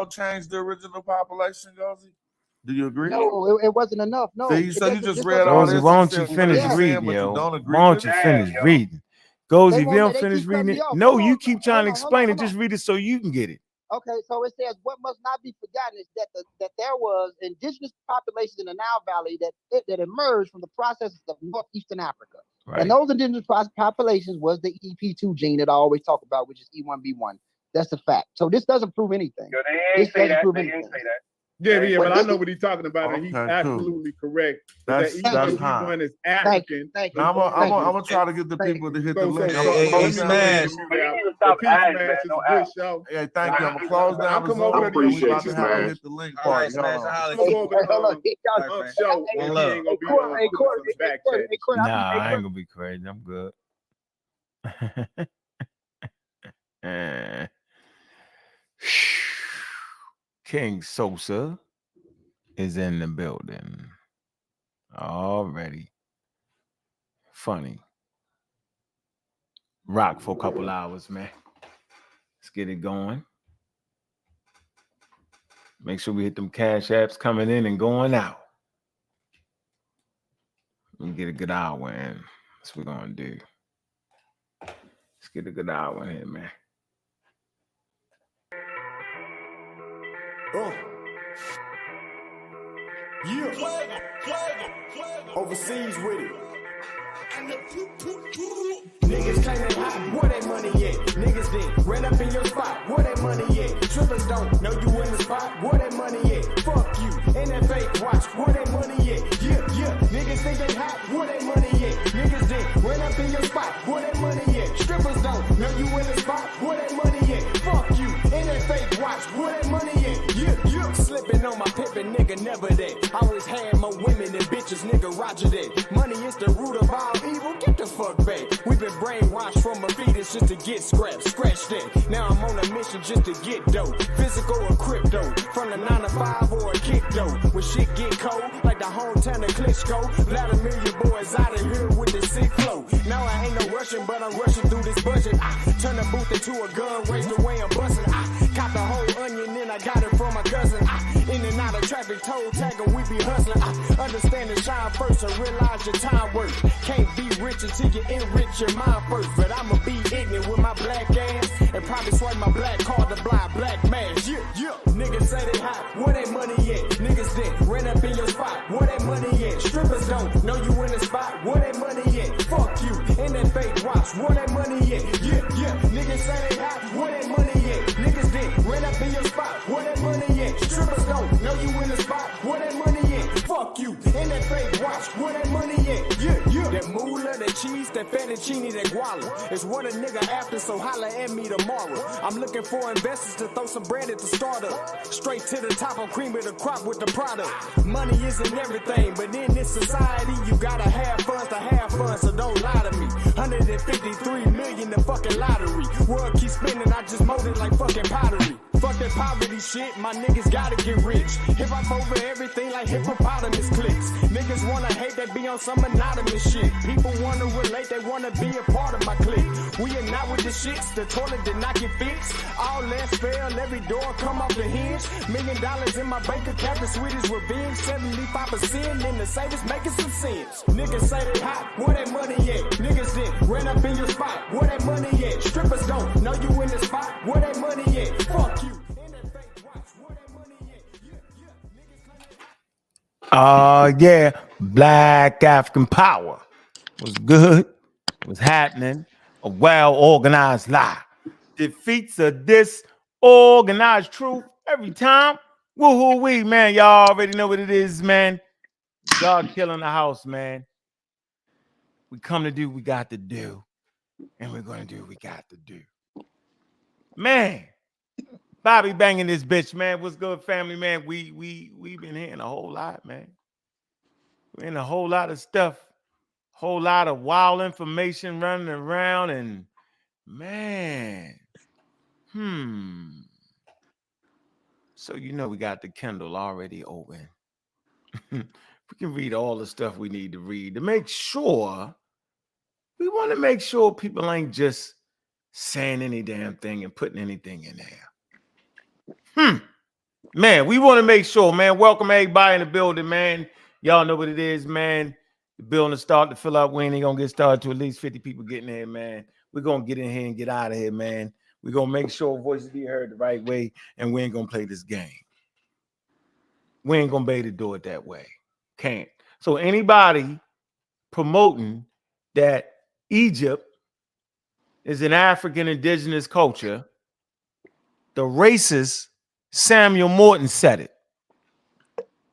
changed the original population, Gozy? Do you agree? No, it wasn't enough. No. So you just read all this. Why don't you finish reading, yo? Why don't you finish reading? Gozy, if you don't finish reading it, no, you keep trying to explain it. Just read it so you can get it. Okay, so it says what must not be forgotten is that there was indigenous populations in the Nile Valley that emerged from the processes of northeastern Africa. Right. And those indigenous populations was the EP2 gene that I always talk about, which is E1B1. That's a fact. So this doesn't prove anything. They ain't say that. They ain't say that. Yeah, but I know what he's talking about, and he's absolutely correct. That's one is African. Thank you. I'm gonna try to get the people to hit the link. Hey, Smash. Hey, thank you. I'm gonna close down. I'll come over to you. About to have hit the link part. Nah, I ain't gonna be crazy. I'm good. King Sosa is in the building already. Funny. Rock for a couple hours, man. Let's get it going. Make sure we hit them cash apps coming in and going out. We get a good hour in. That's what we're gonna do. Let's get a good hour in here, man. Overseas with it. Niggas claim they hot, where they money at? Niggas then ran up in your spot, where they money at? Strippers don't know you in the spot, where they money at? Fuck you, and that fake watch, where they money at? Yeah, niggas think they hot, where they money at? Niggas then ran up in your spot, where they money at? Strippers don't know you in the spot, where they money at? Fuck you, and that fake watch, where they money at? Yeah. Slipping on my pippin', nigga, never that. Always had more women than bitches, nigga, Roger that. Money is the root of all evil, get the fuck back. We've been brainwashed from a fetus just to get scratch that. Now I'm on a mission just to get dope. Physical or crypto, from the 9 to 5 or a kick dope. When shit get cold, like the hometown of Klitschko. Vladimir, your boys out of here with the sick flow. Now I ain't no rushing, but I'm rushing through this budget. I turn the booth into a gun, raise the way I'm busting. I caught the whole onion, then I got it from my cousin. In and out of traffic, toe tagging, we be hustling. I understand and shine first and realize your time worth. Can't be rich until you enrich your mind first. But I'ma be ignorant with my black ass and probably swipe my black card to blind black mask. Yeah. Niggas say they hot, where they money at? Niggas then ran up in your spot, where they money at? Strippers don't know you in the spot, where they money at? Fuck you, and that fake watch, where they money at? Yeah. Niggas say they hot, where they money at? Niggas then ran up in your spot, where they money at? Strippers don't know you in the spot, where that money at? Fuck you, and that fake watch, where that money at? Yeah. That moolah, that cheese, that fettuccine, that guala. It's what a nigga after, so holla at me tomorrow. I'm looking for investors to throw some bread at the startup. Straight to the top, I'm cream of the crop with the product. Money isn't everything, but in this society, you gotta have fun to have fun, so don't lie to me. 153 million the fucking lottery. World keeps spinning, I just mold it like fucking pottery. Fuck that poverty shit, my niggas gotta get rich. Hip hop over everything like hippopotamus clicks. Niggas wanna hate, they be on some anonymous shit. People wanna relate, they wanna be a part of my clique. We are not with the shits, the toilet did not get fixed. All less fail, every door come off the hinge. $1 million in my bank account, the sweetest revenge. 75% in the savings, making some sense. Niggas say they hot, where that money at? Niggas then ran up in your spot, where that money at? Strippers don't know you in the spot, where that money at? Fuck you. Yeah, Black African Power was good, was happening, a well-organized lie. Defeats a disorganized truth every time. Woohoo-wee, man. Y'all already know what it is, man. God killing the house, man. We come to do what we got to do, and we're going to do what we got to do. Man. Bobby banging this bitch, man. What's good, family, man? We've been hearing a whole lot, man. We're in a whole lot of stuff, whole lot of wild information running around, and man, So you know we got the Kindle already open. We can read all the stuff we need to read to make sure. We want to make sure people ain't just saying any damn thing and putting anything in there. Man, we want to make sure, man. Welcome everybody in the building, man. Y'all know what it is, man. The building start to fill up. We ain't gonna get started to at least 50 people getting here, man. We're gonna get in here and get out of here, man. We're gonna make sure voices be heard the right way, and we ain't gonna play this game. We ain't gonna be able to do it that way. Can't. So anybody promoting that Egypt is an African indigenous culture, the racist Samuel Morton said it.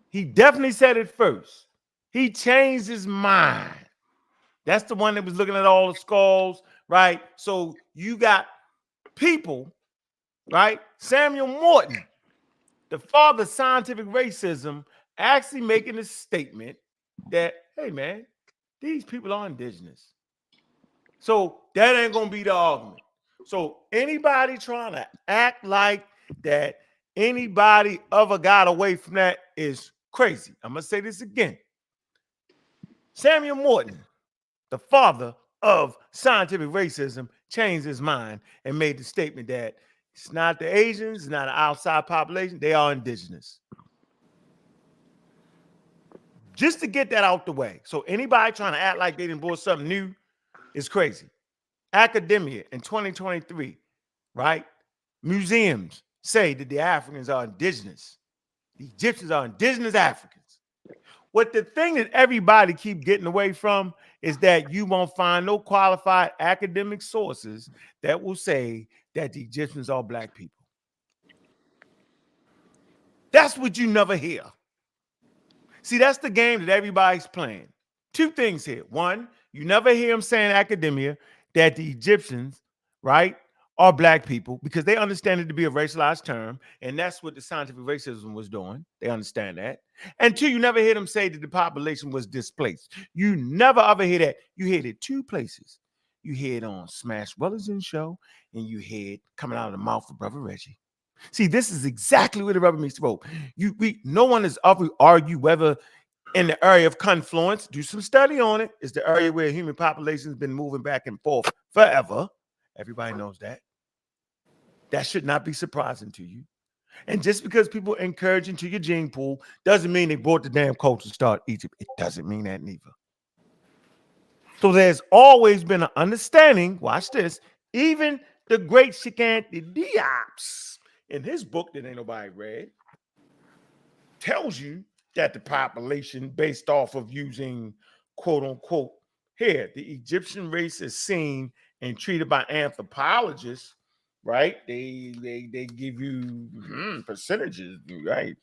He definitely said it first. He changed his mind. That's the one that was looking at all the skulls, right? So you got people, right? Samuel Morton, the father of scientific racism, actually making a statement that, hey, man, these people are indigenous. So that ain't going to be the argument. So anybody trying to act like that anybody ever got away from that is crazy. I'm going to say this again. Samuel Morton, the father of scientific racism, changed his mind and made the statement that it's not the Asians, it's not an outside population, they are indigenous. Just to get that out the way. So anybody trying to act like they didn't bought something new is crazy. Academia in 2023, right? Museums say that the Africans are indigenous. The Egyptians are indigenous Africans. What the thing that everybody keep getting away from is that you won't find no qualified academic sources that will say that the Egyptians are black people. That's what you never hear. See, that's the game that everybody's playing. Two things here. One, you never hear them saying academia that the Egyptians, right, are black people because they understand it to be a racialized term, and that's what the scientific racism was doing. They understand that. And two, you never hear them say that the population was displaced. You never ever hear that. You hear it two places. You hear it on Smash Wellington show, and you hear it coming out of the mouth of Brother Reggie. See, this is exactly where the rubber meets the road. No one has ever argued whether in the area of confluence, do some study on it, is the area where human population has been moving back and forth forever. Everybody knows that. That should not be surprising to you. And just because people encourage into your gene pool doesn't mean they brought the damn culture to start Egypt. It doesn't mean that neither. So there's always been an understanding, watch this, even the great Shikante Diops in his book that ain't nobody read, tells you that the population based off of using quote unquote here, the Egyptian race is seen and treated by anthropologists, right? They give you percentages, right?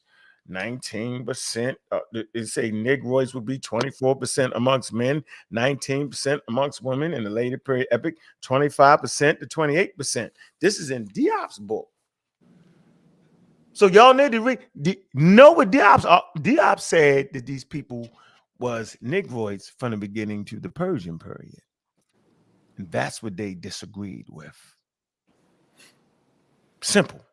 19%. They say Negroids would be 24% amongst men, 19% amongst women in the later period epic, 25% to 28%. This is in Diop's book. So y'all need to know what Diop said that these people was Negroids from the beginning to the Persian period. And that's what they disagreed with. Simple.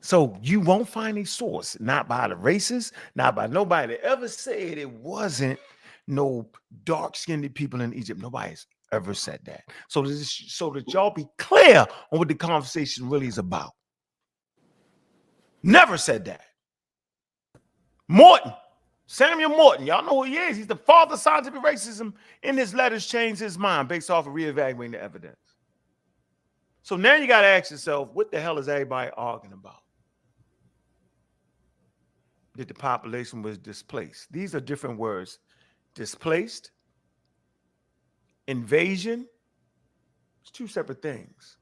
So you won't find a source, not by the racists, not by nobody that ever said it wasn't no dark-skinned people in Egypt. Nobody's ever said that. So that y'all be clear on what the conversation really is about. Never said that. Morton, Samuel Morton, y'all know who he is. He's the father of scientific racism. In his letters, changed his mind based off of reevaluating the evidence. So now you got to ask yourself, what the hell is everybody arguing about? That the population was displaced. These are different words. Displaced, invasion, it's two separate things.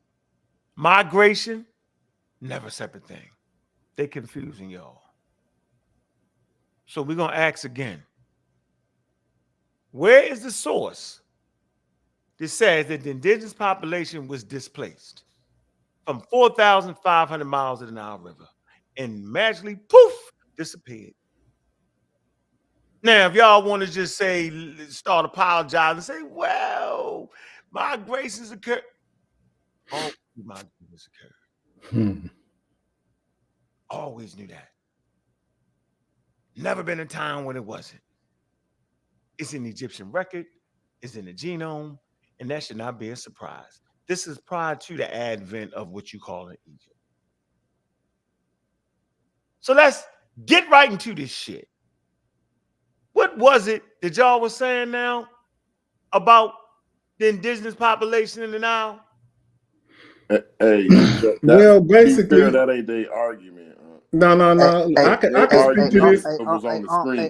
Migration, never separate thing. They confusing y'all. So we're going to ask again. Where is the source that says that the indigenous population was displaced from 4,500 miles of the Nile River and magically, poof, disappeared? Now, if y'all want to just say, start apologizing and say, well, migrations occur. Oh, migrations occurred. Always knew that. Never been a time when it wasn't. It's in the Egyptian record, it's in the genome, and that should not be a surprise. This is prior to the advent of what you call in Egypt. So let's get right into this shit. What was it that y'all was saying now about the indigenous population in the Nile? Hey, Well, basically, that ain't their argument. no. I can speak to this.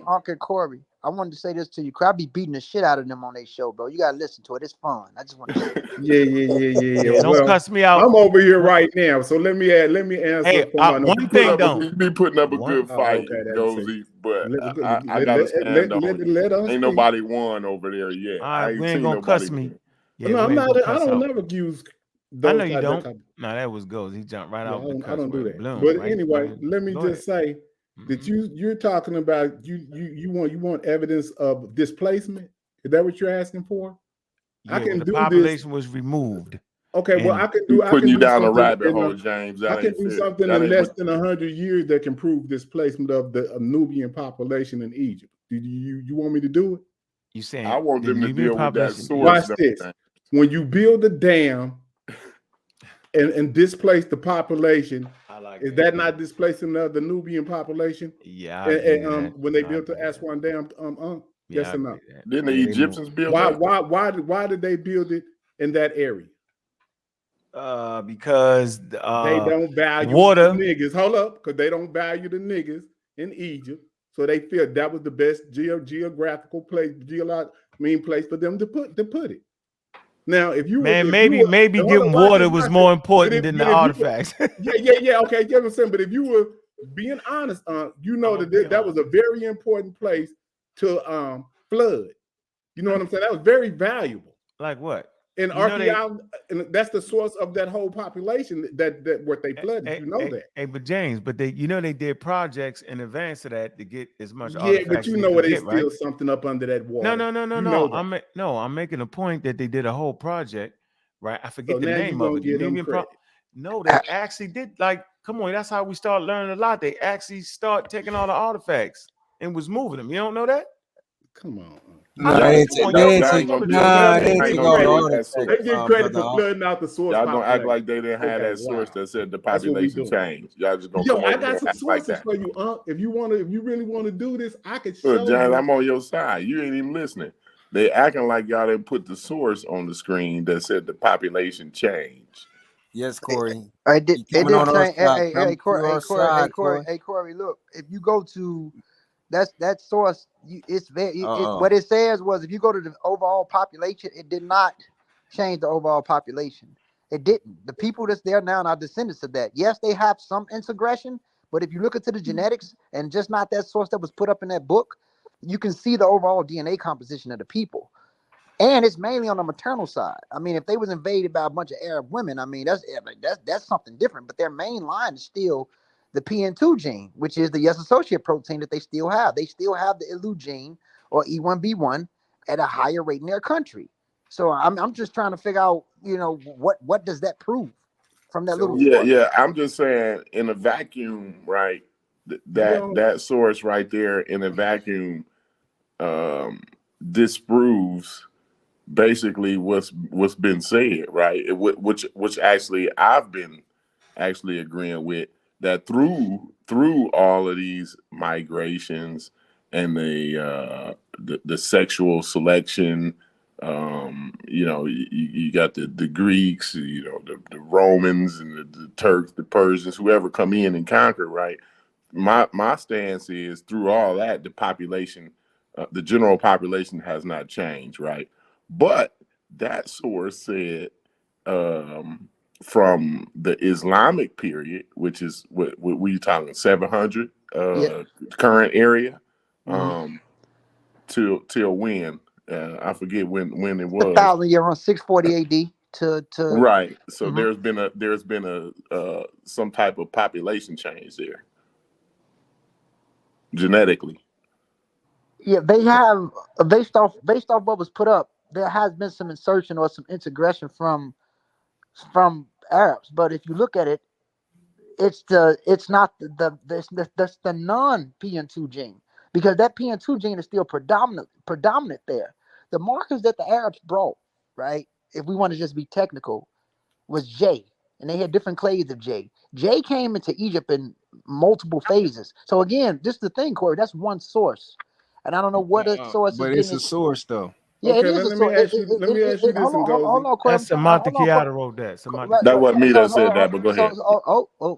Uncle Corey, I wanted to say this to you. Cause I be beating the shit out of them on their show, bro. You gotta listen to it. It's fun. I just want to say that. Yeah. Don't cuss me out. I'm over here right now, so let me answer. Hey, one thing though. You be putting up a good fight, Gozy, but I gotta stand on. Ain't nobody won over there yet. We ain't gonna cuss me. Yeah, no, I'm not. I don't never use. I know you don't. No, that was Gozy. He jumped right out. I don't do that. But anyway, let me just say that you're talking about you want evidence of displacement. Is that what you're asking for? Yeah, I can do population was removed. Okay, well I can do. Putting you down a rabbit hole, James. I can do something in less than 100 years that can prove displacement of the Nubian population in Egypt. Do you want me to do it? You saying I want them to deal with that source. Watch this. When you build a dam and displace the population, is that not displacing the Nubian population? Yeah. And when they built the Aswan Dam, yes or no? Didn't the Egyptians build that? Why did they build it in that area? Because they don't value water. The niggas. Hold up, because they don't value the niggas in Egypt, so they feel that was the best geographical place, place for them to put it. Now, if you maybe getting water was more important than the artifacts. Yeah. Okay, you know what I'm saying. But if you were being honest, you know that was a very important place to flood. You know what I'm saying? That was very valuable. Like what? In archaeology, and that's the source of that whole population that what they flooded. That. Hey, but James, they did projects in advance of that to get as much. Yeah, but you know what? They steal something up under that water. No. I'm making a point that they did a whole project, right? I forget the name of it. No, they actually did. Like, come on, that's how we start learning a lot. They actually start taking all the artifacts and was moving them. You don't know that? Come on. They get credit for flooding out the source. Y'all gonna act like they didn't have that source that said the population changed. Y'all just gonna I got some sources for you, If you really want to do this, I could show you. John, I'm on your side. You ain't even listening. They acting like y'all didn't put the source on the screen that said the population changed. Yes, Corey. I did. It did change. Hey, Corey. Look, if you go to that source, what it says was if you go to the overall population, it did not change the overall population. It didn't. The people that's there now are descendants of that. Yes, they have some integration, but if you look into the genetics and just not that source that was put up in that book, you can see the overall DNA composition of the people. And it's mainly on the maternal side. I mean, if they was invaded by a bunch of Arab women, I mean, that's something different. But their main line is still the PN2 gene, which is the yes associate protein that they still have. They still have the ILU gene or E1B1 at a higher rate in their country. So I'm just trying to figure out, what does that prove from that little source? Yeah. I'm just saying in a vacuum, right? That source right there in a vacuum disproves basically what's been said, right? Which actually I've been agreeing with. That through all of these migrations and the sexual selection, you got the Greeks, the Romans and the Turks, the Persians, whoever come in and conquer, right? My stance is through all that, the population, the general population has not changed, right? But that source said, from the Islamic period, which is what we talking 700 current area, till when? I forget when it was. 1,000 year on 640 AD to right. So there's been a some type of population change there genetically. Yeah, they have based off what was put up. There has been some insertion or some integration from Arabs, but if you look at it, it's not the non-PN2 gene, because that PN2 gene is still predominant there. The markers that the Arabs brought, right, if we want to just be technical, was J, and they had different clades of J. J came into Egypt multiple phases. So again, just the thing, Corey, that's one source. And I don't know what a source but is it's a source though. Yeah, Okay, it is a let me source. ask you. Let me ask you this, Hold on, Corey. That's Samantha Kiata wrote that. Samantha. That wasn't me that said that, but go ahead.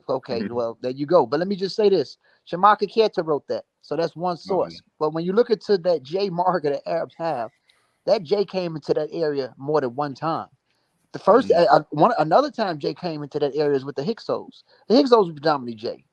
Okay. Well, there you go. But let me just say this: Shamaka Keta wrote that, so that's one source. But when you look into that J marker that Arabs have, that J came into that area more than one time. The first another time J came into that area is with the Hyksos. The Hyksos were predominantly J.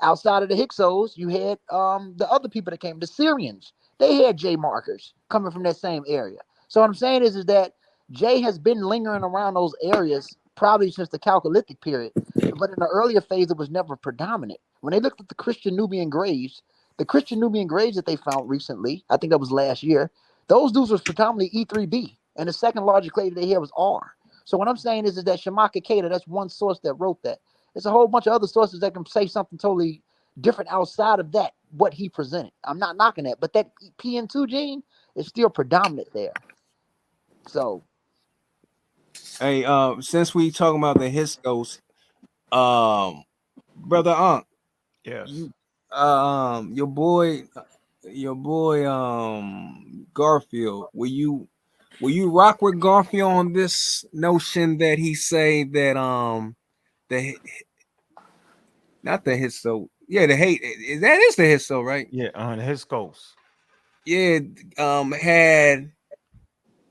Outside of the Hyksos, you had the other people that came, the Syrians. They had J markers coming from that same area. So what I'm saying is that J has been lingering around those areas probably since the Chalcolithic period. But in the earlier phase, it was never predominant. When they looked at the Christian Nubian graves that they found recently, I think that was last year, those dudes was predominantly E3B. And the second largest clade they had was R. So what I'm saying is that Shamaka Keta, that's one source that wrote that. There's a whole bunch of other sources that can say something totally different outside of that, what he presented. I'm not knocking that, but that PN2 gene is still predominant there. So, hey, since we talking about the Hyksos, brother Unc, Yes. your boy, Garfield, will you rock with Garfield on this notion that he say that not the Hyksos, yeah, the hate that is the Hyksos, right? Yeah, on his coast. Yeah,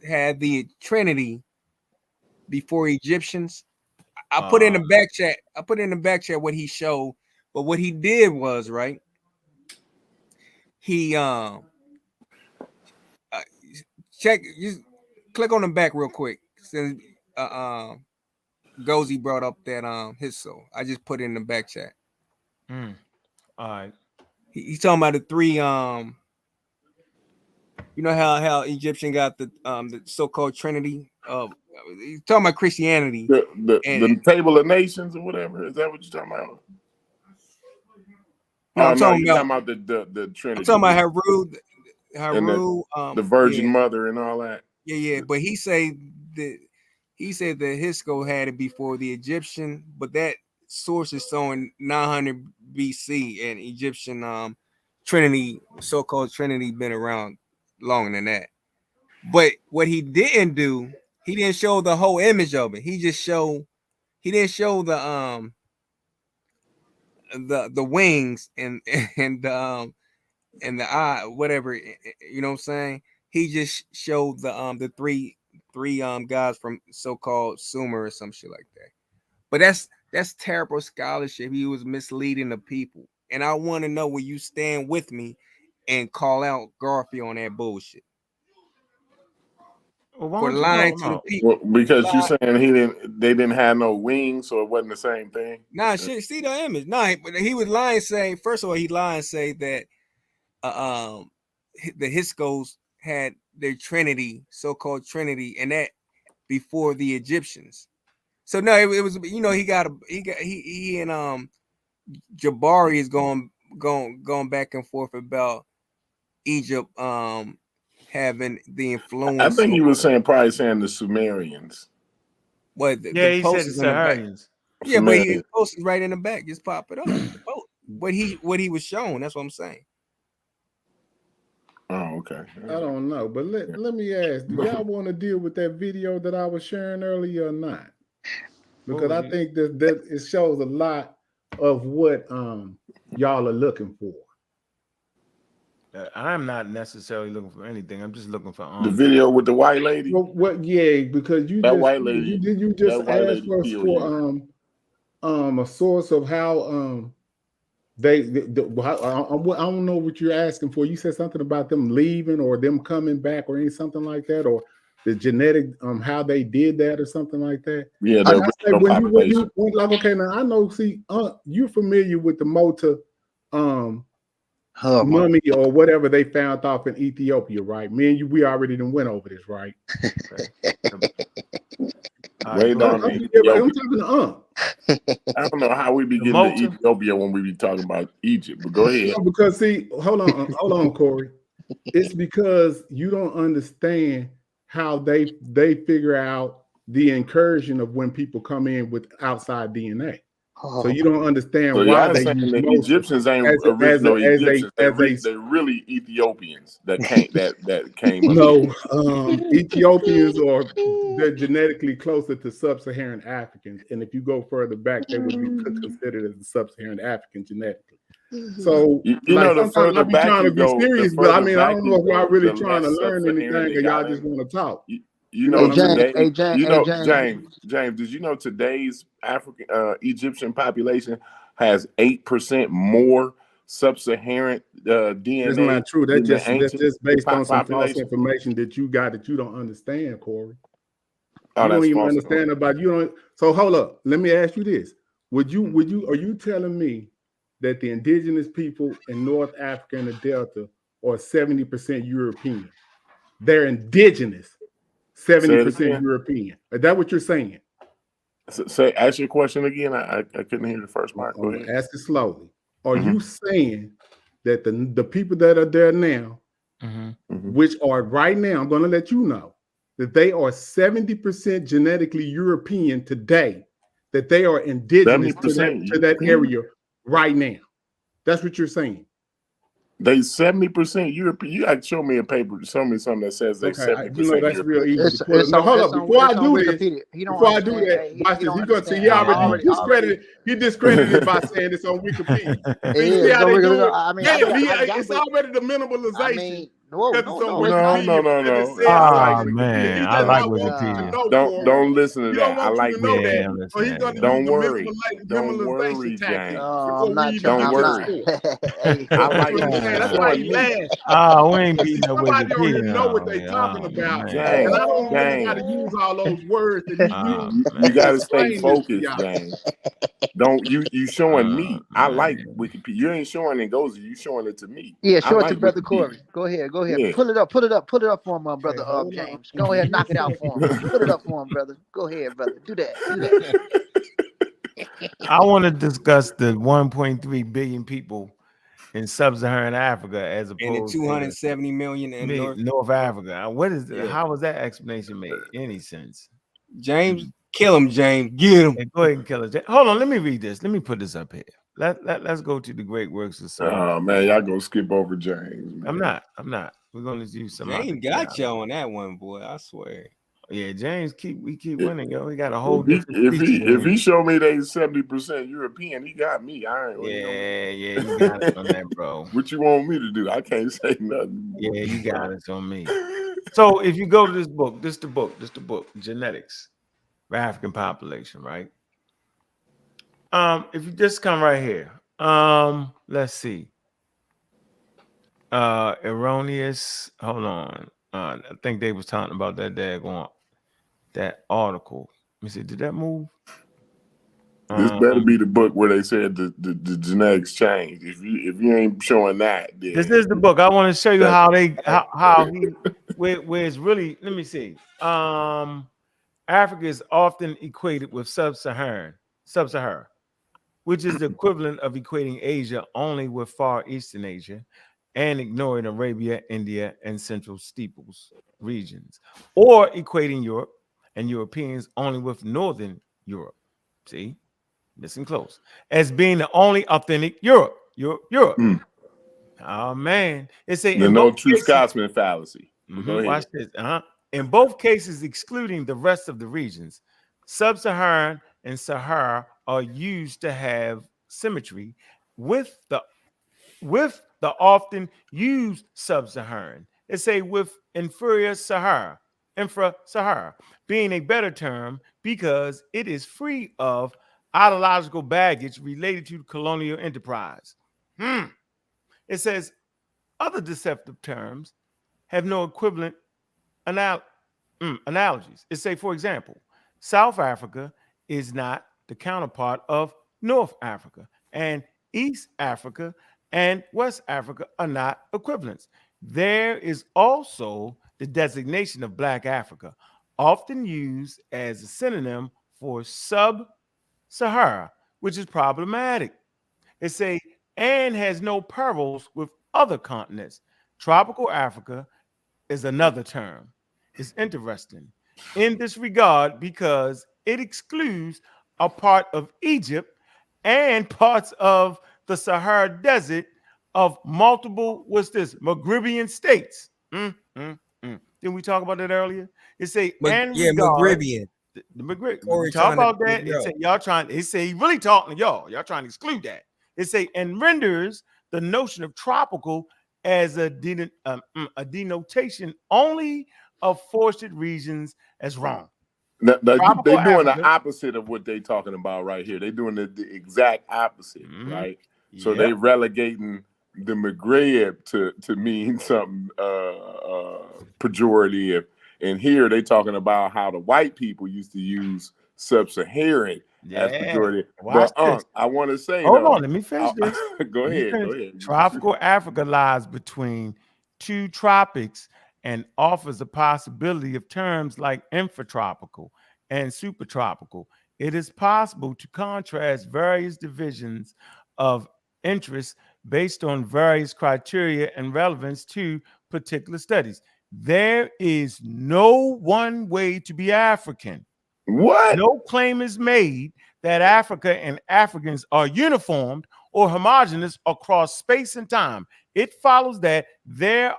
had the Trinity before Egyptians. I put in the back chat. I put in the back chat what he showed, but what he did was right. He check. You click on the back real quick. Since Gozy brought up that Hyksos. I just put it in the back chat. All right. He's talking about the three. You know how Egyptian got the so-called Trinity. He's talking about Christianity. The Table of Nations or whatever. Is that what you're talking about? No, I'm talking about the Trinity. I'm talking about Haru, the Virgin Mother and all that. Yeah. But he said the Hyksos had it before the Egyptian, but that source is showing 900 BC, and Egyptian Trinity, so-called Trinity, been around longer than that. But what he didn't do, he didn't show the whole image of it. He didn't show the wings and the eye, whatever, you know what I'm saying? He just showed the three guys from so-called Sumer or some shit like that. But that's terrible scholarship. He was misleading the people. And I want to know where you stand with me and call out Garfield on that bullshit. Well, For lying to the people. Well, because you're saying they didn't have no wings, so it wasn't the same thing. Nah, shit, see the image. Nah, but he was lying, saying, first of all, he lied, say that the Hyksos had their Trinity, so-called Trinity, and that before the Egyptians. So no, it was, you know, he and Jabari is going back and forth about Egypt having the influence. I think he was probably saying the Sumerians. What? He said the Saharians. Yeah, but he posted right in the back. Just pop it up. What he was shown. That's what I'm saying. Oh, okay. I don't know, but let me ask: do y'all want to deal with that video that I was sharing earlier or not? Because I think that it shows a lot of what y'all are looking for. I'm not necessarily looking for anything. I'm just looking for the video with the white lady. Well, because you white lady, you just asked for a source of how I don't know what you're asking for. You said something about them leaving or them coming back or something like that, or the genetic how they did that or something like that. Yeah, when you like, okay, now I know. See, you're familiar with the Mota mummy or whatever they found off in Ethiopia, right? Me and you, we already done went over this, right? I'm talking to I don't know how we be getting to Ethiopia when we be talking about Egypt, but go ahead. No, because see, hold on, Corey. It's because you don't understand how they figure out the incursion of when people come in with outside DNA. So you don't understand So why y'all they saying use the most Egyptians ain't as a- original as a- Egyptians. They're really Ethiopians that came up. No, Ethiopians they're genetically closer to sub-Saharan Africans, and if you go further back, they would be considered as a sub-Saharan African genetically. So, You like, know, the sometimes further I be back trying you to be go, serious, the but I further mean, I back don't you know if y'all go, really the trying to less learn sub-Saharan anything, they or y'all got just in. want to talk. You know know, what I mean? today, you know, James, James, did you know today's African Egyptian population has 8% more sub-Saharan DNA That's not true. than the That's ancient just based on some false population? information that you got that you don't understand, Corey. Oh, You don't that's even false. understand about you don't. So hold up. Let me ask you this: are you telling me that the indigenous people in North Africa and the Delta are 70% European? They're indigenous, 70% European. Is that what you're saying? Say, ask your question again. I couldn't hear the first part. Go ahead. Ask it slowly. Are you saying that the people that are there now, which are right now, I'm going to let you know that they are 70% genetically European today, that they are indigenous to that area right now? That's what you're saying. They 70% European. You got to show me a paper. Show me something that says they 70% European. That's real easy. No, hold up. Before I do this, watch this. He's going to see. He discredited by saying it's on Wikipedia. See how they do it? It's already the minimalization. No. I like Wikipedia. Don't listen to that. I like that. So he's going to Don't use worry. Don't worry, James. Don't worry. I like that's why he laughs. Oh, we ain't beating no Somebody don't Wikipedia. even know what they're talking about. James, and I don't really got to use all those words that he used. You got to stay focused, James. Don't you showing me? I like Wikipedia. You ain't showing it, Gozy. You showing it to me. Yeah, show it to Brother Wikipedia. Corey. Go ahead. Yeah. Pull it up for him, brother James. Go ahead, knock it out for him. Put it up for him, brother. Go ahead, brother. Do that. I want to discuss the 1.3 billion people in sub-Saharan Africa as opposed to 270 million in North Africa. What is how was that explanation made any sense? James, kill him, James. Get him. Hey, go ahead and kill it. Hold on, let me read this. Let me put this up here. Let's go to the great works of Solomon. Oh man, y'all gonna skip over James. Man. I'm not. We're gonna use some. James got you on that one, boy. I swear. Yeah, James we keep winning, yo. He got a whole if he show me they 70% European, he got me. Yeah, you got it on that, bro. What you want me to do? I can't say nothing. Yeah, you got it on me. So if you go to this book, this the book, Genetics, African Population, right? If you just come right here, let's see. Erroneous. Hold on. I think they was talking about that article. Let me see. Did that move? This better be the book where they said the genetics changed. If you ain't showing that, then this is the book. I want to show you how where it's really. Let me see. Africa is often equated with sub-Saharan, which is the equivalent of equating Asia only with Far Eastern Asia and ignoring Arabia, India, and Central Steeples regions, or equating Europe and Europeans only with Northern Europe. See, listen close, as being the only authentic Europe. Oh man, it's a no true Scotsman fallacy. Go ahead. Watch this. In both cases, excluding the rest of the regions, sub-Saharan and Sahara are used to have symmetry with the often used sub-Saharan. It's with infra-Sahara being a better term because it is free of ideological baggage related to colonial enterprise. It says other deceptive terms have no equivalent analogies. It for example, South Africa is not the counterpart of North Africa, and East Africa and West Africa are not equivalents. There is also the designation of Black Africa, often used as a synonym for sub-Sahara, which is problematic. It and has no parallels with other continents. Tropical Africa is another term. It's interesting in this regard because it excludes a part of Egypt and parts of the Sahara Desert of multiple, Maghrebian states. Didn't we talk about that earlier? It say, and regard Maghrebian. the Maghreb. Corey We talk trying to about that. figure It say y'all trying. It say he really talking to y'all. Y'all trying to exclude that. It say and renders the notion of tropical as a denotation only of forested regions as wrong. They're doing Africa. the opposite of what they're talking about right here. They're doing the exact opposite, right? So they relegating the Maghreb to mean something pejorative. And here they talking about how the white people used to use sub-Saharan as pejorative. Watch this. I want to say, hold on, let me finish this. Go ahead. Tropical Africa lies between two tropics and offers a possibility of terms like infratropical and supertropical. It is possible to contrast various divisions of interest based on various criteria and relevance to particular studies. There is no one way to be African. What? No claim is made that Africa and Africans are uniformed or homogeneous across space and time. It follows that there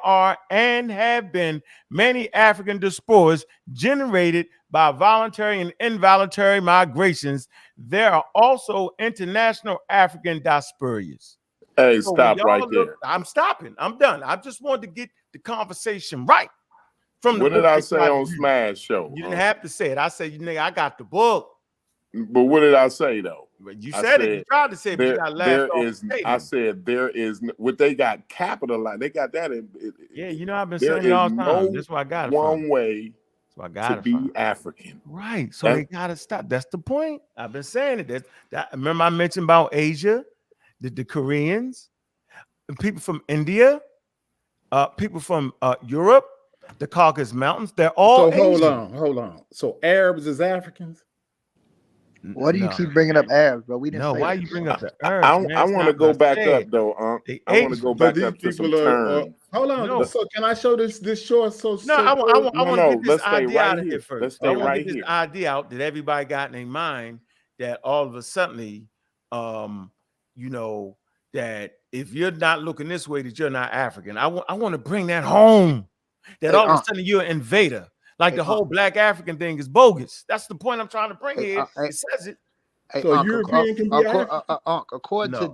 are and have been many African diasporas generated by voluntary and involuntary migrations. There are also international African diasporas. Hey, stop right there. I'm stopping. I'm done. I just wanted to get the conversation right. What did I say on Smash Show? You didn't have to say it. I said, nigga, I got the book. But what did I say though? You said it. You tried to say it, but you got I said there is what they got capitalized. They got that in. Yeah, you know I've been saying it all the time. That's why I got it. One way to be African. Right. So they gotta stop. That's the point. I've been saying it. Remember I mentioned about Asia, the Koreans, and people from India, people from Europe, the Caucasus Mountains. They're all So hold on. So Arabs is Africans? Why do you keep bringing up Arabs, bro? We didn't. No, say why that. you bring up the Arabs? I want to go back up though. I want to go back up to some terms. Hold on. No. So can I show this short? I want to get this idea out of here first. Let's stay right here. This idea out that everybody got in their mind that all of a sudden, you know, that if you're not looking this way, that you're not African. I want to bring that home. That all of a sudden you're an invader. Like the whole black African thing is bogus. That's the point I'm trying to bring here. It says it. So European can be according to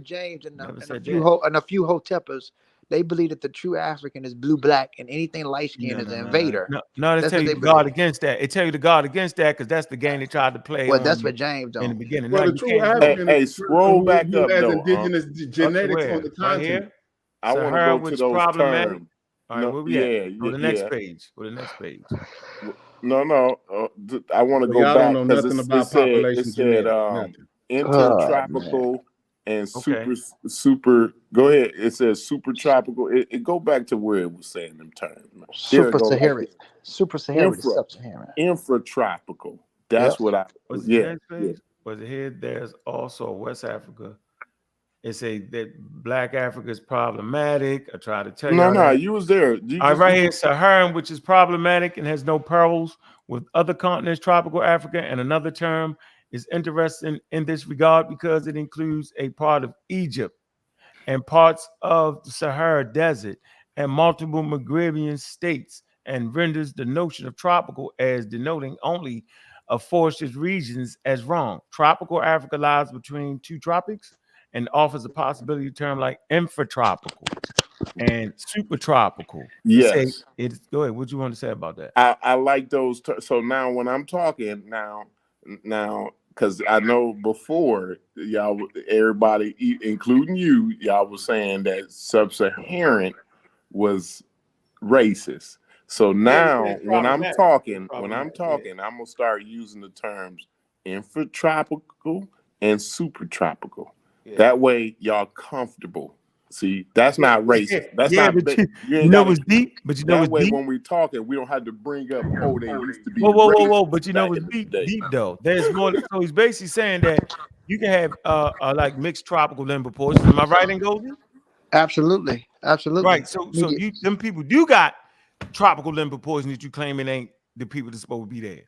James and a few Hotepas, they believe that the true African is blue black and anything light skinned is an invader. No, they tell you to guard against that. They tell you to guard against that because that's the game they tried to play. Well, that's what James in the beginning. Well, the true African scroll back up has though. Indigenous genetics on the continent. I want to go to those terms. All right, where we at? Go to the next page. Go to the next page. No. I want to go back because it said intertropical and super. Go ahead. It says super tropical. It go back to where it was saying them terms. Super Saharan, sub-Saharan, infratropical. That's what I. Was it here? There's also West Africa. It say that Black Africa is problematic. I try to tell you. No, you was there. Right here, Saharan, which is problematic and has no parallels with other continents, tropical Africa, and another term is interesting in this regard because it includes a part of Egypt and parts of the Sahara Desert and multiple Maghrebian states and renders the notion of tropical as denoting only of forested regions as wrong. Tropical Africa lies between two tropics and offers a possibility of term like infratropical and supertropical. Yes. Go ahead. What do you want to say about that? I like those. So now when I'm talking now, because I know before y'all, everybody, including you, y'all was saying that sub-Saharan was racist. So now when I'm talking, I'm gonna start using the terms infratropical and supertropical. That way, y'all comfortable. See, that's not racist. That's not. You know what's deep, but you know what's deep. When we talking, we don't have to bring up. Oh, they used to be. Whoa! But you know what's deep though. There's more. So he's basically saying that you can have like mixed tropical limb proportions. Am I right, Ngozi? Absolutely. Right. So them people do got tropical limb proportions that you claim it ain't the people that's supposed to be there.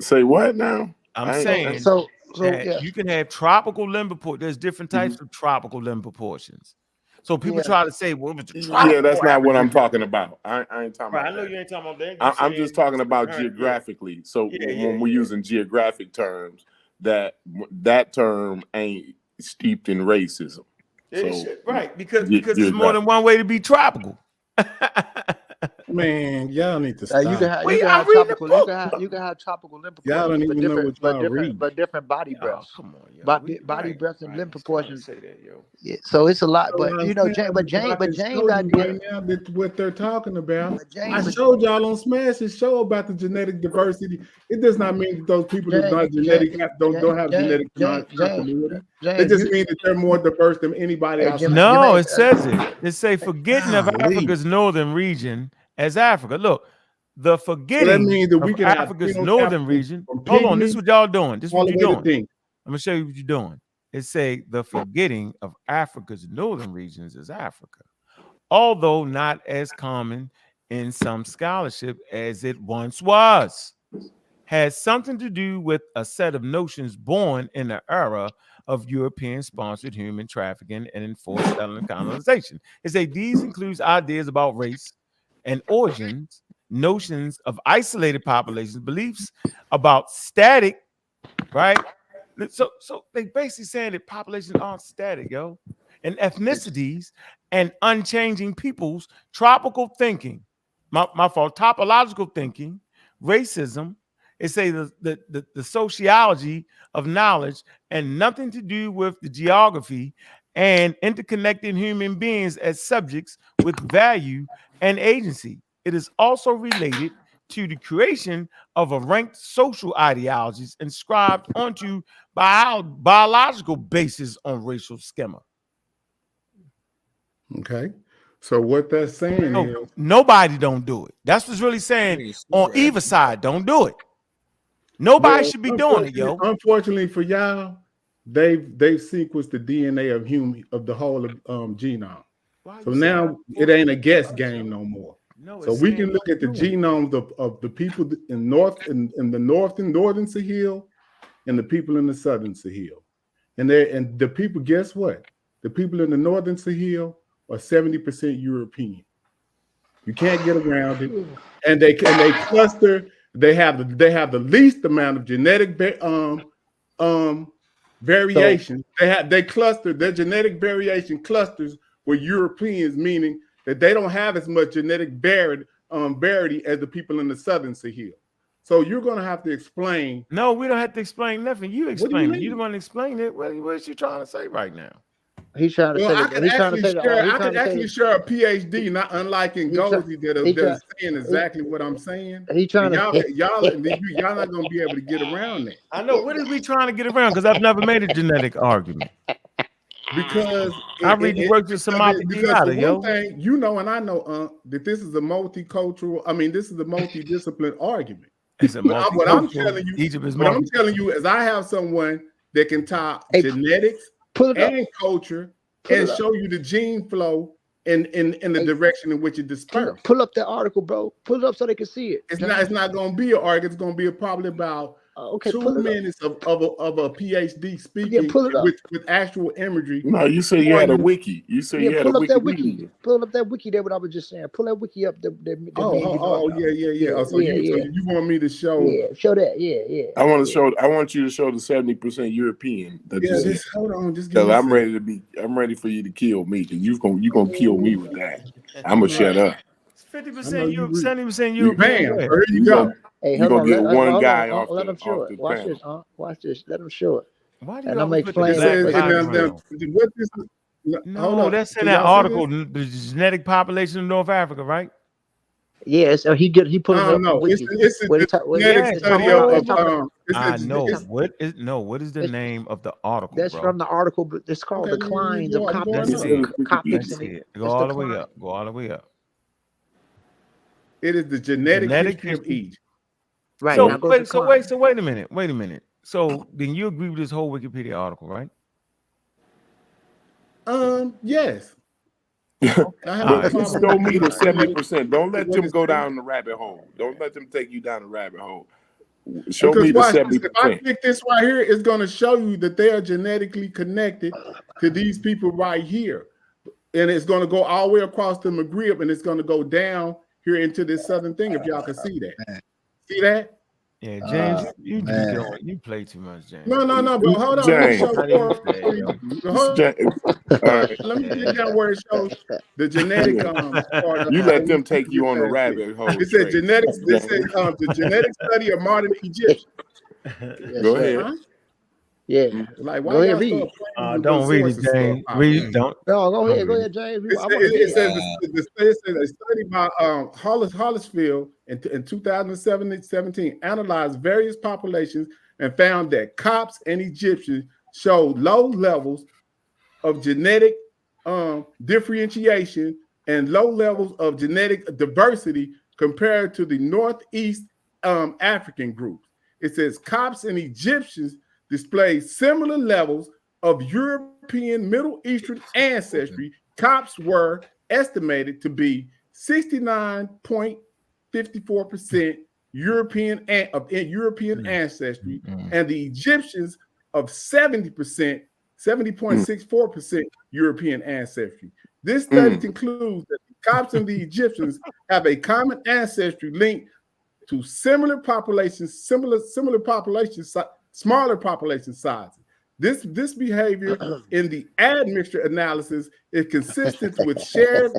Say what now? I'm saying So that yeah. you can have tropical limb proportions. There's different types of tropical limb proportions. So people try to say, well, yeah, that's not what I'm talking about. I ain't talking about I know that. you ain't talking about that. I'm just talking about geographically. So when we're using geographic terms, that term ain't steeped in racism. So right, because there's more than one way to be tropical. Man, y'all need to stop. You can have tropical limb proportions. Y'all don't even know what y'all read. But different body breaths. Come on, yo. Body breaths and limb proportions. Say that, yo. Yeah, so it's a lot. So But you know, James right now that what they're talking about. I showed y'all on Smash's show about the genetic diversity. It does not mean that those people that don't have genetic continuity. It just means that they're more diverse than anybody else. No, it says it. It say forgetting of Africa's northern region as Africa. Look, the forgetting of Africa's northern region. Hold on, this is what y'all doing. This is what you're doing. I'm gonna show you what you're doing. It say the forgetting of Africa's northern regions is Africa, although not as common in some scholarship as it once was, has something to do with a set of notions born in the era of European-sponsored human trafficking and enforced settlement colonization. It say these includes ideas about race and origins, notions of isolated populations, beliefs about static, right? So they basically saying that populations aren't static, yo, and ethnicities and unchanging peoples, tropical thinking, my fault, topological thinking, racism. It say the sociology of knowledge and nothing to do with the geography and interconnecting human beings as subjects with value and agency. It is also related to the creation of a ranked social ideologies inscribed onto biological basis on racial schema. Okay. So what that's saying is nobody don't do it. That's what's really saying on either side, don't do it. Nobody should be doing it, yo. Unfortunately for y'all, they've sequenced the DNA of the whole genome. So now it ain't a guess game no more. So we can look at the genomes of the people in the north and northern Sahel and the people in the southern Sahel. And the people, guess what? The people in the northern Sahel are 70% European. You can't get around it. And they cluster. They have the least amount of genetic variation. They cluster their genetic variation clusters with Europeans, meaning that they don't have as much genetic variety as the people in the southern Sahel. So you're going to have to explain. No, we don't have to explain nothing. You explain it. You the one to explain it. What is she trying to say right now? He's trying to say I can actually share a PhD, not unlike Ngozi that is saying exactly what I'm saying. Y'all not going to be able to get around that. I know. What is we trying to get around? Because I've never made a genetic argument. Because I read the works of Samantha Diata, yo. One thing you know, and I know that this is a multicultural. I mean, this is a multidiscipline argument. What I'm telling you is, I have someone that can tie genetics and culture and show you the gene flow in the direction in which it dispersed. Pull up that article, bro. Pull it up so they can see it. It's not going to be an article. It's going to be probably about 2 minutes of a PhD speaking with actual imagery. No, you said you had a wiki. You said you had a wiki. Pull up that wiki. That's what I was just saying. Pull that wiki up. Yeah. So you want me to show? Yeah, show that. Yeah. I want you to show the 70% European. Hold on. Just because I'm ready for you to kill me. Because you gonna kill me with that. I'm gonna shut up. 50% Europe, 70% Europe. Bam. There you go. Hey, you're gonna get one guy off let him show it. Watch this, Watch this. Let him show it. Why do you and I'm explaining No, that's in that article, the genetic population of North Africa, right? Yeah, so he put it up. No, it's genetic study of I know. What is the name of the article? That's from the article, but it's called Declines of Coptics. Go all the way up. Go all the way up. It is the genetic history of Egypt. Right. So wait a minute. So then you agree with this whole Wikipedia article, right? Yes. Show me the 70%. Don't let them go down the rabbit hole. Don't let them take you down the rabbit hole. Show me the 70%. If I click this right here, it's going to show you that they are genetically connected to these people right here. And it's going to go all the way across the McGrib, and it's going to go down here into this southern thing, if y'all can see that. See that? Yeah, James, you play too much, James. No, but hold on. James. Let me get down where it shows the genetic part of you let them take you on the rabbit hole. It said genetics. It said the genetic study of modern Egyptians. Go ahead. Huh? Yeah. Like, why y'all read? Don't read it, James. Read it. Don't. No, go ahead, James. It says a study by Hollisfield in 2017 analyzed various populations and found that Copts and Egyptians showed low levels of genetic differentiation and low levels of genetic diversity compared to the Northeast African groups. It says Copts and Egyptians display similar levels of European Middle Eastern ancestry. Copts were estimated to be 69.54% European ancestry, and the Egyptians of 70.64% European ancestry. This study concludes that the Copts and the Egyptians have a common ancestry linked to similar populations, smaller population sizes. This behavior in the admixture analysis is consistent with shared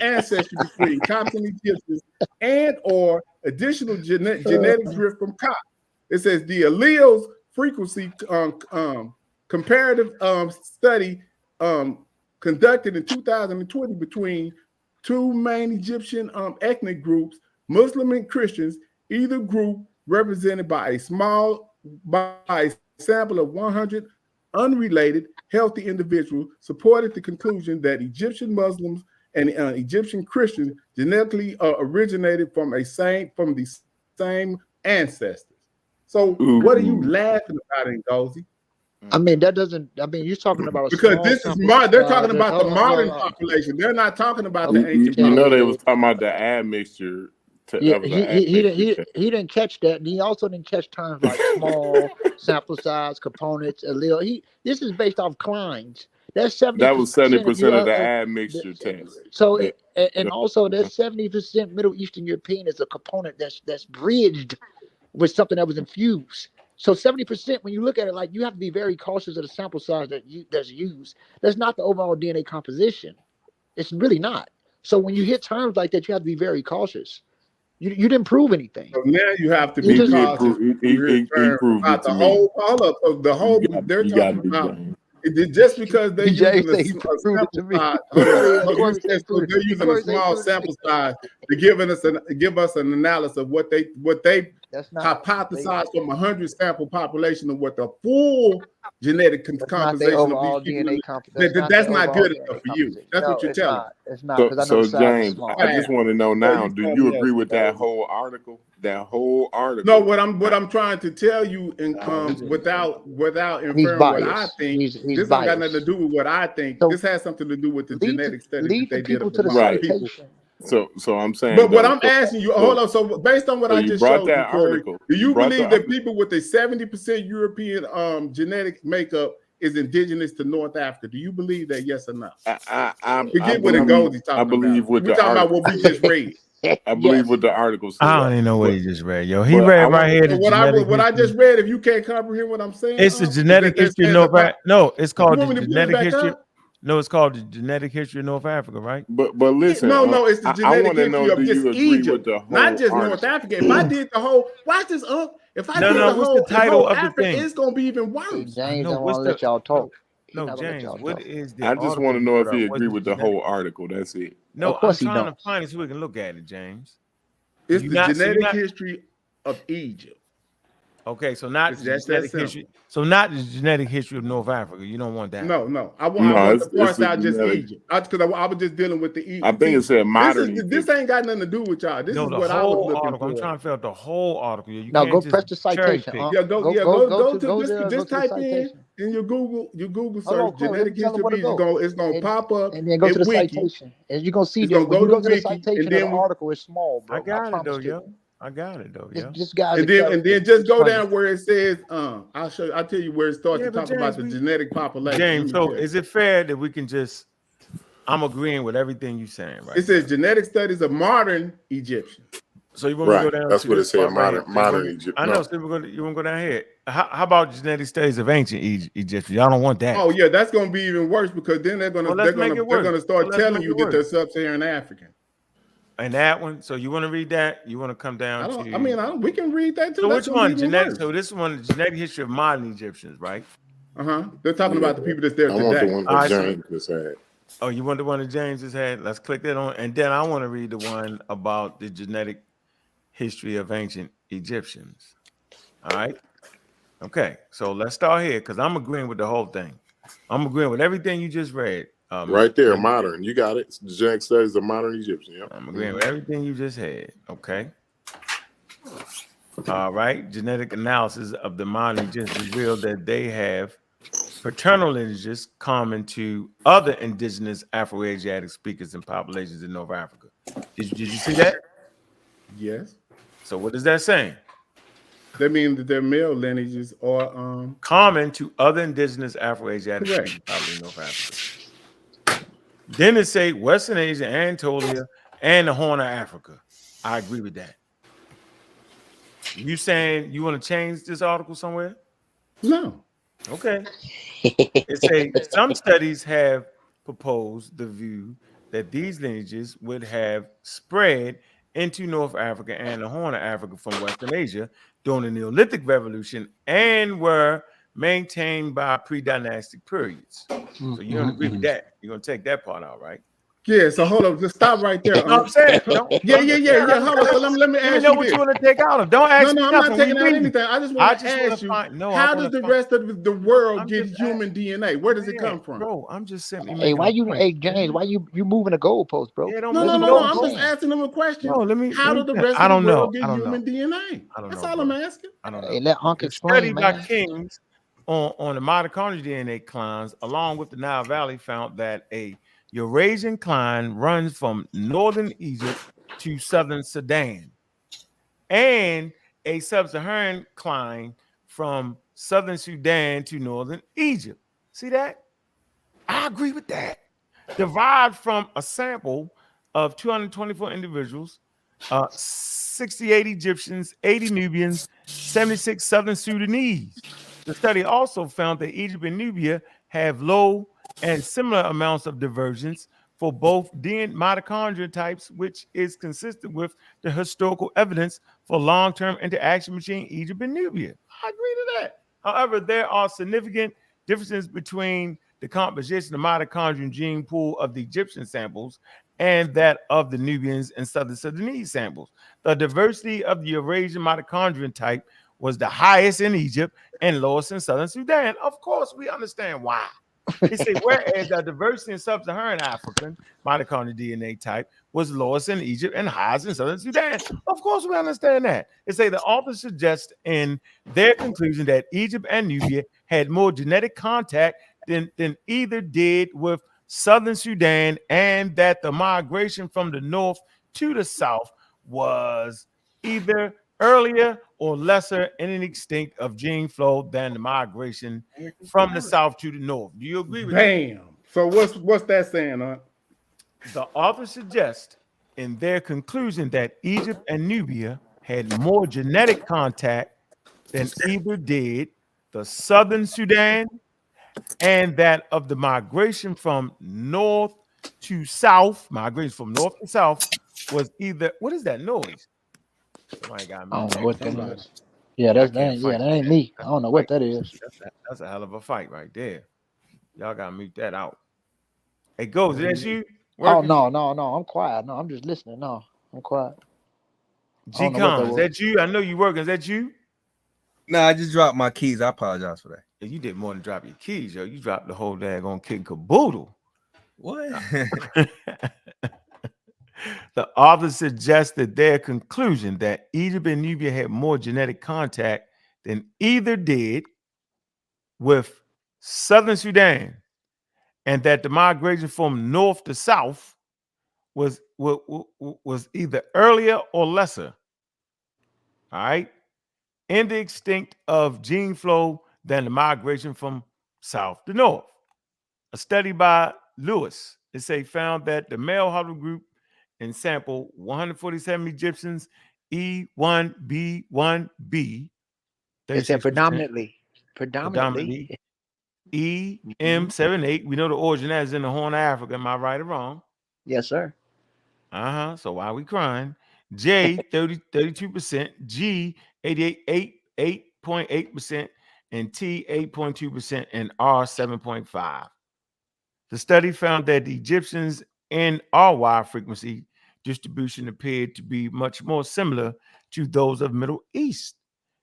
ancestry between Copts and Egyptians and or additional genetic drift from Copts. It says the alleles frequency comparative study conducted in 2020 between two main Egyptian ethnic groups, Muslim and Christians, either group represented by a sample of 100 unrelated healthy individuals, supported the conclusion that Egyptian Muslims and Egyptian Christians genetically originated from the same ancestors. So what are you laughing about, Ngozi? I mean, that doesn't. I mean, you're talking about because this is they're talking about the modern population. They're not talking about the ancient. You know, they was talking about the admixture. Yeah, he didn't catch that, and he also didn't catch terms like small sample size, components, allele. This is based off Klein's. That's 70%. That was 70% of the admixture test. So, also that 70% Middle Eastern European is a component that's bridged with something that was infused. So 70%, when you look at it, like, you have to be very cautious of the sample size that's used. That's not the overall DNA composition. It's really not. So when you hit terms like that, you have to be very cautious. You didn't prove anything. So now you have to be cautious. About the whole, hold up. So the whole, they're talking about just because they're using a small sample size to give us an analysis of what they hypothesized from 100 sample population of what the full genetic composition of these people. That's not good enough for you. That's what you're telling me. It's not. So James, I just want to know now: do you agree with that whole article? That whole article? No, what I'm trying to tell you, without inferring what I think, this ain't got nothing to do with what I think. This has something to do with the genetic study that they did. Right. So I'm saying. But what I'm asking you, hold on. So based on what I just showed you, Corey, do you believe that people with a 70% European genetic makeup is indigenous to North Africa? Do you believe that? Yes or no? Forget what it goes. I believe what we're talking about. What we just read. I believe what the article said. I don't even know what he just read, yo. He read right here. What I just read. If you can't comprehend what I'm saying, it's the genetic history of North Africa. No, it's called the genetic history. No, it's called the genetic history of North Africa, right? But listen, no, it's the genetic history of just Egypt, not just North Africa. If I did the whole, watch this, if I did the whole, the title of Africa, the thing? It's gonna be even worse. James, I want to let y'all talk. No, James, what is the? I just want to know if he agreed with the whole article. That's it. No, I'm trying to find it so we can look at it, James. It's the genetic history of Egypt. Okay, so not the genetic history. So not the genetic history of North Africa. You don't want that. No. I want to parse out just Egypt. Because I was just dealing with the Egypt. I think it said modern. This ain't got nothing to do with y'all. This is what I was looking for. I'm trying to figure out the whole article. Now go press the citation. Go to just type in your Google search genetic history of Egypt. It's gonna pop up and then go to the citation. And you're gonna see that when you go to the citation, the article is small, bro. I got it though, yo. I got it though. Yeah. This guy's And then just go down where it says, I'll tell you where it starts to talk about the genetic population. James, so is it fair that we can just, I'm agreeing with everything you're saying, right? It says genetic studies of modern Egyptians. So you want me to go down? That's to what it this said. part Modern Egypt. I know. So you want to go down here. How about genetic studies of ancient Egyptians? Y'all don't want that. Oh yeah, that's going to be even worse because then they're going to start telling you that they're sub-Saharan African. And that one. So you want to read that? You want to come down to? We can read that too. So which one? Genetic. So this one, the genetic history of modern Egyptians, right? They're talking about the people that's there today. I want the one that James just had. Oh, you want the one that James has had? Let's click that on, and then I want to read the one about the genetic history of ancient Egyptians. All right. Okay. So let's start here because I'm agreeing with the whole thing. I'm agreeing with everything you just read. Right there, modern. You got it. Genetic studies of modern Egyptian. Yep. I'm agreeing with everything you just had. Okay. All right. Genetic analysis of the modern Egyptians revealed that they have paternal lineages common to other indigenous Afro-Asiatic speakers and populations in North Africa. Did you see that? Yes. So what is that saying? That means that their male lineages are common to other indigenous Afro-Asiatic speakers and populations in North Africa. Then it say Western Asia, Anatolia, and the Horn of Africa. I agree with that. You saying you want to change this article somewhere? No. Okay. It say some studies have proposed the view that these lineages would have spread into North Africa and the Horn of Africa from Western Asia during the Neolithic Revolution and were maintained by pre-dynastic periods. So you don't agree with that? You're gonna take that part out, right? Yeah, so hold up, just stop right there. You know what I'm saying? Yeah. Hold on, let me ask you know what you want to take out of. Don't ask me. No, I'm not taking out anything. I just want to ask you, how does the rest of the world get human DNA? Where does it come from? Bro, I'm just simply James, why you moving the goalpost, bro? Yeah, no, I'm just asking them a question. No, how does the rest of the world get human DNA? That's all I'm asking. I don't know. Hey, let Unc explain, Study by man. Kings on the mitochondrial DNA clans along with the Nile Valley found that a Eurasian clan runs from northern Egypt to southern Sudan, and a sub-Saharan clan from southern Sudan to northern Egypt. See that? I agree with that. Derived from a sample of 224 individuals, 68 Egyptians, 80 Nubians, 76 southern Sudanese. The study also found that Egypt and Nubia have low and similar amounts of divergence for both DNA mitochondrial types, which is consistent with the historical evidence for long-term interaction between Egypt and Nubia. I agree to that. However, there are significant differences between the composition of mitochondrial gene pool of the Egyptian samples and that of the Nubians and southern Sudanese samples. The diversity of the Eurasian mitochondrial type was the highest in Egypt and lowest in southern Sudan. Of course, we understand why. They say, whereas the diversity in sub-Saharan African mitochondrial DNA type was lowest in Egypt and highest in southern Sudan. Of course, we understand that. They say the authors suggest in their conclusion that Egypt and Nubia had more genetic contact than either did with southern Sudan, and that the migration from the north to the south was either earlier or lesser in an extent of gene flow than the migration from the south to the north. Do you agree with that? Bam. So what's that saying, huh? The authors suggest in their conclusion that Egypt and Nubia had more genetic contact than either did the southern Sudan, and that of the migration from north to south, migration from north to south was either, what is that noise? Somebody got me. I don't know what that is. Yeah, that ain't me. I don't know what that is. That's a hell of a fight right there. Y'all gotta mute that out. Hey, Goes, is that you? Oh, no. I'm quiet. No, I'm just listening. No, I'm quiet. G-Con, is that you? I know you working. Is that you? No, I just dropped my keys. I apologize for that. Yeah, you did more than drop your keys, yo. You dropped the whole daggone kid and caboodle. What? The authors suggested their conclusion that Egypt and Nubia had more genetic contact than either did with southern Sudan, and that the migration from north to south was either earlier or lesser all right, in the extinct of gene flow than the migration from south to north. A study by Lewis, found that the male haplogroup in sample 147 Egyptians E1B1B, It said 36%, predominantly. EM78. We know the origin that is in the Horn of Africa. Am I right or wrong? Yes, sir. So why we crying? J 32%, G 8.8%, and T 8.2%, and R 7.5. The study found that the Egyptians in RY frequency distribution appeared to be much more similar to those of Middle East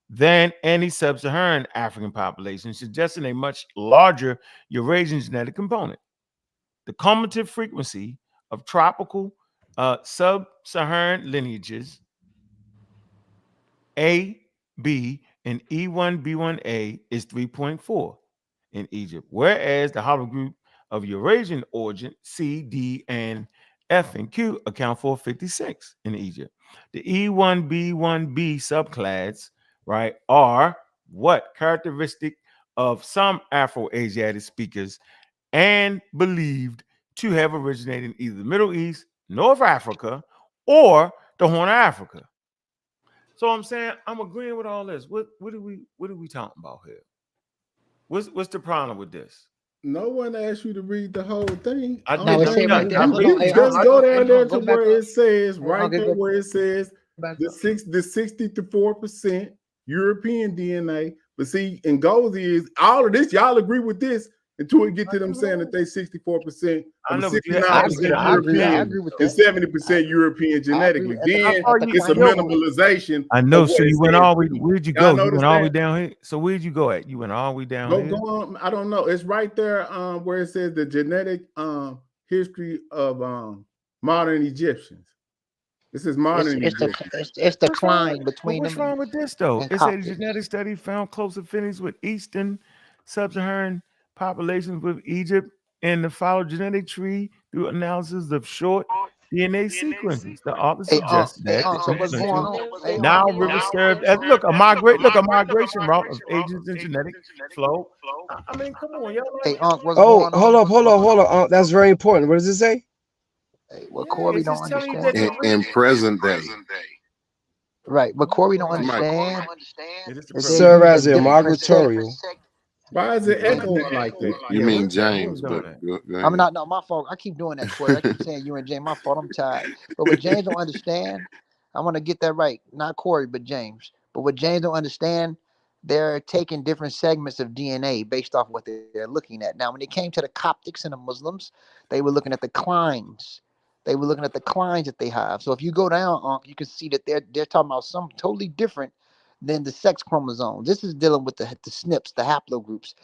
than any sub-Saharan African population, suggesting a much larger Eurasian genetic component. The cumulative frequency of tropical sub-Saharan lineages A, B, and E1B1A is 3.4 in Egypt, whereas the haplogroup of Eurasian origin C, D, and F and Q account for 56 in Egypt. The E1B1B subclass, right, are what characteristic of some Afro-Asiatic speakers and believed to have originated in either the Middle East, North Africa, or the Horn of Africa. So I'm saying I'm agreeing with all this. What are we talking about here? What's the problem with this? No one asked you to read the whole thing. No, it said right there. Just go down there to where it says, right there where it says the 64% European DNA. But see, and goes is all of this, y'all agree with this until we get to them saying that they 64%, 69% European, and 70% European genetically. Then it's a minimalization. I know. So you went all the way. Where'd you go? You went all the way down here. So where'd you go at? You went all the way down here. Go on. I don't know. It's right there where it says the genetic history of modern Egyptians. This is modern Egyptians. It's the climb between what's them. What's wrong with this though? It said a genetic study found close affinities with Eastern Sub-Saharan populations with Egypt and the phylogenetic tree through analysis of short DNA sequences. The author suggests that now river served as a migration route of agents and genetic flow. I mean, come on, y'all. Hold on. That's very important. What does it say? What Corey don't understand. In present day. Right, but Corey don't understand. Serve as a migratorial. Why is it echoing like that? You mean James, but I'm not. No, my fault. I keep doing that, Corey. I keep saying you and James. My fault. I'm tired. But what James don't understand, I want to get that right. Not Corey, but James. But what James don't understand, they're taking different segments of DNA based off what they're looking at. Now, when it came to the Coptics and the Muslims, they were looking at the clines. They were looking at the clines that they have. So if you go down, you can see that they're talking about something totally different than the sex chromosomes. This is dealing with the SNPs, the haplogroups.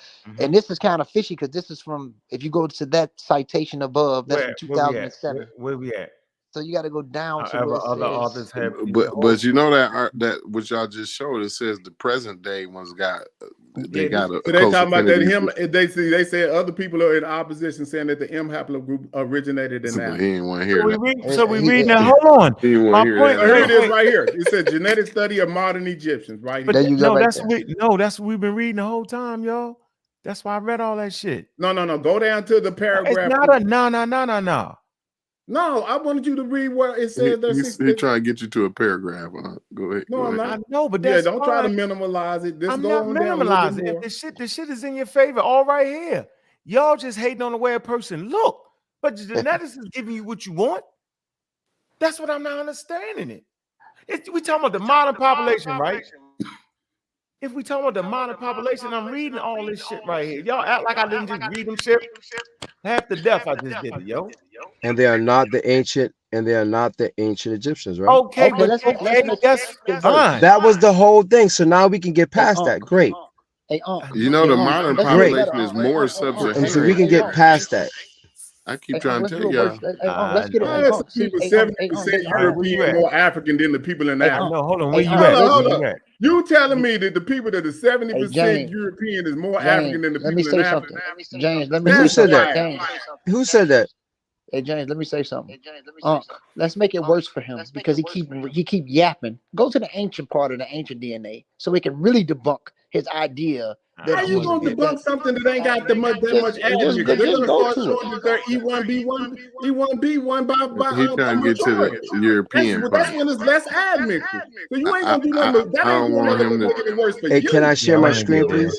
And this is kind of fishy because this is from, if you go to that citation above, that's from 2007. Where we at? So you got to go down to where other authors have. But you know that what y'all just showed, it says the present day ones got they got a. So they talking about that him. They said other people are in opposition saying that the M haplogroup originated in that. He didn't want to hear that. So we reading that. Hold on. He didn't want to hear that. Here it is right here. It said genetic study of modern Egyptians. Right here. That's what we've been reading the whole time, y'all. That's why I read all that shit. No. Go down to the paragraph. It's not a no. No, I wanted you to read what it said. He's trying to get you to a paragraph. Go ahead. No, I'm not. I know, but that's don't try to minimalize it. I'm not minimalizing it. The shit is in your favor, all right here. Y'all just hating on the way a person look, but the genetics is giving you what you want. That's what I'm not understanding it. We talking about the modern population, right? If we talking about the modern population, I'm reading all this shit right here. Y'all act like I didn't just read them shit. Half the death I just did it, yo. And they are not the ancient Egyptians, right? Okay, that's fine. That was the whole thing. So now we can get past that. Great. You know, the modern population is more sub-Saharan. So we can get past that. I keep trying to tell y'all. Let's get it. People 70% European more African than the people in Africa. No, hold on. Where you at? Hold on. You telling me that the people that are 70% European is more African than the people in Africa? James, let me Who said that? Who said that? Hey James, let me say something. Let's make it worse for him because he keep yapping. Go to the ancient part of the ancient DNA so we can really debunk his idea. How you gonna debunk something that ain't got that much admixture? They're gonna start showing that they're E1B1, E1B1 by He trying to get to the European part. That's when it's less admixture. So you ain't gonna do nothing. That ain't gonna make it worse for you. Hey, can I share my screen, please?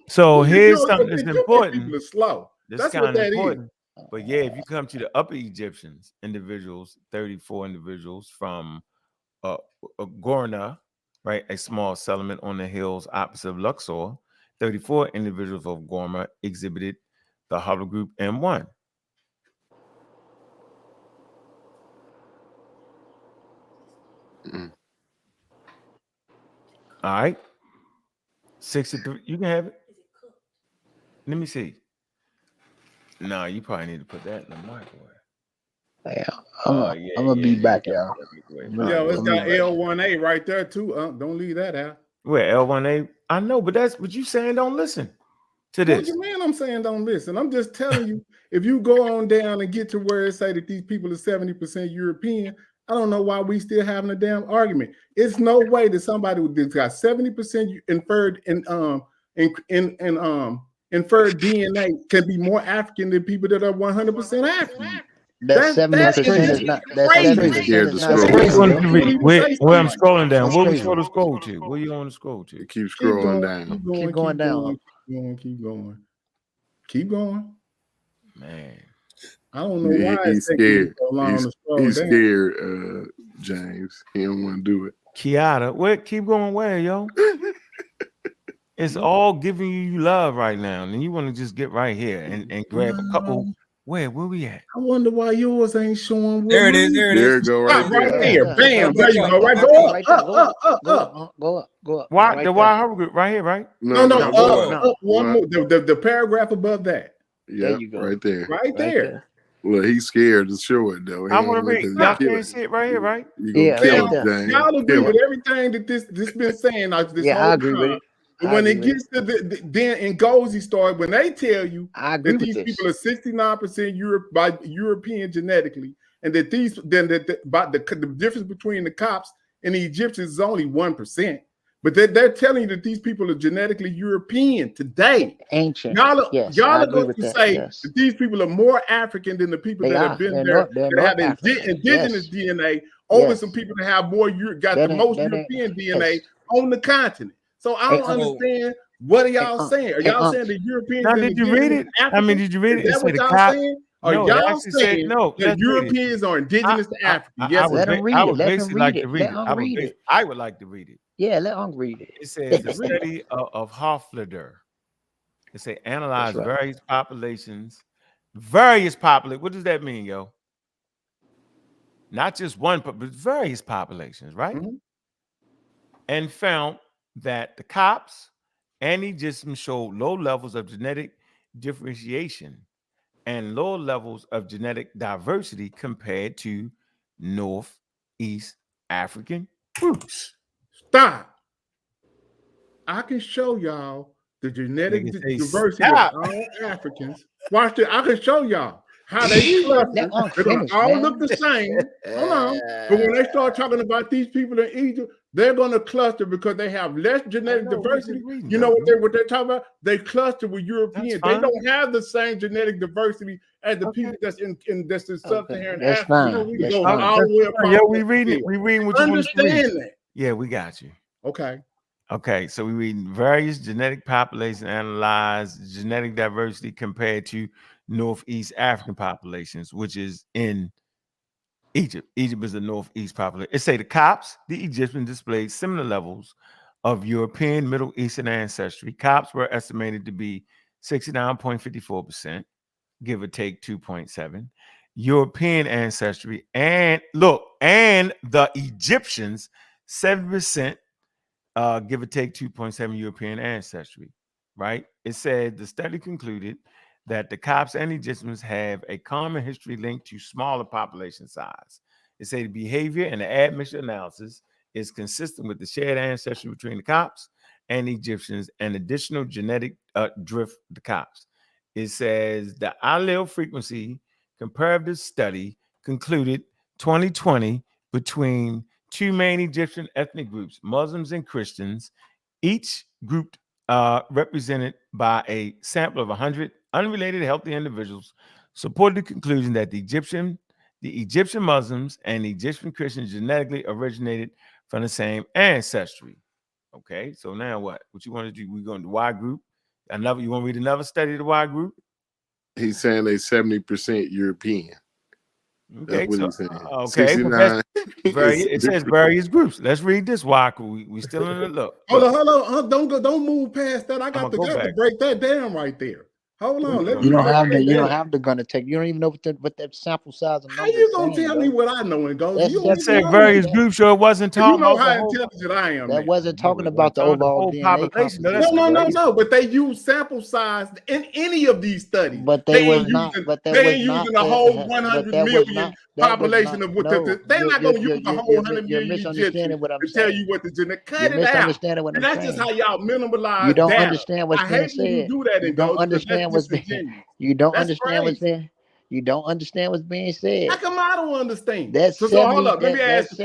So here's something that's important. People are slow. That's kind of important. But yeah, if you come to the Upper Egyptians, individuals, 34 individuals from Gorna, right, a small settlement on the hills opposite of Luxor, 34 individuals of Gorma exhibited the haplogroup M1. All right. 63. You can have it. Let me see. No, you probably need to put that in the microwave. Yeah, I'm gonna be back, y'all. Yo, it's got L1A right there too. Don't leave that out. Where L1A? I know, but that's what you saying. Don't listen to this. What you mean? I'm saying don't listen. I'm just telling you. If you go on down and get to where it say that these people are 70% European, I don't know why we still having a damn argument. It's no way that somebody that's got 70% inferred inferred DNA can be more African than people that are 100% African. That 70% is not. That's crazy. Where I'm scrolling down. Where we supposed to scroll to? Where you on the scroll to? Keep scrolling down. Keep going down. Keep going. Man, I don't know why he's scared. He's scared, James. He don't want to do it. Kiara, where? Keep going where, yo? It's all giving you love right now, and you want to just get right here and grab a couple. Where we at? I wonder why yours ain't showing. There it is. There it go right there. Bam. There you go. Right, go up. Go up. Why the Y haplogroup right here, right? No. Up one more. The paragraph above that. Yeah, there you go. Right there. Right there. Well, he's scared to show it though. I want to read. Y'all can't see it right here, right? You gonna kill him, James. Y'all agree with everything that this been saying. I agree with it. And when it gets to then in Gozy story, when they tell you that these people are 69% European genetically, and that the difference between the Copts and the Egyptians is only 1%, but they're telling you that these people are genetically European today. Ancient. Y'all are going to say that these people are more African than the people that have been there that have indigenous DNA over some people that have more the most European DNA on the continent. So I don't understand. What are y'all saying? Are y'all saying the Europeans? Now, did you read it? I mean, did you read it? Is that what y'all saying? Are y'all saying that Europeans are indigenous to Africa? Yes, let them read it. Let them read it. Let them read it. I would like to read it. Yeah, let them read it. It says the study of Hoflader. It say analyze various populations. What does that mean, yo? Not just one, but various populations, right? Mm-hmm. And found that the Copts and Egyptians showed low levels of genetic differentiation and low levels of genetic diversity compared to Northeast African groups. Stop. I can show y'all the genetic diversity of all Africans. Watch this. I can show y'all how they cluster. They're going to all look the same. Hold on. But when they start talking about these people in Egypt, they're going to cluster because they have less genetic diversity. You know what they're talking about? They cluster with Europeans. They don't have the same genetic diversity as the people that's in sub-Saharan Africa. Yeah, we read it. We read what you understand that. Yeah, we got you. Okay, so we read various genetic populations, analyze genetic diversity compared to Northeast African populations, which is in Egypt. Egypt is the Northeast population. It say the Copts, the Egyptians displayed similar levels of European, Middle Eastern ancestry. Copts were estimated to be 69.54%, give or take 2.7. European ancestry, and the Egyptians 7%, give or take 2.7 European ancestry, right? It said the study concluded that the Copts and Egyptians have a common history linked to smaller population size. It said the behavior and the admixture analysis is consistent with the shared ancestry between the Copts and the Egyptians and additional genetic drift the Copts. It says the allele frequency comparative study concluded 2020 between two main Egyptian ethnic groups, Muslims and Christians, each group represented by a sample of 100 unrelated healthy individuals, supported the conclusion that the Egyptian Muslims and the Egyptian Christians genetically originated from the same ancestry. Okay, so now what you want to do? We're going to Y group. You want to read another study of the Y group? He's saying they 70% European. Okay, that's what so, he's saying. Okay, 69. It says various groups. Let's read this. Why we still in the look? Hold on. Don't move past that. I got to break that down right there. Hold on. You don't have to gonna take. You don't even know what that sample size and how you gonna tell me what I know and go? You don't say various groups, so it wasn't talking. You know how intelligent I am. That wasn't talking about the overall DNA population. No. But they use sample size in any of these studies. But they was not. But they ain't using the whole 100 million population of what they're not gonna use the whole 100 million Egyptians to tell you what the genetic. Cut it out. And that's just how y'all minimalize. You don't understand what's being said. You do that. You don't understand what's being. You don't understand what's being. You don't understand what's being said. How come I don't understand? That's so hold up. Let me ask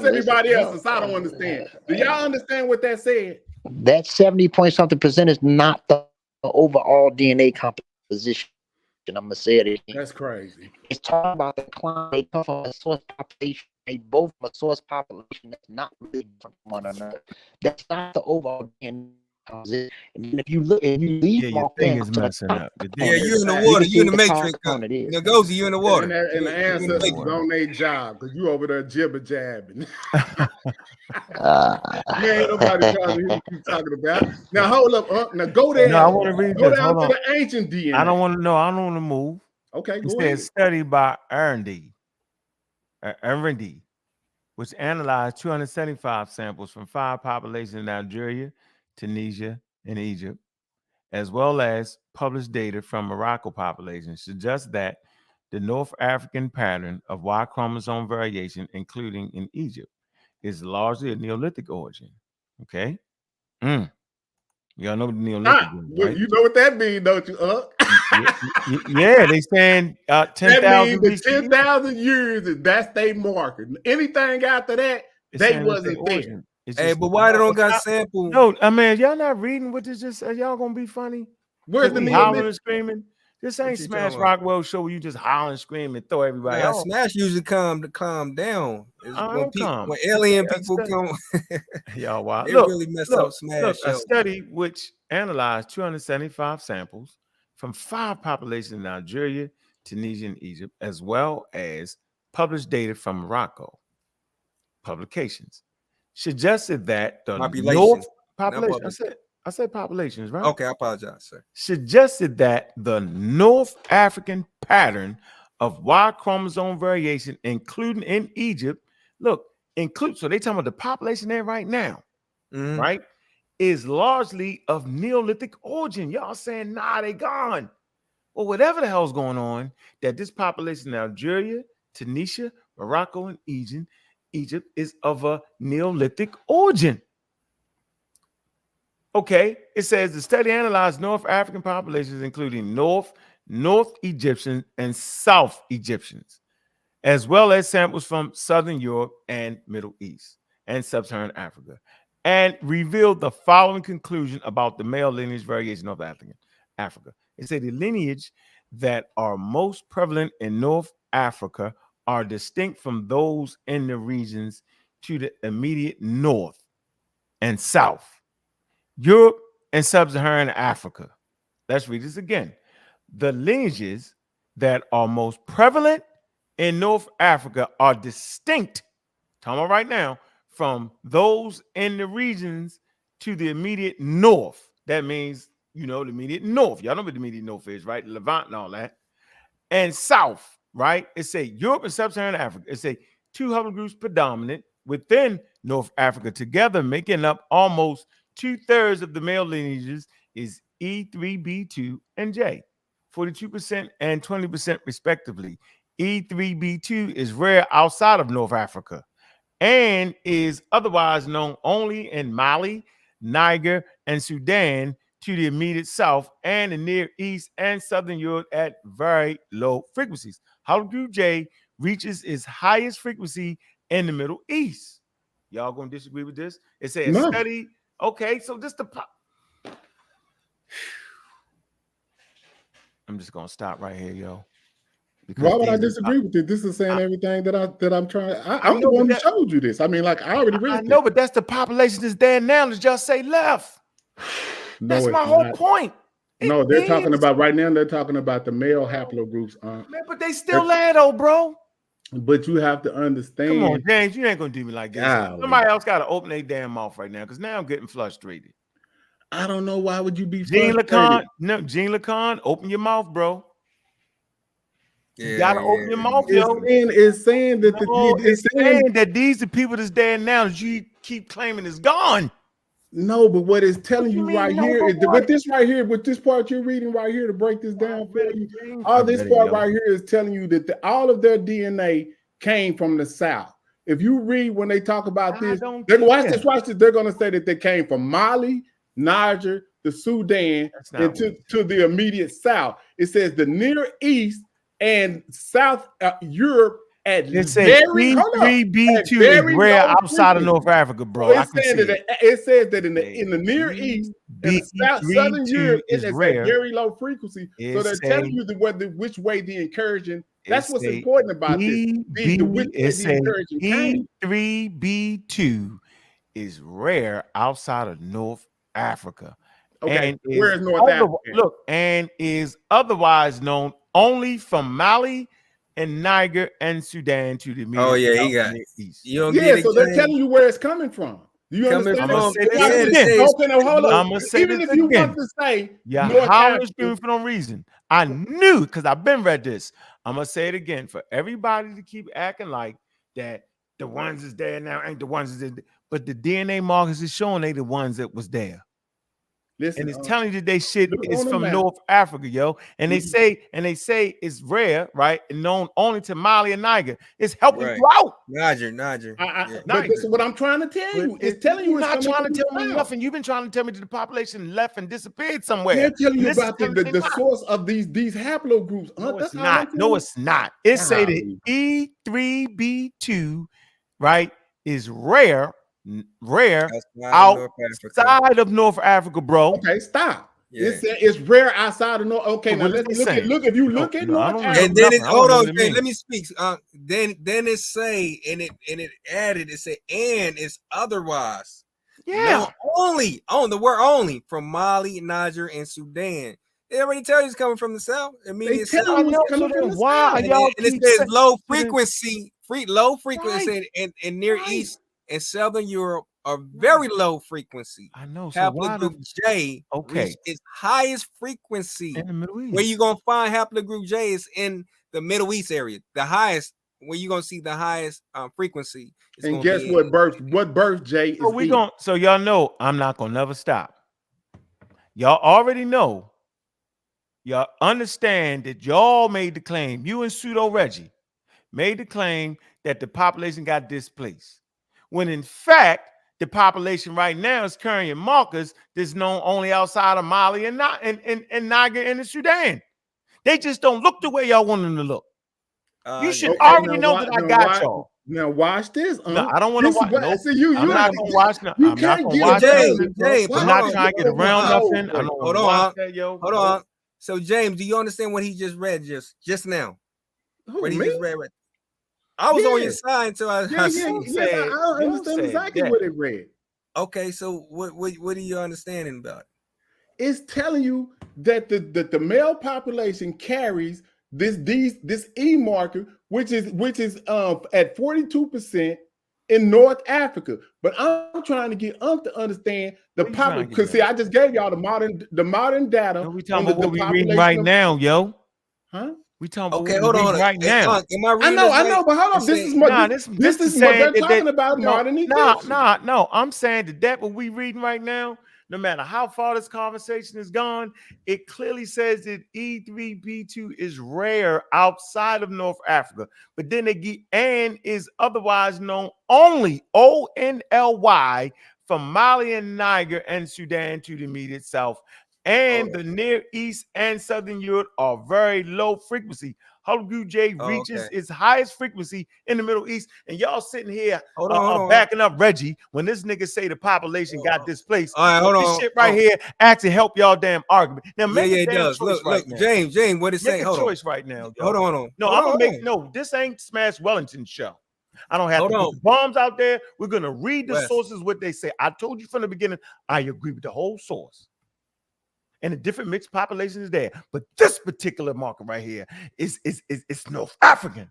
everybody else since I don't understand. Do y'all understand what that said? That 70-point-something% is not the overall DNA composition. I'm gonna say it again. That's crazy. It's talking about the climate. They come from a source population. They both from a source population that's not really different from one another. That's not the overall DNA. And if you look, and you leave your thing is messing up. Yeah, you in the water. You in the matrix. Ngozi, you in the water. And the ancestors on their job because you over there jibber jabbing. Ain't nobody trying to hear what you talking about. Now hold up. Now go there. No, I want to read go this. down to the ancient DNA. I don't want to know. I don't want to move. Okay, go ahead. Study by Erendy, which analyzed 275 samples from 5 populations in Algeria, Tunisia, and Egypt, as well as published data from Morocco populations, suggests that the North African pattern of Y chromosome variation, including in Egypt, is largely a Neolithic origin. Okay? Y'all know what the Neolithic is, right? You know what that means, don't you? Yeah, they saying 10,000 BC. 10,000 years, that's their marker. Anything after that, they wasn't there. Hey, but why they don't got sample? No, I mean, y'all not reading what this just said. Y'all gonna be funny. Where's the hollering and screaming? This ain't Smash Rockwell show where you just holler and scream and throw everybody out. Smash usually calm down. When alien people come, y'all wild. They really mess up Smash. A study which analyzed 275 samples from 5 populations in Algeria, Tunisia, and Egypt, as well as published data from Morocco publications, suggested that the North population. I said populations, right? Okay, I apologize, sir. Suggested that the North African pattern of Y chromosome variation, including in Egypt, so they talking about the population there right now, right, is largely of Neolithic origin. Y'all saying, nah, they gone. Well, whatever the hell's going on, that this population in Algeria, Tunisia, Morocco, and Egypt is of a Neolithic origin. Okay, it says the study analyzed North African populations, including North Egyptians, and South Egyptians, as well as samples from Southern Europe and Middle East and Sub-Saharan Africa, and revealed the following conclusion about the male lineage variation of Africa. It said the lineage that are most prevalent in North Africa are distinct from those in the regions to the immediate north and south, Europe and Sub-Saharan Africa. Let's read this again. The lineages that are most prevalent in North Africa are distinct, talking about right now, from those in the regions to the immediate north. That means, the immediate north. Y'all know what the immediate north is, right? Levant and all that. And south, right? It say Europe and Sub-Saharan Africa. It say 2 haplogroups predominant within North Africa, together making up almost 2/3 of the male lineages is E3B2 and J, 42% and 20% respectively. E3B2 is rare outside of North Africa and is otherwise known only in Mali, Niger, and Sudan to the immediate south and the Near East and Southern Europe at very low frequencies. Haplogroup J reaches its highest frequency in the Middle East. Y'all gonna disagree with this? It says No. study. Okay, so this the I'm just gonna stop right here, yo. Why would I disagree with it? This is saying everything that I'm trying. I'm the one who showed you this. I mean, like I already read. I know, but that's the population that's there now. Let's just say left. No, that's my whole point. No, they're talking about right now. They're talking about the male haplogroups. Man, but they still there though, bro. But you have to understand. Come on, James, you ain't gonna do me like this. Somebody else got to open their damn mouth right now, because now I'm getting frustrated. I don't know why would you be Gene frustrated? Gene LeCon, open your mouth, bro. You Yeah, gotta open your mouth, yo. It's saying that it's saying that these are people that's there now that you keep claiming is gone. No, but what it's telling you right here is what? with this part you're reading right here to break this down for you. All this part right here is telling you that all of their DNA came from the South. If you read when they talk about this, watch this. They're going to say that they came from Mali, Niger, the Sudan, and to the immediate South. It says the Near East and South Europe at very E3B2 is rare outside of North Africa, bro. It says that in the Near East and the Southern Europe it is rare, at very low frequency. So they're telling you which way the incursion. That's what's important about this. E3B2 is rare outside of North Africa. Okay, where is North Africa? Look, and is otherwise known only from Mali and Niger and Sudan to the immediate he got East. So they're telling you where it's coming from. Do you understand? I'm gonna say even if you want to say Howard screaming for no reason. I knew because I've been read this. I'm gonna say it again for everybody to keep acting like that the ones that's there now ain't the ones that's there. But the DNA markers is showing they the ones that was there. Listen, and it's telling you that they shit is from North Africa, yo. And they say it's rare, right? And known only to Mali and Niger. It's helping you out. Niger. But this is what I'm trying to tell you. It's telling you. You're not trying to tell me nothing. You've been trying to tell me that the population left and disappeared somewhere. They're telling you about the source of these haplogroups. No, it's not. No, it's not. It say that E3B2, right, is rare outside of North Africa, bro. Okay, stop. It's rare outside of North. Okay, now let's look. If you look at North Africa, and then hold on, let me speak. Then it say and it added. It said and it's otherwise. Yeah. Now, only on the word only from Mali, Niger, and Sudan. They already tell you it's coming from the South. Immediate South. Why y'all? And it says low frequency. Low frequency in Near East and Southern Europe are very low frequency. I know. So haplogroup J reached its highest frequency in the Middle East. Where you gonna find haplogroup J is in the Middle East area. The highest, where you gonna see the highest frequency. And guess what? Birth J is. So y'all know I'm not gonna never stop. Y'all already know. Y'all understand that y'all made the claim. You and Pseudo Reggie made the claim that the population got displaced. When in fact, the population right now is carrying markers that's known only outside of Mali and Niger and the Sudan. They just don't look the way y'all want them to look. You should already know that I got y'all. Now watch this. No, I don't want to watch. No, see, I'm not gonna watch. I'm not gonna watch. I'm not trying to get around nothing. I don't want to watch that, yo. Hold on. So James, do you understand what he just read just now? What he just read? I was on your side until I understand exactly what it read. Okay, so what are you understanding about it? It's telling you that the male population carries this E marker, which is at 42% in North Africa. But I'm trying to get to understand the population, because see, I just gave y'all the modern data. No, we talking about what we reading right now, yo. Huh? We talking about hold on right now. I know, but hold on. This is what they're talking about. No. I'm saying that what we reading right now, no matter how far this conversation has gone, it clearly says that E3B2 is rare outside of North Africa. But then they get and is otherwise known only ONLY from Mali and Niger and Sudan to the immediate south And the Near East and Southern Europe are very low frequency. Haplogroup J reaches its highest frequency in the Middle East. And y'all sitting here backing up Reggie when this nigga say the population got displaced. All right, hold this on. shit right here actually help y'all damn argument. Now make a it damn does. choice Look, now. James, what is saying? Make a choice right now. Yo. Hold on. No, I'm gonna make this ain't Smash Wellington show. I don't have to put bombs out there. We're gonna read the sources, what they say. I told you from the beginning, I agree with the whole source. And the different mixed population is there. But this particular marker right here is North African.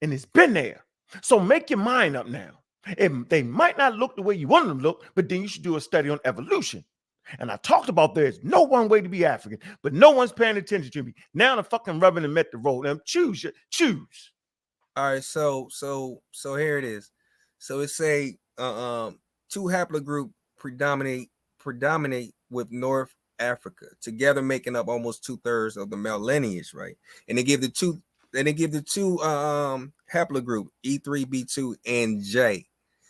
And it's been there. So make your mind up now. They might not look the way you want them to look, but then you should do a study on evolution. And I talked about there's no one way to be African, but no one's paying attention to me. Now the fucking rubbing and met the road. Now choose. All right, so here it is. So it say 2 haplogroup predominate with North Africa, together making up almost 2/3 of the male lineage, right? And they give the two haplogroup E3B2 and J.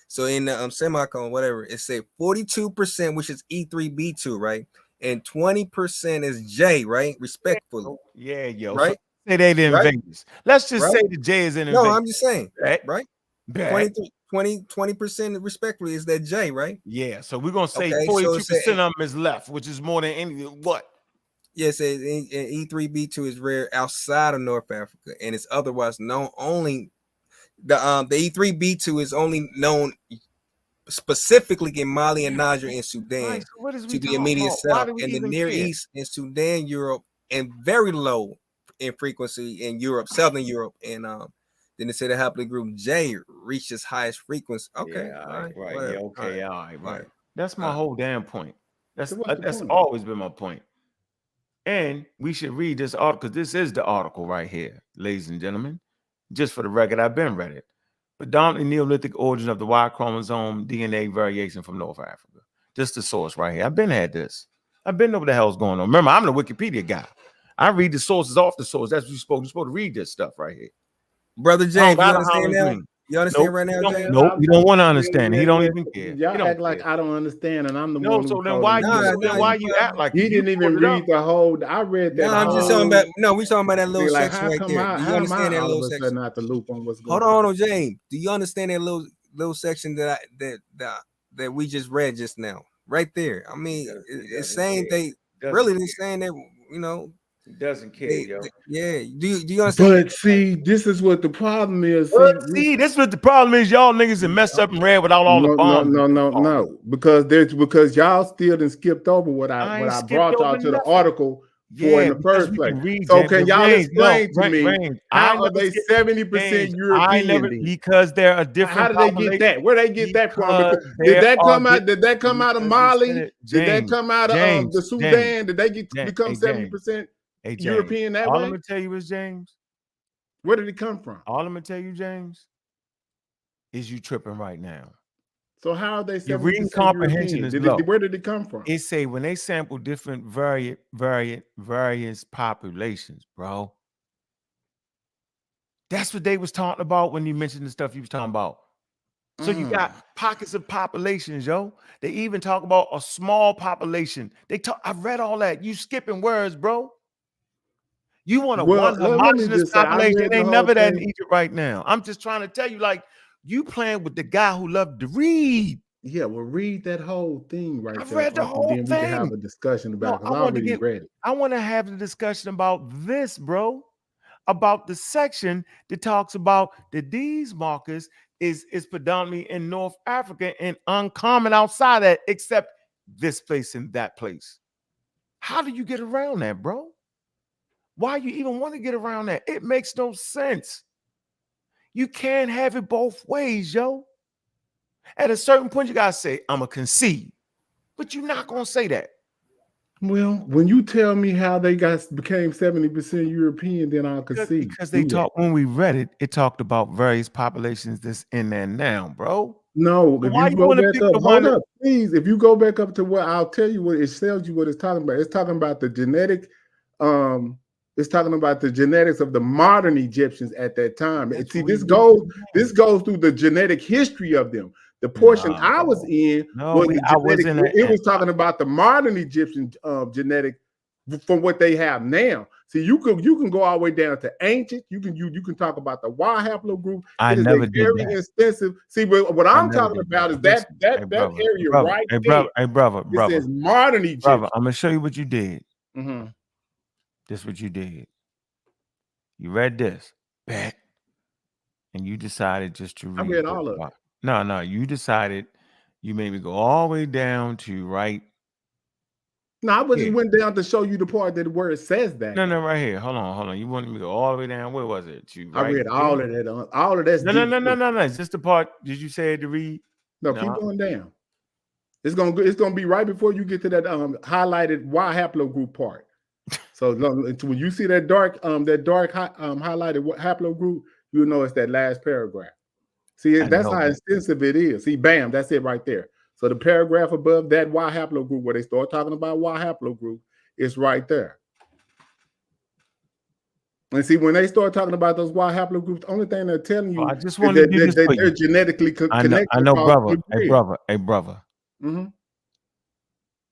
So in the semicolon, whatever, it said 42%, which is E3B2, right? And 20% is J, right? Respectfully. Yeah, yo. Right? So say they the invaders. Let's just say the J is an invader. No, I'm just saying, right? 20% respectfully is that J, right? Yeah, so we're gonna say 42% of them is left, which is more than any what? Yes, E3B2 is rare outside of North Africa, and it's otherwise known only the E3B2 is only known specifically in Mali and Niger and Sudan to the immediate south, and the Near East and Sudan, Europe, and very low in frequency in Europe, Southern Europe, and then they say the haplogroup J reached its highest frequency. Okay, right. That's my whole damn point. That's always been my point. And we should read this article because this is the article right here, ladies and gentlemen. Just for the record, I've been read it. Predominantly Neolithic origin of the Y chromosome DNA variation from North Africa. Just the source right here. I've been had this. I've been know what the hell's going on. Remember, I'm the Wikipedia guy. I read the sources off the source. That's what you're supposed to read this stuff right here. Brother James, you understand now? You understand right now, James? Nope, you don't want to understand. He don't even care. Y'all act like I don't understand, and I'm the one. So then why you act like you didn't even read the whole? I read that. No, I'm just talking about. No, we talking about that little section right there. Do you understand that little section? Not the loop on what's going on. Hold on, James. Do you understand that little section that we just read just now? Right there. I mean, it's saying they're saying that he doesn't care, yo. Yeah. Do you understand? But see, this is what the problem is. This is what the problem is. Y'all niggas are messed up and red without all the bombs. No. Because y'all still done skipped over what I brought y'all to the article for in the first place. So can y'all explain to me how are they 70% European? Because they're a different. How did they get that? Where they get that from? Did that come out? Did that come out of Mali? Did that come out of the Sudan? Did they become 70%? European that way? All I'm gonna tell you is, James, where did it come from? All I'm gonna tell you, James, is you tripping right now. So how are they? Your reading comprehension is low. Where did it come from? It say when they sample different various populations, bro. That's what they was talking about when you mentioned the stuff you was talking about. So you got pockets of populations, yo. They even talk about a small population. I've read all that. You skipping words, bro. You want one homogenous population. It ain't never that in Egypt right now. I'm just trying to tell you, like, you playing with the guy who loved to read. Yeah, well, read that whole thing right there. I've read the whole thing. We can have a discussion about it because I already read it. I want to have the discussion about this, bro. About the section that talks about that these markers is predominantly in North Africa and uncommon outside that, except this place and that place. How do you get around that, bro? Why you even want to get around that? It makes no sense. You can't have it both ways, yo. At a certain point, you gotta say, I'm gonna concede. But you're not gonna say that. Well, when you tell me how they became 70% European, then I'll concede. Because they talked, when we read it, it talked about various populations that's in there now, bro. No, if you go back up, hold up, please. If you go back up to what I'll tell you, what it tells you what it's talking about. It's talking about the genetic, it's talking about the genetics of the modern Egyptians at that time. And see, this goes through the genetic history of them. The portion I was in was the genetic. It was talking about the modern Egyptian genetic from what they have now. See, you can go all the way down to ancient. You can talk about the Y haplogroup. I never did very that. extensive. See, but what I'm talking about is that area right there. Hey, brother. It says modern Egypt. Brother, I'm gonna show you what you did. Mm-hmm. This is what you did. You read this, bet, and you decided just to read. I read all of it. No, you decided. You made me go all the way down to right. No, I just went down to show you the part that where it says that. No, right here. Hold on. You wanted me to go all the way down. Where was it? I read all of that. All of that. No. It's just the part. Did you say to read? No, keep going down. It's gonna be right before you get to that highlighted Y haplogroup part. So when you see that dark highlighted haplogroup, you'll know it's that last paragraph. See, that's how extensive it is. See, bam, that's it right there. So the paragraph above that Y haplogroup, where they start talking about Y haplogroup, is right there. And see, when they start talking about those Y haplogroups, the only thing they're telling you I just want to do this that they're genetically connected. I know, brother. Hey, brother. Mm-hmm.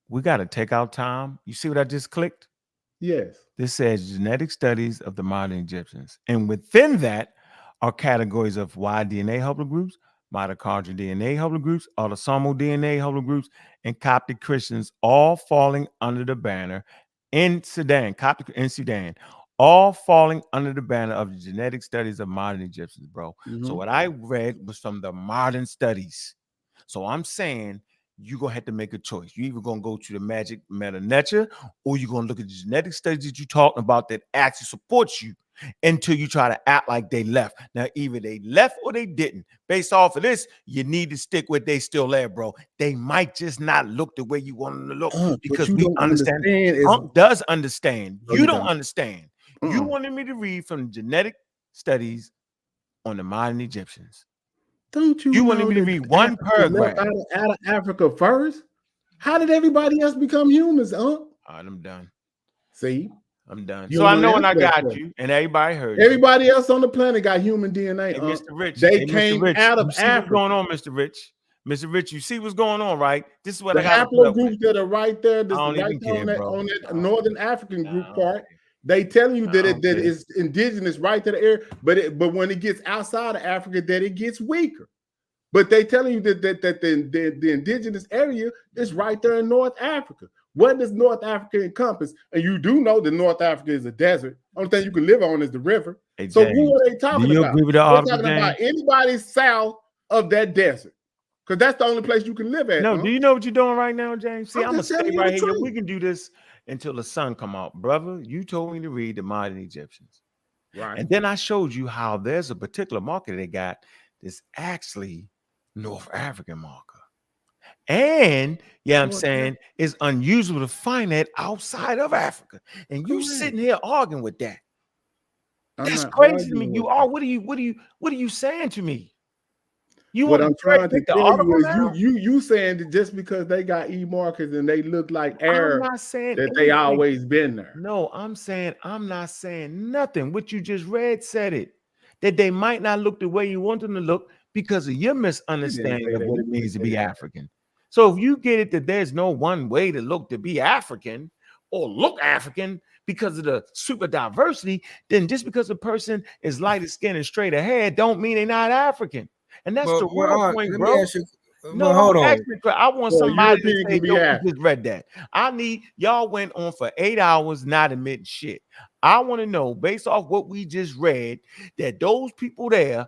We got to take our time. You see what I just clicked? Yes. This says genetic studies of the modern Egyptians. And within that are categories of Y DNA haplogroups, mitochondrial DNA haplogroups, autosomal DNA haplogroups, and Coptic Christians, all falling under the banner in Sudan, all falling under the banner of the genetic studies of modern Egyptians, bro. Mm-hmm. So what I read was from the modern studies. So I'm saying you're going to have to make a choice. You're either going to go to the magic meta nature, or you're going to look at the genetic studies that you're talking about that actually supports you until you try to act like they left. Now, either they left or they didn't. Based off of this, you need to stick with they still there, bro. They might just not look the way you want them to look because we understand. Does understand. You don't understand. You wanted me to read from genetic studies on the modern Egyptians. Don't you? You wanted me to read one paragraph out of Africa first? How did everybody else become humans? All right, I'm done. See, I'm done. So I know when I got you, and everybody heard. Everybody else on the planet got human DNA. Hey, Mr. Rich, they came out of Africa. What's going on, Mr. Rich? Mr. Rich, you see what's going on, right? This is what the haplogroups that are right there. This on that Northern African group part. They tell you that it's indigenous right to the area, but when it gets outside of Africa, that it gets weaker. But they telling you that the indigenous area is right there in North Africa. What does North Africa encompass? And you do know that North Africa is a desert. Only thing you can live on is the river. Hey, so who are they talking about? Agree with the They're talking about anybody south of that desert. Because that's the only place you can live at. No, do you know what you're doing right now, James? See, I'm gonna stay right here. We can do this until the sun come out, brother. You told me to read the modern Egyptians, right? And then I showed you how there's a particular marker they got that's actually North African marker, and I'm saying it's unusual to find that outside of Africa. And you sitting here arguing with that? That's crazy to me. You are. What are you saying to me? What I'm trying to tell you is you saying that just because they got E markers and they look like air, that they always been there. No, I'm not saying nothing. What you just read said it. That they might not look the way you want them to look because of your misunderstanding of what it means to be African. So if you get it that there's no one way to look to be African or look African because of the super diversity, then just because a person is lighter skinned and straight ahead don't mean they're not African. And that's the real point, bro. No, hold on. I want somebody to say, you just read that. I need y'all went on for 8 hours not admitting shit. I want to know, based off what we just read, that those people there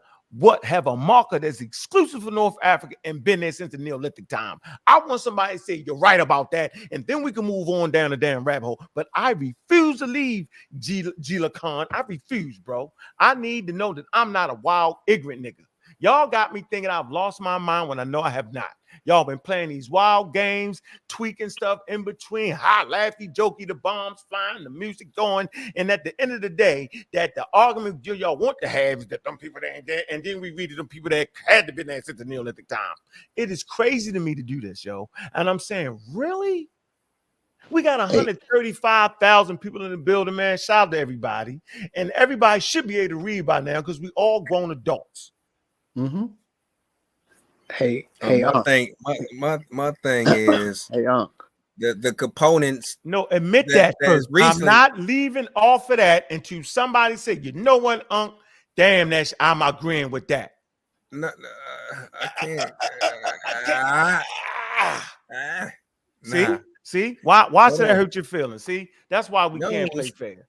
have a marker that's exclusive for North Africa and been there since the Neolithic time. I want somebody to say you're right about that, and then we can move on down the damn rabbit hole. But I refuse to leave Gila Khan. I refuse, bro. I need to know that I'm not a wild, ignorant nigga. Y'all got me thinking I've lost my mind when I know I have not. Y'all been playing these wild games, tweaking stuff in between, hot, laughy, jokey, the bombs flying, the music going. And at the end of the day, that the argument y'all want to have is that them people that ain't there, and then we read to them people that had to be there since the Neolithic time. It is crazy to me to do this, yo. And I'm saying, really? We got 135,000 people in the building, man. Shout out to everybody. And everybody should be able to read by now because we all grown adults. Mm-hmm. Hey, My thing is hey, the components. No, admit that first. recent. I'm not leaving off of that until somebody said, you know what, Unc? Damn, I'm agreeing with that. No, I can't. See? Why should that hurt your feelings? See? That's why we can't play fair.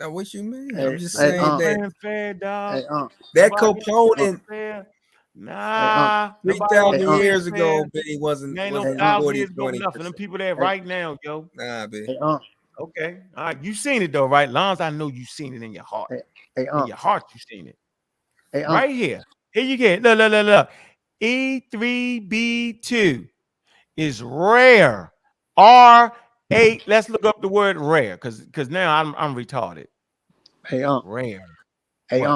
Now, what you mean? Hey, I'm just saying that fair, dog. That component. Nah, 3,000 years ago, Benny wasn't. Ain't no 1,000 years ago, nothing. Them people there right now, yo. Nah, Benny. Okay, all right. You seen it though, right? Lons, I know you seen it in your heart. In your heart, you seen it. Right here. Here you get. Look. E3B2 is rare. R8. Let's look up the word rare, because now I'm retarded. Hey, rare. Hey,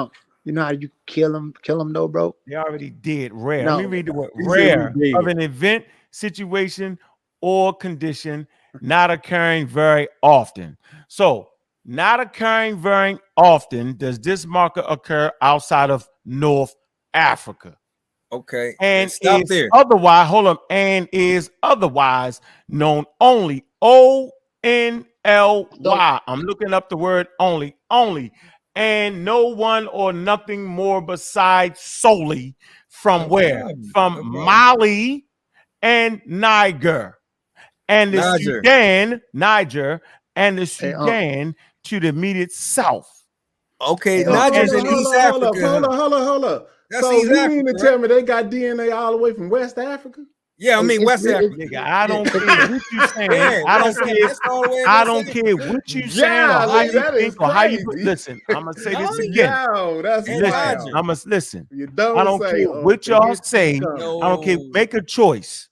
you know how you kill them though, bro? They already did rare. No. Let me read the word rare of an event, situation, or condition not occurring very often. So, not occurring very often does this marker occur outside of North Africa. Okay. And stop is there. Otherwise, hold up, and is otherwise known only ONLY. I'm looking up the word only, and no one or nothing more besides solely from where? From Mali and Niger. And the Sudan, Niger, and the Sudan to the immediate south. Okay, Niger's in East Africa. Hold up. That's so East you Africa, mean to right? tell me they got DNA all the way from West Africa? Yeah, I mean West Africa. Nigga, I don't care what you saying. I don't care what you saying or how you think or how you put. Listen, I'm gonna say this again. Listen, I must listen. You I don't care what y'all say. I don't care. Make a choice.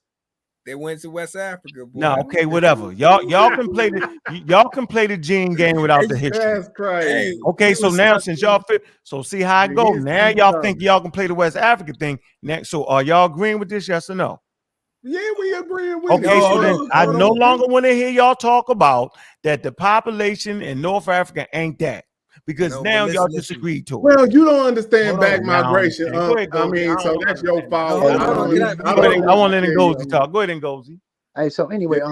They went to West Africa, boy. No, okay, whatever. Y'all can play the gene game without the history. That's crazy. Okay, so now since y'all so see how it go. Now y'all think y'all can play the West Africa thing. Next, so are y'all agreeing with this? Yes or no? Yeah, we agreeing with Okay, so then I no longer want to hear y'all talk about that the population in North Africa ain't that. Because now y'all disagreed to it. Well, you don't understand back migration. I mean, so that's your fault. I want to let Ngozi talk. Go ahead, Ngozi. Hey, so anyway, I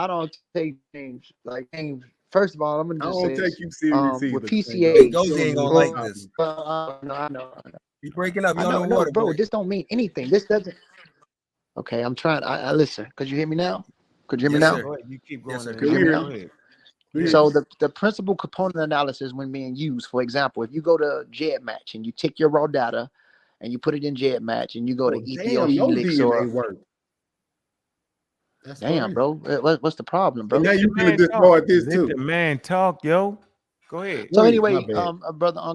don't take names like names. First of all, I'm gonna just say take you serious with PCA. Ngozi ain't gonna like this. I know. You breaking up? No, bro. This don't mean anything. This doesn't. Okay, I'm trying. I listen. Could you hear me now? Could you hear me now? Go ahead. You keep going. Could you hear me now? So the principal component analysis when being used, for example, if you go to GEDmatch and you take your raw data and you put it in GEDmatch and you go to Helix or damn, bro, what's the problem, bro? Now you could destroy this too. Let the man talk, yo. Go ahead. So anyway, brother,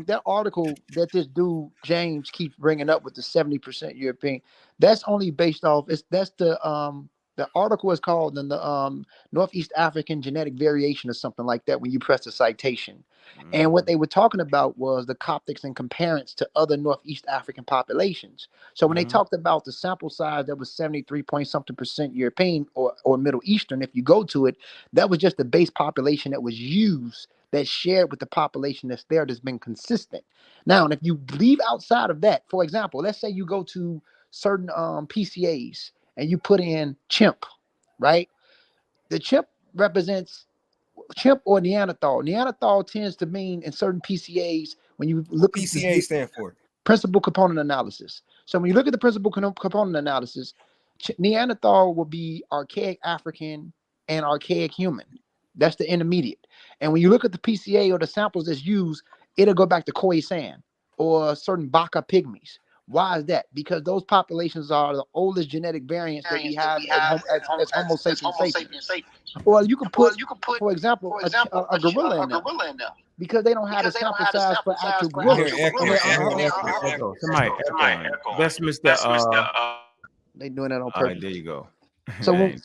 that article that this dude James keeps bringing up with the 70% European, that's only based off. That's the article is called the Northeast African Genetic Variation or something like that when you press the citation. And what they were talking about was the Coptics and comparisons to other Northeast African populations. So when they talked about the sample size that was 73 point something percent European or Middle Eastern, if you go to it, that was just the base population that was used that shared with the population that's there that's been consistent. Now, and if you leave outside of that, for example, let's say you go to certain PCAs and you put in chimp, right? The chimp represents chimp or Neanderthal. Neanderthal tends to mean in certain PCAs when you look at PCA stand for principal component analysis. So when you look at the principal component analysis, Neanderthal will be archaic African and archaic human. That's the intermediate. And when you look at the PCA or the samples that's used, it'll go back to Khoisan or certain Baka pygmies. Why is that? Because those populations are the oldest genetic variants that we have as Homo sapiens sapiens. Or you can put, for example, a gorilla in there. Because they don't have a sample size for actual gorillas. Somebody echo. That's Mr. They doing that on purpose. All right, there you go. So when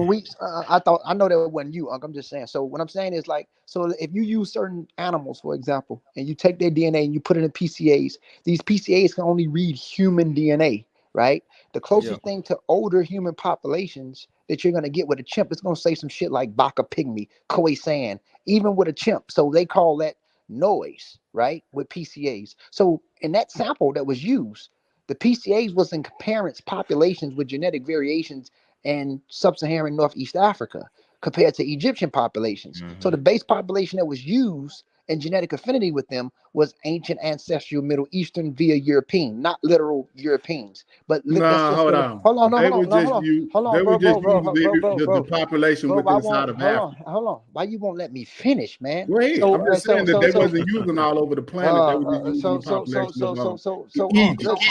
we, I know that wasn't you, Unc. I'm just saying. So what I'm saying is like, so if you use certain animals, for example, and you take their DNA and you put it in PCAs, these PCAs can only read human DNA, right? The closest thing to older human populations that you're gonna get with a chimp, it's gonna say some shit like Baka pygmy, Khoisan, even with a chimp. So they call that noise, right, with PCAs. So in that sample that was used, the PCAs was in parents' populations with genetic variations in sub-Saharan Northeast Africa compared to Egyptian populations. So the base population that was used and genetic affinity with them was ancient ancestral Middle Eastern via European, not literal Europeans. But hold on. Hold on, They would just use the population bro, within side of Africa. Hold on. Why you won't let me finish, man? Go ahead. I'm just saying that they wasn't using all over the planet. They were just using the population of Egypt.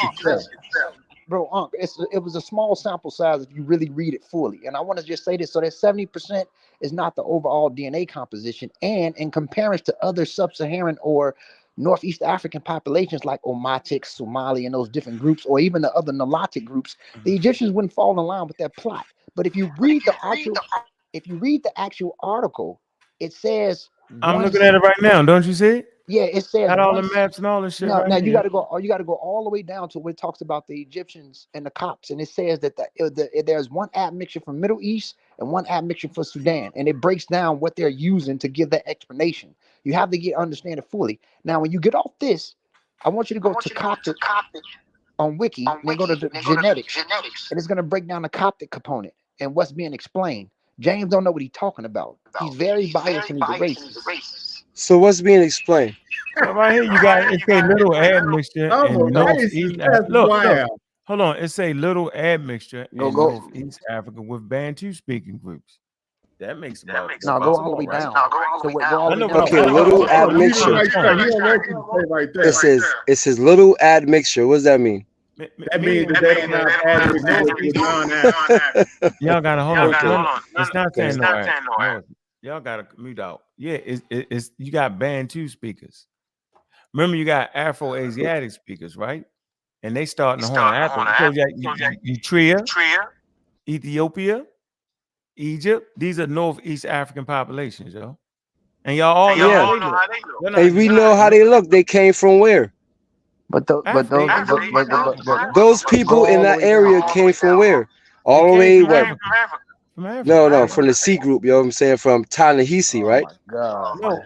Bro, it was a small sample size if you really read it fully. And I want to just say this: so that 70% is not the overall DNA composition, and in comparison to other sub-Saharan or Northeast African populations like Omatic, Somali, and those different groups, or even the other Nilotic groups, the Egyptians wouldn't fall in line with that plot. But if you read the actual article, it says I'm looking at it right now. Don't you see it? Yeah, it says got all the maps and all this shit. Now you got to go all the way down to where it talks about the Egyptians and the Copts, and it says that there's one admixture from Middle East and one admixture for Sudan, and it breaks down what they're using to give that explanation. You have to understand it fully. Now, when you get off this, I want you to go to Coptic on Wiki, and then go to the genetics, and it's going to break down the Coptic component and what's being explained. James don't know what he's talking about. He's very biased and he's a racist. So what's being explained? Right here, you got it say little admixture in Northeast Africa. Look, hold on. It say little admixture in Northeast Africa with Bantu speaking groups. That makes about no. Go all the way down. Okay, little admixture. It says little admixture. What does that mean? That means that they don't have admixture. Y'all gotta hold on. It's not saying no. Y'all gotta mute out. Yeah, it's you got Bantu speakers. Remember, you got Afro-Asiatic speakers, right? And they start in the Horn of Africa. Eritrea, Ethiopia, Egypt. These are Northeast African populations, yo. And y'all all know how they look. Hey, we know how they look. They came from where? But those people in that area came from where? All the way where? No, from the C group, yo. I'm saying from Ta-Nehisi, right? No,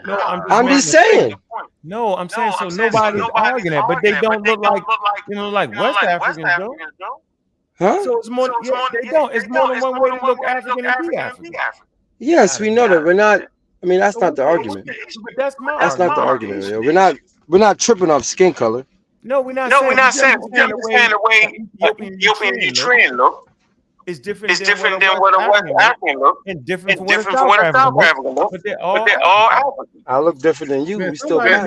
I'm just saying. No, I'm saying so nobody's arguing that, but they don't look like like West Africans, though. Huh? So it's more. They don't. It's more than one way to look African and be African. Yes, we know that. We're not. I mean, that's not the argument. That's not the argument, yo. We're not tripping off skin color. No, we're not saying we understand the way Ethiopian and Eritrean look. It's different than what a West African look. And different from what a South African look. But they're all African. I look different than you. Man, we still it's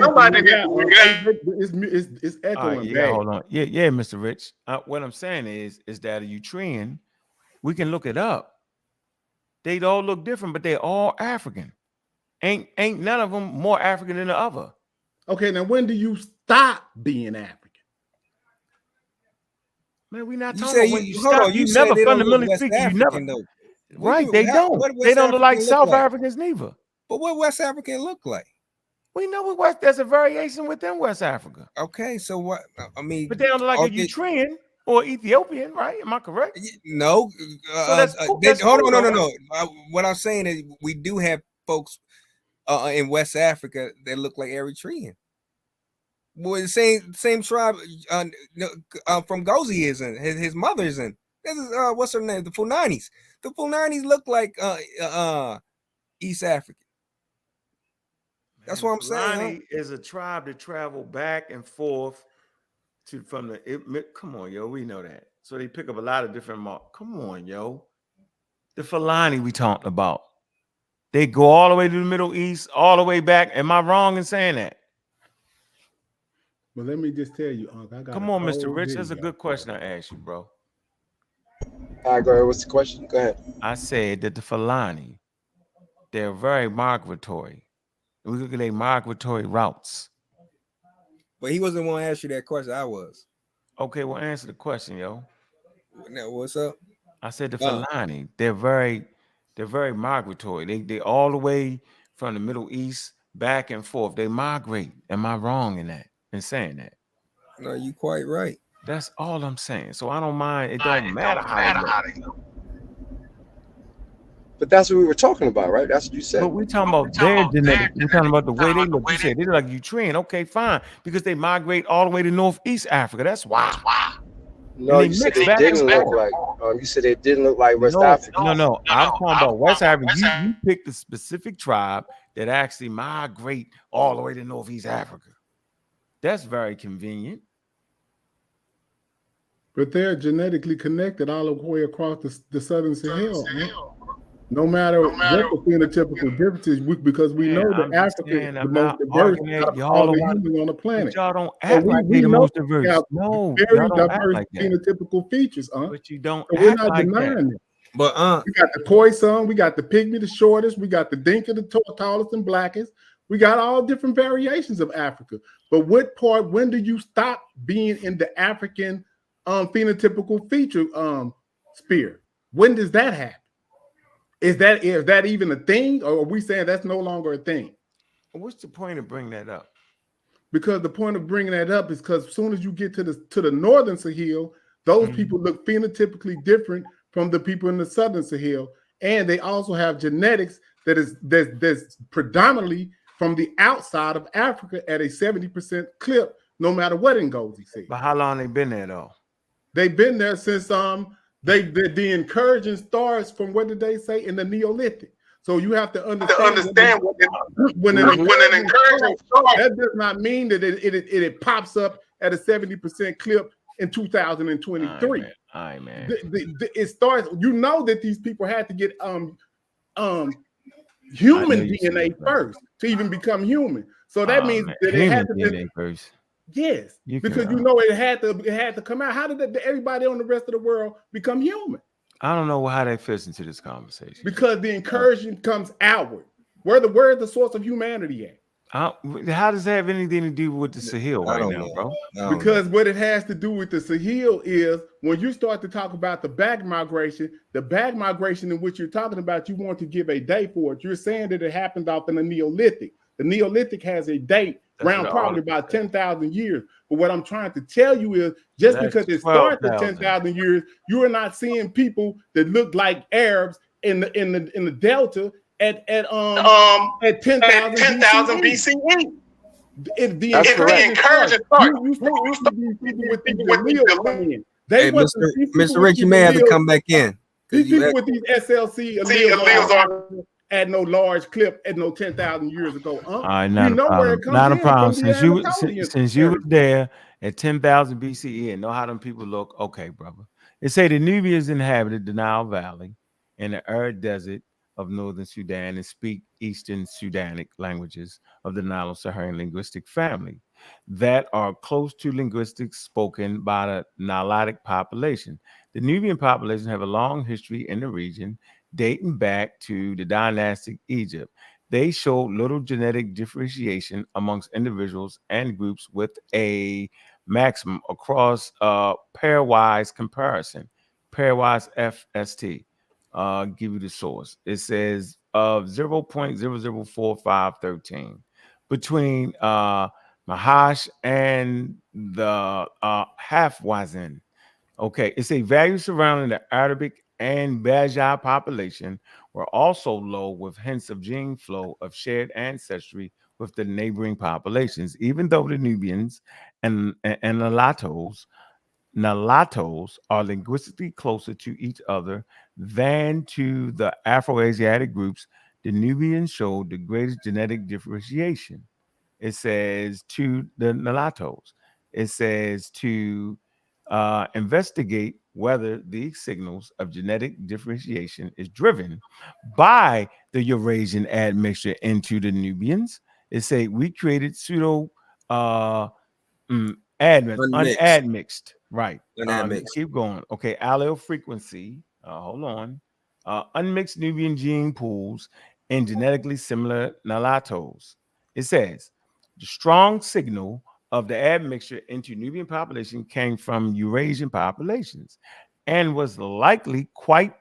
echoing. Yeah, hold on. Yeah, Mr. Rich. What I'm saying is that a Eritrean, we can look it up. They all look different, but they're all African. Ain't none of them more African than the other. Okay, now when do you stop being African? Man, we not talking about when you stop. You never fundamentally speak. You never. Right, they don't. They don't look like South Africans neither. But what West African look like? We know there's a variation within West Africa. Okay, so what? I mean, but they don't look like a Eritrean or Ethiopian, right? Am I correct? No. Hold on, no. What I'm saying is we do have folks in West Africa that look like Eritrean. Boy, the same tribe from Gozi is in. His mother's in. This is what's her name? The Funanis. The Funanis look like East African. That's what I'm saying. Fulani is a tribe that travel back and forth from the. Come on, yo, we know that. So they pick up a lot of different marks. Come on, yo. The Fulani we talked about. They go all the way to the Middle East, all the way back. Am I wrong in saying that? Well, let me just tell you, Uncle. I got Come on, Mr. Rich. That's a good question I asked you, bro. All right, go ahead. What's the question? Go ahead. I said that the Fulani, they're very migratory. We look at their migratory routes. But he wasn't going to ask you that question. I was. Okay, well, answer the question, yo. Now, what's up? I said the Fulani, they're very migratory. They all the way from the Middle East back and forth. They migrate. Am I wrong in that? In saying that? No, you quite right. That's all I'm saying. So I don't mind. It don't matter how they look. But that's what we were talking about, right? That's what you said. But we're talking about their genetics. We're talking about the way they look. You said they're like Ukraine. Okay, fine. Because they migrate all the way to Northeast Africa. That's why. No, you said they didn't look like. You said they didn't look like West Africa. No. I'm talking about West Africa. You picked a specific tribe that actually migrate all the way to Northeast Africa. That's very convenient. But they're genetically connected all the way across the southern Sahel. No matter what the phenotypical differences, because we know that Africa is the most diverse out of all the humans on the planet. Y'all don't act like they're the most diverse. No, very diverse phenotypical features, But you don't so we're not denying it. But we got the Khoisan, we got the Pygmy, the shortest, we got the Dinka, the tallest and blackest. We got all different variations of Africa. But when do you stop being in the African phenotypical feature sphere? When does that happen? Is that even a thing, or are we saying that's no longer a thing? What's the point of bringing that up? Because the point of bringing that up is because as soon as you get to the northern Sahel, those people look phenotypically different from the people in the southern Sahel, and they also have genetics that's predominantly from the outside of Africa at a 70% clip, no matter what Ngozi says. But how long they been there though? They've been there since the incursion starts from, what did they say, in the Neolithic. So you have to understand when an incursion starts, that does not mean that it pops up at a 70% clip in 2023. All right, man. It starts. You know that these people had to get human DNA first to even become human. So that means that it had to be first. Yes, because you know it had to come out. How did everybody on the rest of the world become human? I don't know how that fits into this conversation. Because the incursion comes outward. Where's the source of humanity at? How does that have anything to do with the Sahel right now, bro? Because what it has to do with the Sahel is when you start to talk about the back migration in which you're talking about, you want to give a date for it. You're saying that it happened off in the Neolithic. The Neolithic has a date around probably about 10,000 years. But what I'm trying to tell you is just because it starts at 10,000 years, you are not seeing people that look like Arabs in the Delta at 10,000 BCE. The encouraging start. You start people with the Hey, Mr. Rich, you may have to come back in. These people with these SLC alleles are at no large clip at no 10,000 years ago. All right, not a problem. Since you were there at 10,000 BCE and know how them people look, okay, brother. It say the Nubians inhabited the Nile Valley and the arid desert of northern Sudan and speak Eastern Sudanic languages of the Nilo-Saharan linguistic family that are close to linguistics spoken by the Nilotic population. The Nubian population have a long history in the region, dating back to the dynastic Egypt. They show little genetic differentiation amongst individuals and groups with a maximum across pairwise comparison, pairwise FST. Give you the source. It says of 0.004513 between Mahash and the Hafwazin. Okay, it's a value surrounding the Arabic and Baja population were also low, with hints of gene flow of shared ancestry with the neighboring populations. Even though the Nubians and Nalatos are linguistically closer to each other than to the Afro-Asiatic groups, the Nubians showed the greatest genetic differentiation. It says to the Nalatos, it says to investigate whether these signals of genetic differentiation is driven by the Eurasian admixture into the Nubians. It say we created pseudo unadmixed, right? Keep going. Okay, allele frequency. Hold on. Unmixed Nubian gene pools and genetically similar Nalatos. It says the strong signal of the admixture into Nubian population came from Eurasian populations and was likely quite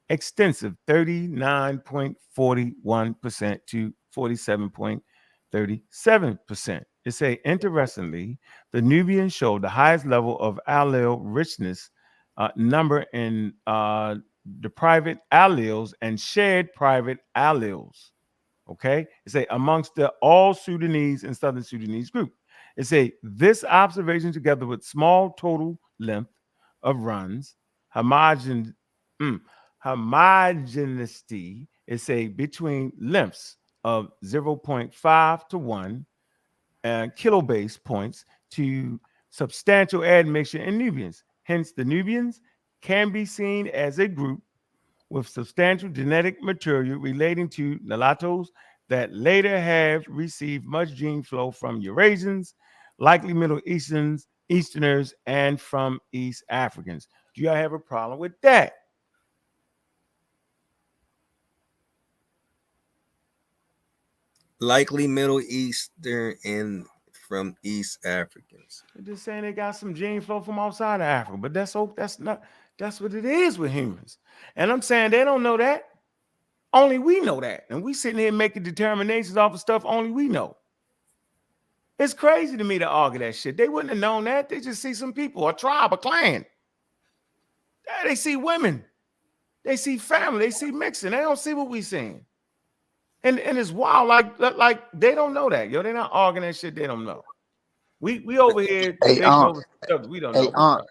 extensive, 39.41% to 47.37%. It say, interestingly, the Nubians showed the highest level of allele richness number in the private alleles and shared private alleles. Okay, it's a amongst the all Sudanese and Southern Sudanese group. It's a this observation together with small total length of runs, homogeneity is a between lengths of 0.5 to 1 kilobase points to substantial admixture in Nubians. Hence, the Nubians can be seen as a group with substantial genetic material relating to Nalatos that later have received much gene flow from Eurasians, likely Middle Easterners, and from East Africans. Do y'all have a problem with that? Likely Middle Eastern and from East Africans. They're just saying they got some gene flow from outside of Africa, but that's what it is with humans. And I'm saying they don't know that. Only we know that. And we sitting here making determinations off of stuff only we know. It's crazy to me to argue that shit. They wouldn't have known that. They just see some people, a tribe, a clan. They see women. They see family. They see mixing. They don't see what we seeing. And it's wild. Like they don't know that. Yo, they're not arguing that shit they don't know. We over here taking over stuff we don't know.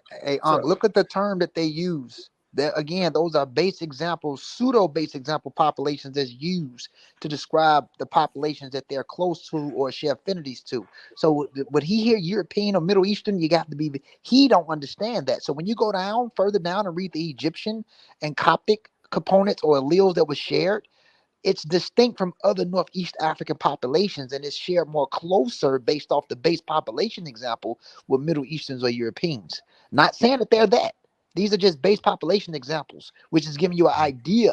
Look at the term that they use. There again, those are base examples, pseudo base example populations that's used to describe the populations that they're close to or share affinities to. So would he hear European or Middle Eastern? You got to be. He don't understand that. So when you go down further down and read the Egyptian and Coptic components or alleles that were shared, it's distinct from other Northeast African populations, and it's shared more closer based off the base population example with Middle Easterns or Europeans. Not saying that they're that. These are just base population examples, which is giving you an idea,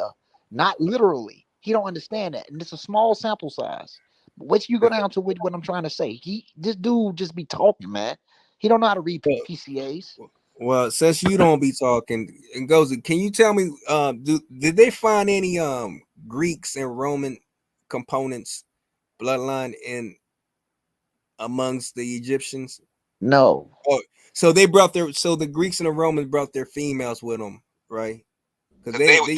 not literally. He don't understand that, and it's a small sample size. What you go down to with what I'm trying to say, this dude just be talking, man. He don't know how to read PCAs. Well, since you don't be talking, and goes, can you tell me, did they find any Greeks and Roman components bloodline in amongst the Egyptians? No. Oh, so they brought the Greeks and the Romans brought their females with them, right? Because they had been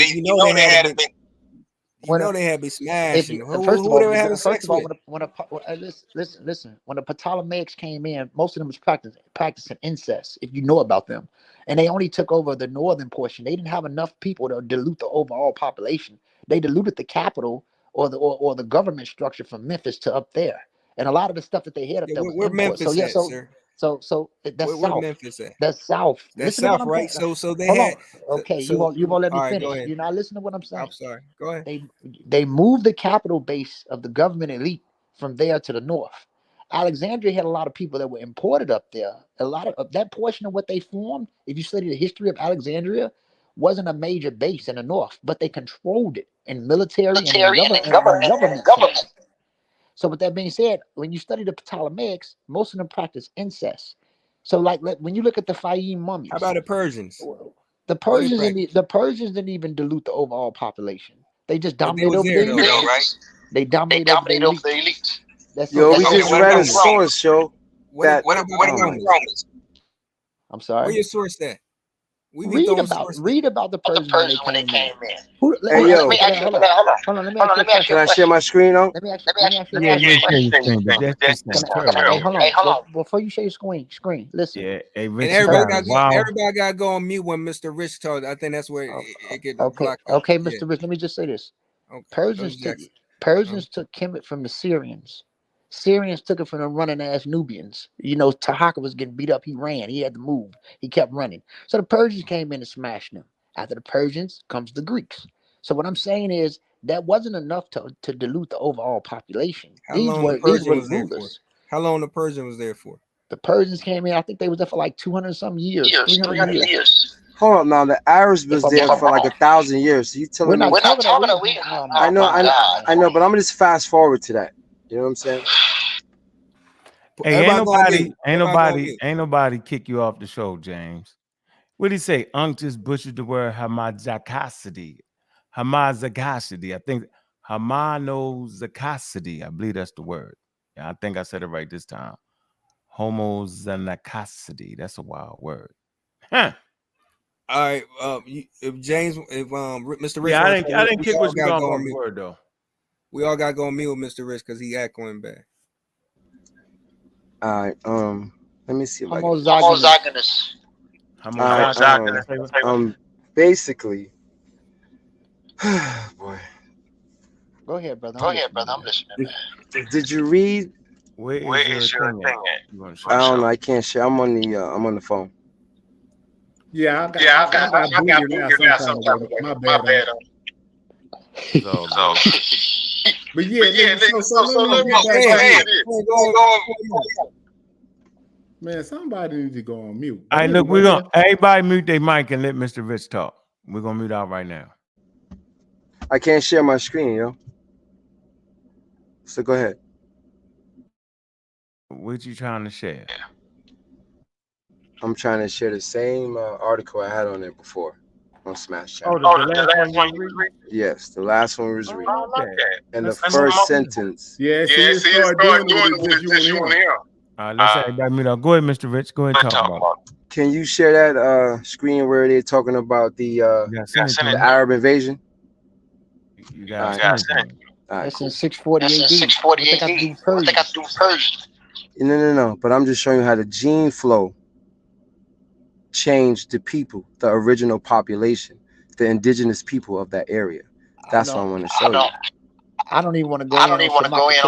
smashing. First of all, listen. When the Ptolemaics came in, most of them was practicing incest. If you know about them, and they only took over the northern portion. They didn't have enough people to dilute the overall population. They diluted the capital or the government structure from Memphis to up there, and a lot of the stuff that they had up there. Where Memphis at, sir? So that's where south. Memphis at? That's south. That's south, right? So they Hold had. on. Okay, you won't let me finish. Right, You're not listening to what I'm saying. I'm sorry. Go ahead. They moved the capital base of the government elite from there to the north. Alexandria had a lot of people that were imported up there. A lot of that portion of what they formed, if you study the history of Alexandria, wasn't a major base in the north, but they controlled it in military and government. So with that being said, when you study the Ptolemaics, most of them practice incest. So when you look at the Fayum mummies. How about the Persians? The Persians didn't even dilute the overall population. They just dominated over the elite. Right? They dominated over the elite. Yo, we just read a source, yo. What about Romans? I'm sorry. Where your source at? Read about the Persians when they came in. Hold on. Let me ask you a question. Can I share my screen now? Let me ask you a question. Hey, hold on. Before you share your screen, listen. Yeah, everybody got to go on mute when Mr. Rich told. I think that's where it get blocked. Okay, Mr. Rich, let me just say this. Persians took Kemet from the Syrians. Syrians took it from the running ass Nubians. Tahaka was getting beat up. He ran. He had to move. He kept running. So the Persians came in and smashed them. After the Persians comes the Greeks. So what I'm saying is that wasn't enough to dilute the overall population. These were rulers. How long the Persian was there for? The Persians came in. I think they was there for like 200 some years. 300 years. Hold on now. The Arabs was there for like 1,000 years. So you telling me? We're not talking about. I know, but I'm gonna just fast forward to that. You know what I'm saying? Hey, ain't nobody kick you off the show, James. What did he say? Unc just butchered the word hamazakasity. Hamazakasity. I think hamanozakasity. I believe that's the word. Yeah, I think I said it right this time. Homozanakasity. That's a wild word. Huh. All right. If James, if Mr. Rich, Yeah, I didn't kick what you got on the word though. We all got to go on mute with Mr. Rich because he echoing back. All right. Let me see. Homozygotes. Basically, boy. Go ahead, brother. I'm listening. Did you read? Where is your thing at? I don't know. I can't share. I'm on the phone. Yeah, I got booted now sometime. My bad. But yeah, so let me get back. Man, somebody needs to go on mute. All right, look, we're gonna everybody mute their mic and let Mr. Rich talk. We're gonna mute out right now. I can't share my screen, yo. So go ahead. What you trying to share? I'm trying to share the same article I had on there before on Smash Chat. Oh, the last one you read? Yes, the last one was read. Okay. And the first sentence. Yeah, so you start doing it with you and him. All right, let's everybody mute out. Go ahead, Mr. Rich. Go ahead and talk about it. Can you share that screen where they're talking about the Arab invasion? You got it. That's in 640 AD. What they got to do with Persian? No. But I'm just showing you how the gene flow changed the people, the original population, the indigenous people of that area. That's what I want to show you. I don't even want to go in on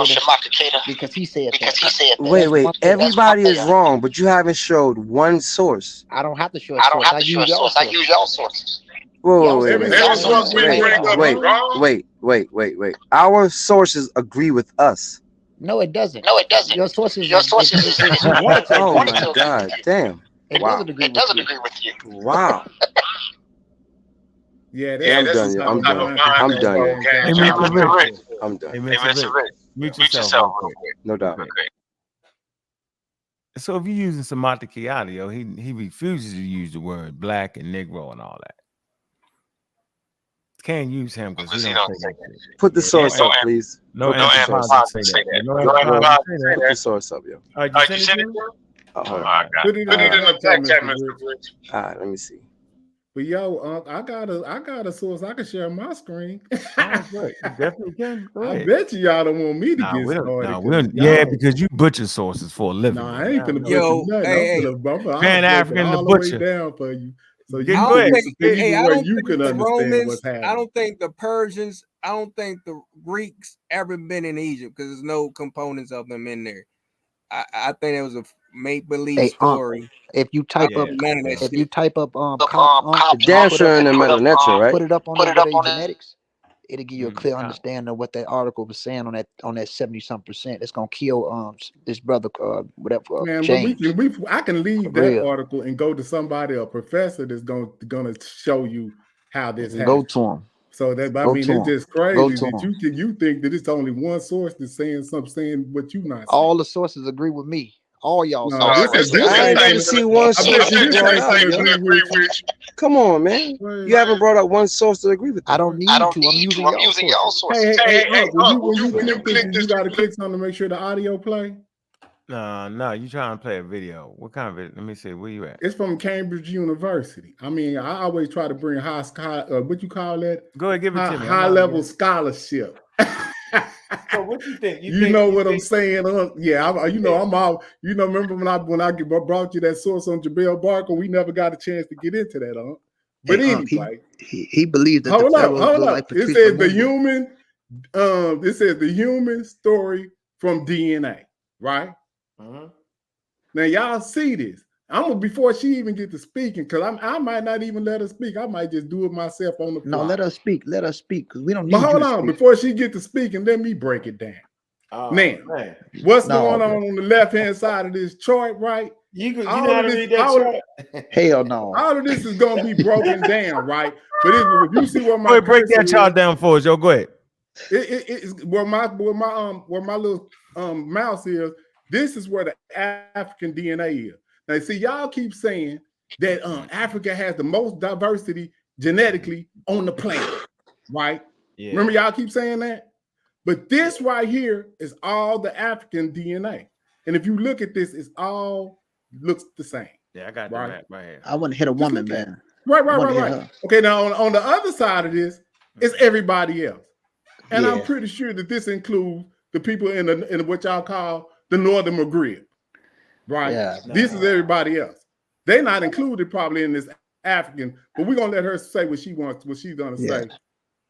Shamakaketa because he said that. Wait. Everybody is wrong, but you haven't showed one source. I don't have to show a source. I use all sources. Wait. Our sources agree with us. No, it doesn't. Your sources. Oh my God! Damn. It doesn't agree with you. Wow. Yeah, I'm done. Hey, Mr. Rich. I'm done. Hey, Mr. Rich. Mute yourself real quick. No doubt. So if you're using semantic audio, he refuses to use the word black and Negro and all that. Can't use him because he don't say that. Put the source up, please. No anthropologists say that. Put the source up, yo. All right, you send it? Put it in the chat, Mr. Rich. All right, let me see. But yo, I got a source. I can share my screen. Right. You definitely can. I bet y'all don't want me to get started. Yeah, because you butcher sources for a living. I ain't gonna butcher nothing. I'm Pan African the butcher down for you. So I don't think the Romans, I don't think the Persians, I don't think the Greeks ever been in Egypt because there's no components of them in there. I think it was a make-believe story. If you type up, damn sure in the Metal Nature, right? Put it up on genetics. It'll give you a clear understanding of what that article was saying on that 70-some%. It's gonna kill this brother whatever. Man, James. I can leave that article and go to somebody, a professor that's gonna show you how this happened. Go to him. So that it's just crazy that you think that it's only one source that's saying what you not saying. All the sources agree with me. All y'all. I ain't never see one source. Come on, man. You haven't brought up one source to agree with. I don't need to. I'm using y'all sources. Hey, when you click this, you gotta click something to make sure the audio play. No, you trying to play a video. What kind of video? Let me see. Where you at? It's from Cambridge University. I mean, I always try to bring what you call that? Go ahead, give it to me. High level scholarship. So what you think? You know what I'm saying? Remember when I brought you that source on Jabel Barker? We never got a chance to get into that, But anyway, he believes that. Hold up. It says the human story from DNA, right? Now y'all see this. Before she even get to speaking, because I might not even let her speak. I might just do it myself on the fly. No, let her speak, because we don't need. But hold on, before she get to speaking, let me break it down. What's going on the left-hand side of this chart, right? You know how to read that chart? Hell no. All of this is gonna be broken down, right? But if you see what my break that chart down for us, yo. Go ahead. It's where my little mouse is. This is where the African DNA is. Now, see, y'all keep saying that Africa has the most diversity genetically on the planet, right? Yeah. Remember, y'all keep saying that? But this right here is all the African DNA. And if you look at this, it all looks the same. Yeah, I got that right here. I want to hit a woman, man. Right. Okay, now on the other side of this, it's everybody else. And I'm pretty sure that this includes the people in what y'all call the Northern Maghreb, right? Yeah. This is everybody else. They're not included probably in this African, but we're gonna let her say what she wants, what she's gonna say,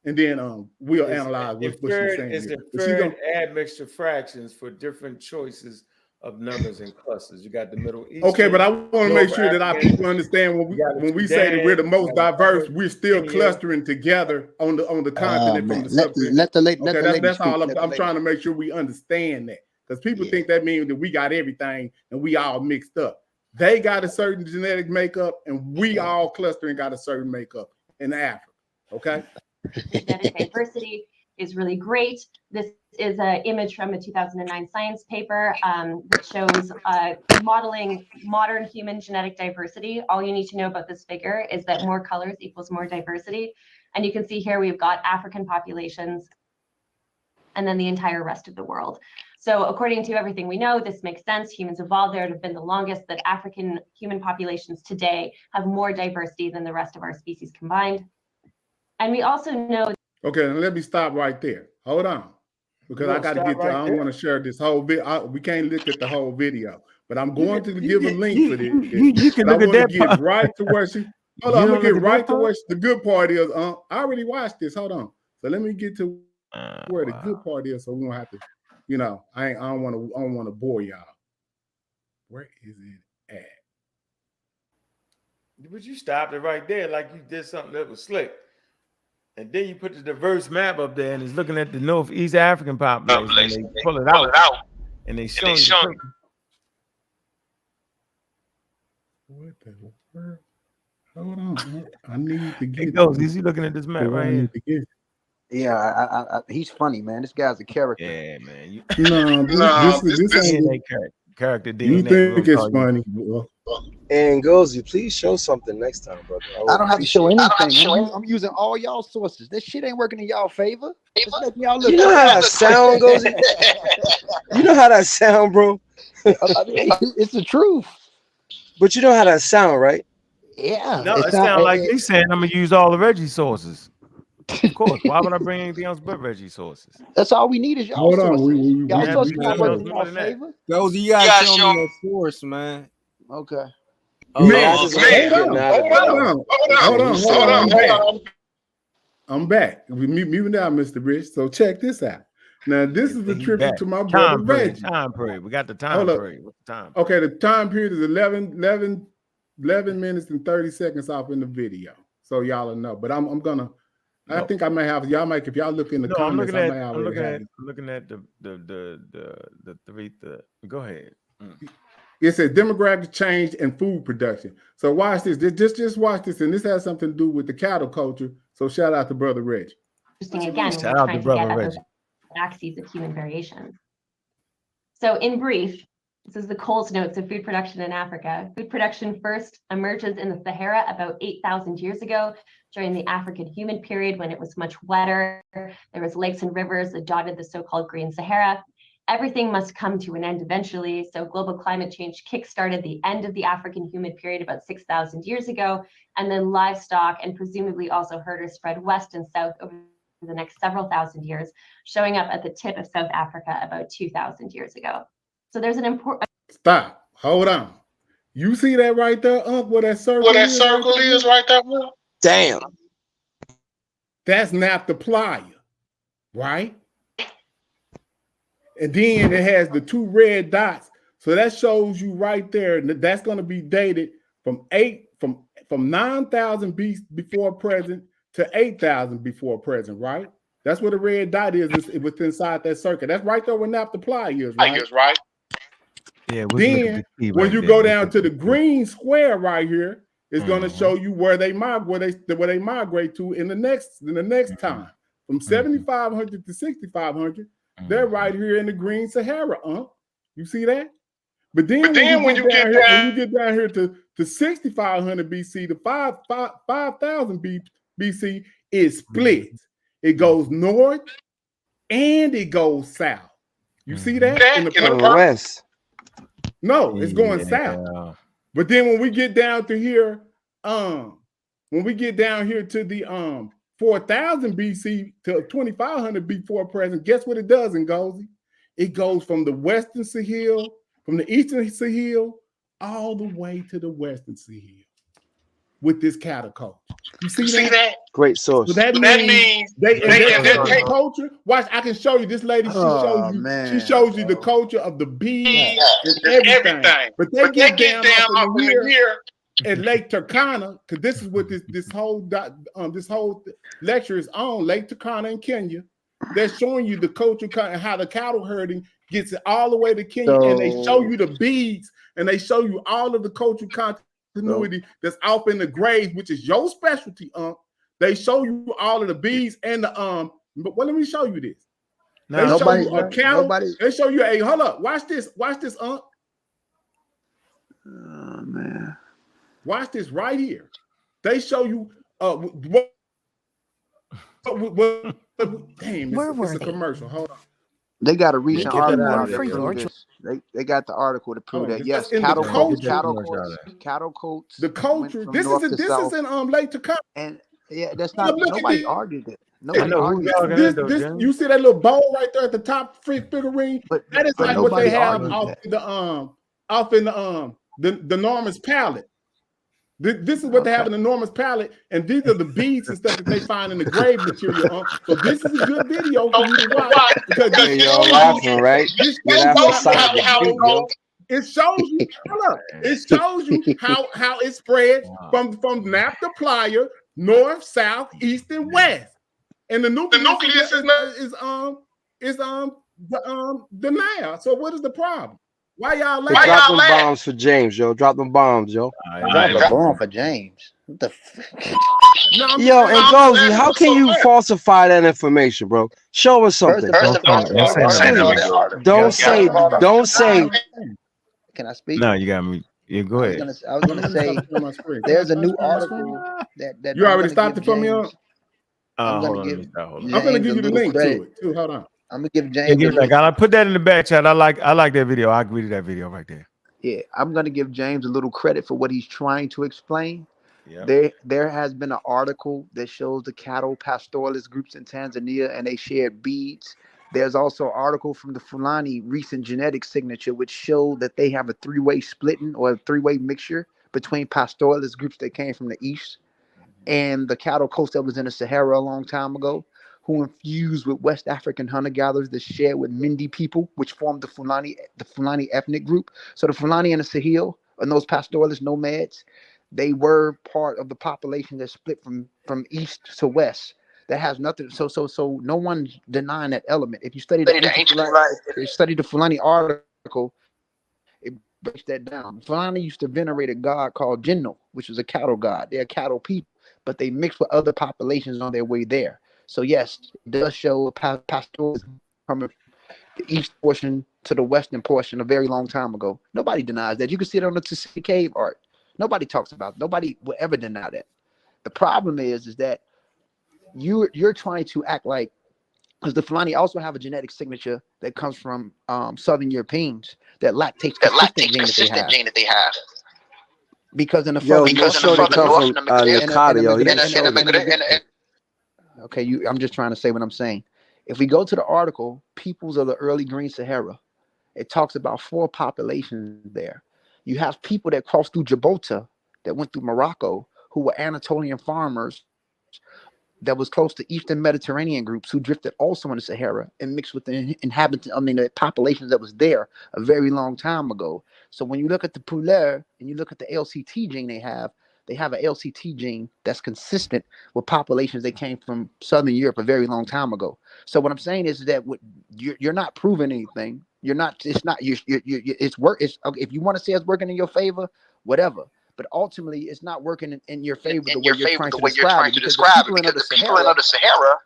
and then we'll analyze what she's saying. It's inferred admixture fractions for different choices of numbers and clusters. You got the Middle East. Okay, but I want to make sure that our people understand when we say that we're the most diverse, we're still clustering together on the continent from the subcontinent. That's all I'm trying to make sure we understand that, because people think that means that we got everything and we all mixed up. They got a certain genetic makeup, and we all clustering got a certain makeup in Africa. Okay. Genetic diversity is really great. This is an image from a 2009 science paper that shows modeling modern human genetic diversity. All you need to know about this figure is that more colors equals more diversity. And you can see here we've got African populations and then the entire rest of the world. So according to everything we know, this makes sense. Humans evolved there to have been the longest, that African human populations today have more diversity than the rest of our species combined. And we also know. Okay, and let me stop right there. Hold on, because I got to get to, I don't want to share this whole video. We can't look at the whole video, but I'm going to give a link for this. You can look at that. Get right to where she. Hold on, I'm gonna get right to where the good part is. I already watched this. Hold on. So let me get to where the good part is, so we don't have to. You know, I don't want to bore y'all. Where is it at? But you stopped it right there, like you did something that was slick. And then you put the diverse map up there, and it's looking at the Northeast African population. They pull it out, and they show you. What the world? Hold on, I need to get. It goes. Is he looking at this map right here? Yeah, he's funny, man. This guy's a character. Yeah, man. This ain't character DNA. You think it's funny? And Gozy, please show something next time, brother. I don't have to show anything. I'm using all y'all sources. This shit ain't working in y'all favor. Y'all look. You know how that sound, Gozy? You know how that sound, bro? I mean, it's the truth. But you know how that sound, right? Yeah. No, it sounds like he's saying I'm gonna use all the Reggie sources. Of course. Why would I bring anything else but Reggie sources? That's all we need is y'all Hold sources. on, Y'all sources not working in y'all favor. Gozy, you gotta show me that source, man. Okay. Hold on. I'm back. Mute now, Mr. Rich. So check this out. Now, this is the tribute to my brother Reggie. Time period. We got the time period. What's the time? Okay, the time period is 11 minutes and 30 seconds off in the video. So y'all will know. But I'm gonna. I think I may have y'all. If y'all look in the comments, I'm looking at the three. Go ahead. It says demographic change and food production. So watch this. Just watch this, and this has something to do with the cattle culture. So shout out to Brother Reggie. Again, shout out to Brother Reggie. Axes of human variation. So in brief, this is the Coles notes of food production in Africa. Food production first emerges in the Sahara about 8,000 years ago during the African humid period when it was much wetter. There was lakes and rivers that dotted the so-called Green Sahara. Everything must come to an end eventually. So global climate change kickstarted the end of the African humid period about 6,000 years ago. And then livestock and presumably also herders spread west and south over the next several thousand years, showing up at the tip of South Africa about 2,000 years ago. So there's an important. Stop. Hold on. You see that right there, where that circle is right there? Damn. That's naphtha playa, right? And then it has the two red dots. So that shows you right there that that's going to be dated from 9,000 before present to 8,000 before present, right? That's what the red dot is within inside that circle. That's right there where naphtha playa is, right? Yeah. Then when you go down to the green square right here, it's going to show you where they migrate to in the next time from 7,500 to 6,500. They're right here in the Green Sahara, You see that? But then when you get down here to 6,500 BC to 5,000 BC, it splits. It goes north and it goes south. You see that? In the west. No, it's going south. But then when we get down to here, when when we get down here to the 4000 BC to 2500 before present, guess what it does in Ngozi? It goes from the western Sahel, from the eastern Sahel, all the way to the western Sahel with this cattle culture. You see that? Great source. So that means they culture. Watch, I can show you. This lady, she shows you the culture of the bees and everything. But they get down up in here at Lake Turkana, because this is what this whole lecture is on. Lake Turkana in Kenya. They're showing you the culture and how the cattle herding gets it all the way to Kenya, and they show you the beads, and they show you all of the cultural continuity that's off in the graves, which is your specialty. They show you all of the beads and the But let me show you this. They show you a cattle. They show you a hold up. Watch this. Oh man. Watch this right here. They show you damn, it's a commercial. Hold on. They got a recent article to prove this. They got the article to prove that. Yes, cattle coats. The culture. This is in Lake Turkana. And yeah, that's not nobody argued it. Nobody argued this, you see that little bowl right there at the top figurine? But that is like what they have off in the Norman's palette. This is what they have in the Norman's palette, and these are the beads and stuff that they find in the grave material. So this is a good video for you to watch because you're laughing, right? It shows you. It shows you how it spreads from naphtha plier, north, south, east, and west. And the nucleus is the Nile. So what is the problem? Why y'all laughing? Drop them bombs for James, yo. Drop them bombs, yo. Drop a bomb for James. What the Yo, and Ngozi, how can you falsify that information, bro? Show us something. Don't say. Can I speak? No, you got me. Yeah, go ahead. I was gonna say there's a new article that you already stopped it for me on. I'm gonna give you the link to it too. Hold on. I'm gonna give James. I put that in the back chat. I like that video. I agree to that video right there. Yeah, I'm gonna give James a little credit for what he's trying to explain. Yep. There has been an article that shows the cattle pastoralist groups in Tanzania, and they shared beads. There's also an article from the Fulani recent genetic signature, which showed that they have a three-way splitting or a three-way mixture between pastoralist groups that came from the east and the cattle coast that was in the Sahara a long time ago, who infused with West African hunter-gatherers that shared with Mindi people, which formed the Fulani ethnic group. So the Fulani and the Sahel, and those pastoralist nomads, they were part of the population that split from east to west. That has nothing. So no one's denying that element. If you study the Fulani article, it breaks that down. Fulani used to venerate a god called Jinno, which was a cattle god. They're cattle people, but they mixed with other populations on their way there. So yes, it does show pastoralism from the east portion to the western portion a very long time ago. Nobody denies that. You can see it on the Tsitsi cave art. Nobody talks about it. Nobody will ever deny that. The problem is that you're trying to act like, because the Fulani also have a genetic signature that comes from Southern Europeans that lactates consistent gene that they have. Because in the I'm just trying to say what I'm saying. If we go to the article, Peoples of the Early Green Sahara, it talks about 4 populations there. You have people that crossed through Gibraltar, that went through Morocco, who were Anatolian farmers that was close to Eastern Mediterranean groups who drifted also in the Sahara and mixed with the the populations that was there a very long time ago. So when you look at the Poulet and you look at the LCT gene they have an LCT gene that's consistent with populations that came from Southern Europe a very long time ago. So what I'm saying is that you're not proving anything. It's if you want to say it's working in your favor, whatever. But ultimately, it's not working in your favor the way you're trying to describe it. Because the people in the Sahara,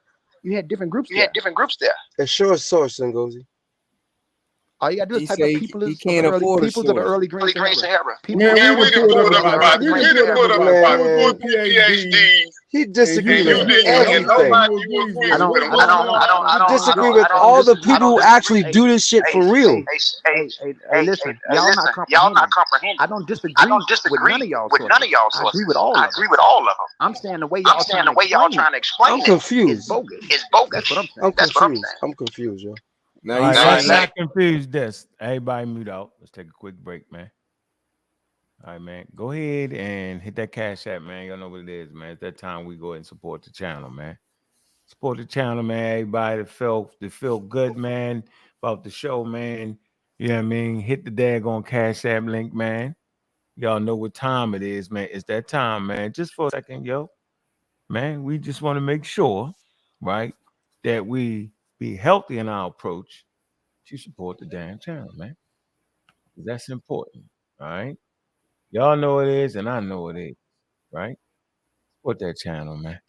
you had different groups there. It's sure a source, Ngozi. All you gotta do is type of people of the early Green Sahara. We can put up PhDs He disagrees you with agree, everything. I don't Disagree with all the people who actually do this shit for real. Hey, listen, y'all not comprehending. I don't disagree with none of y'all sources. I agree with all of them. I'm saying the way y'all trying to explain I'm confused. It's bogus. That's what I'm saying. I'm confused, yo. Now All you right, saying let's that not confuse this. Everybody mute out. Let's take a quick break, man. All right, man. Go ahead and hit that cash app, man. Y'all know what it is, man. It's that time we go ahead and support the channel, man. Support the channel, man. Everybody that feel good, man, about the show, man. You know what I mean? Hit the daggone cash app link, man. Y'all know what time it is, man. It's that time, man. Just for a second, yo. Man, we just want to make sure, right, that we be healthy in our approach to support the damn channel, man. That's important, all right? Y'all know it is, and I know it is, right? Support that channel, man.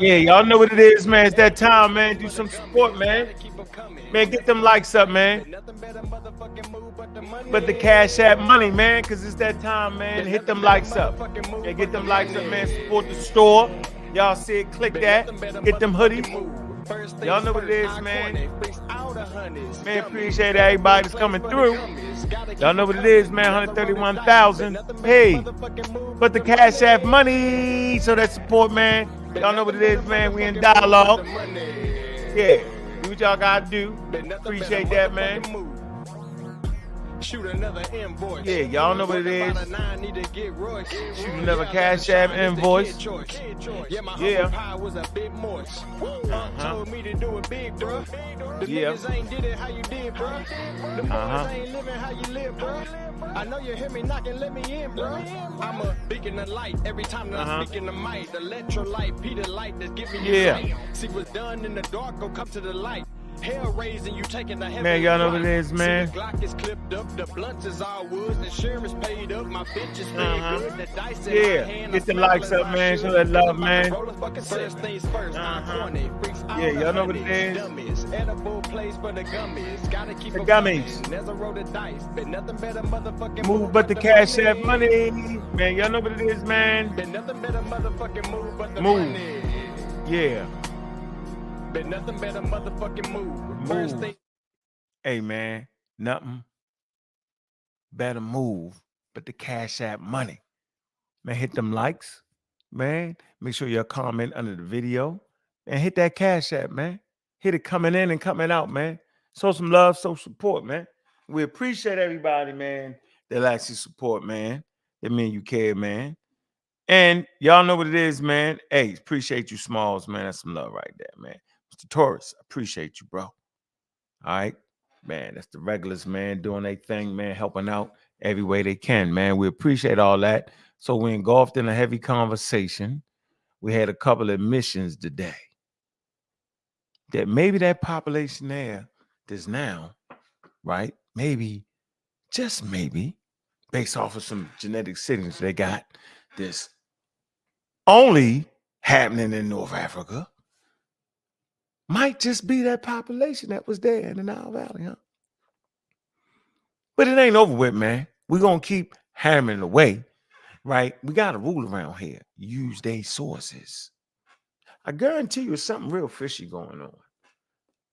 Yeah, y'all know what it is, man. It's that time, man. Do some support, man. Man, get them likes up, man. But the cash app money, man, because it's that time, man. Hit them likes up. Yeah, get them likes up, man. Support the store. Y'all see it, click that. Get them hoodies. Y'all know what it is, man. Man, appreciate everybody that's coming through. Y'all know what it is, man. 131,000. Hey, but the cash app money. So that support, man. Y'all know what it is, man. We in dialogue. Yeah, do what y'all gotta do. Appreciate that, man. Shoot another invoice. Yeah, y'all know what it is. Shoot another cash app invoice. Yeah. Told me to do it big, bro. The niggas ain't did it how you did, bro. The boys ain't living how you live, bro. I know you hear me knocking, let me in, bro. I'm a beacon of light every time I'm speaking the mic. The electrolyte, Peter light that's giving you light. See what's done in the dark, go come to the light. Hell raising, you taking the heaven. Man, y'all know what it is, man. The Glock is clipped up, the blunts is all woods, the insurance paid up, my bitch is paid good, the dice in my hand. Get the likes up, man. Show that love, man. First things first, yeah, y'all know what it is. Dummies. Edible place for the gummies. Gotta keep the gummies. There's a roll of dice, but nothing better motherfucking move but the cash app money. Man, y'all know what it is, man. But nothing better motherfucking move but the money. Yeah. But nothing better motherfucking move. First thing. Hey, man, nothing better move but the cash app money. Man, hit them likes, man. Make sure you comment under the video and hit that cash app, man. Hit it coming in and coming out, man. Show some love, show support, man. We appreciate everybody, man, that actually support, man. That mean you care, man. And y'all know what it is, man. Hey, appreciate you, Smalls, man. That's some love right there, man. Mr. Taurus, appreciate you, bro. All right, man. That's the regulars, man, doing their thing, man, helping out every way they can, man. We appreciate all that. So we engulfed in a heavy conversation. We had a couple of admissions today that maybe that population there that's now, right? Maybe, just maybe, based off of some genetic signatures they got, this only happening in North Africa. Might just be that population that was there in the Nile Valley, huh? But it ain't over with, man. We're going to keep hammering away, right? We got a rule around here. Use their sources. I guarantee you there's something real fishy going on.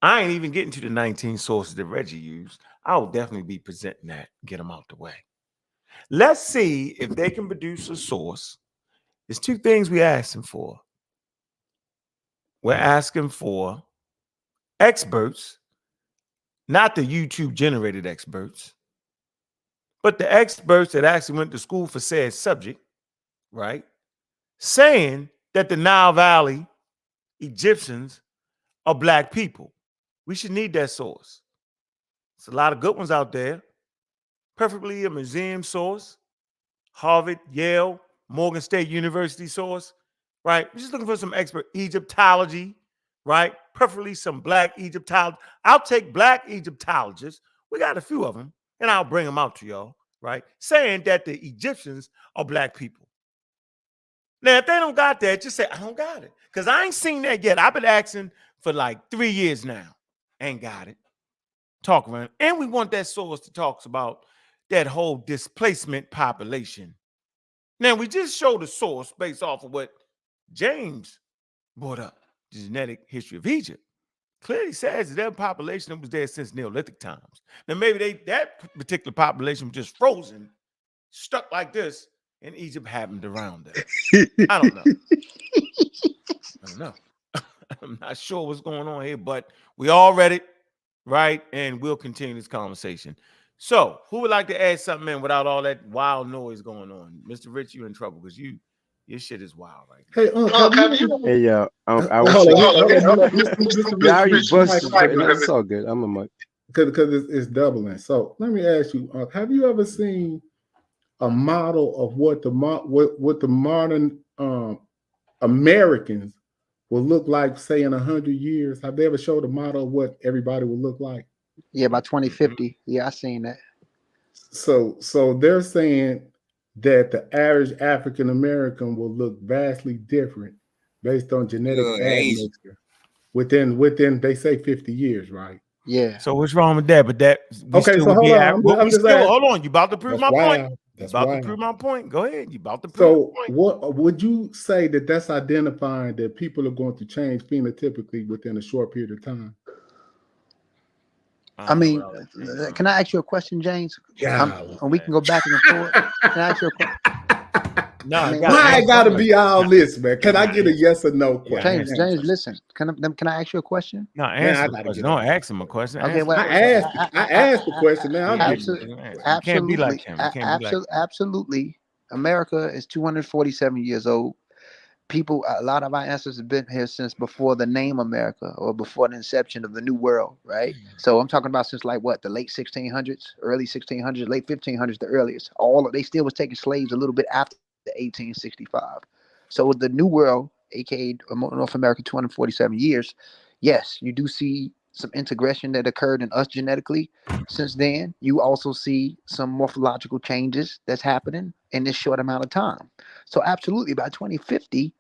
I ain't even getting to the 19 sources that Reggie used. I'll definitely be presenting that, get them out the way. Let's see if they can produce a source. There's two things we're asking for. We're asking for experts, not the YouTube generated experts, but the experts that actually went to school for said subject, right? Saying that the Nile Valley Egyptians are black people. We should need that source. There's a lot of good ones out there. Perfectly a museum source, Harvard, Yale, Morgan State University source, right? We're just looking for some expert Egyptology, right? Preferably some black Egyptologists. I'll take black Egyptologists. We got a few of them, and I'll bring them out to y'all, right? Saying that the Egyptians are black people. Now, if they don't got that, just say, I don't got it. Because I ain't seen that yet. I've been asking for like 3 years now. Ain't got it. Talk around. And we want that source that talks about that whole displacement population Now, we just showed the source based off of what James brought up, the genetic history of Egypt. Clearly says that their population that was there since Neolithic times. Now, maybe that particular population was just frozen, stuck like this, and Egypt happened around them. I don't know. I don't know. I'm not sure what's going on here, but we all read it, right? And we'll continue this conversation. So, who would like to add something in without all that wild noise going on? Mr. Rich, you in trouble because your shit is wild right now. Hey, Hey, yo, I was it's all good. I'm a mic. Because it's doubling. So let me ask you: have you ever seen a model of what the modern Americans will look like, say, in 100 years? Have they ever showed a model of what everybody will look like? Yeah, by 2050. Yeah, I seen that. So they're saying that the average African American will look vastly different based on genetic admixture within they say 50 years, right? Yeah. So what's wrong with that? But that okay. So hold on. Hold on. You about to prove my point. That's about wild. to prove my point. Go ahead. You about to prove my point. What would you say that's identifying that people are going to change phenotypically within a short period of time? I mean, can I ask you a question, James? Yeah. And we can go back and forth. Can I ask you a question? No, I mean, why I gotta be all this, man? Can I get a yes or no question? James, listen. Can I ask you a question? No, don't ask him a question. Okay, well, I asked the question. Man, you can't be like him. Absolutely. America is 247 years old. People, a lot of our ancestors have been here since before the name America or before the inception of the New World, right? So I'm talking about since like what, the late 1600s, early 1600s, late 1500s, the earliest. They still was taking slaves a little bit after 1865. So with the New World, aka North America, 247 years, yes, you do see some integration that occurred in us genetically since then. You also see some morphological changes that's happening in this short amount of time. So absolutely, by 2050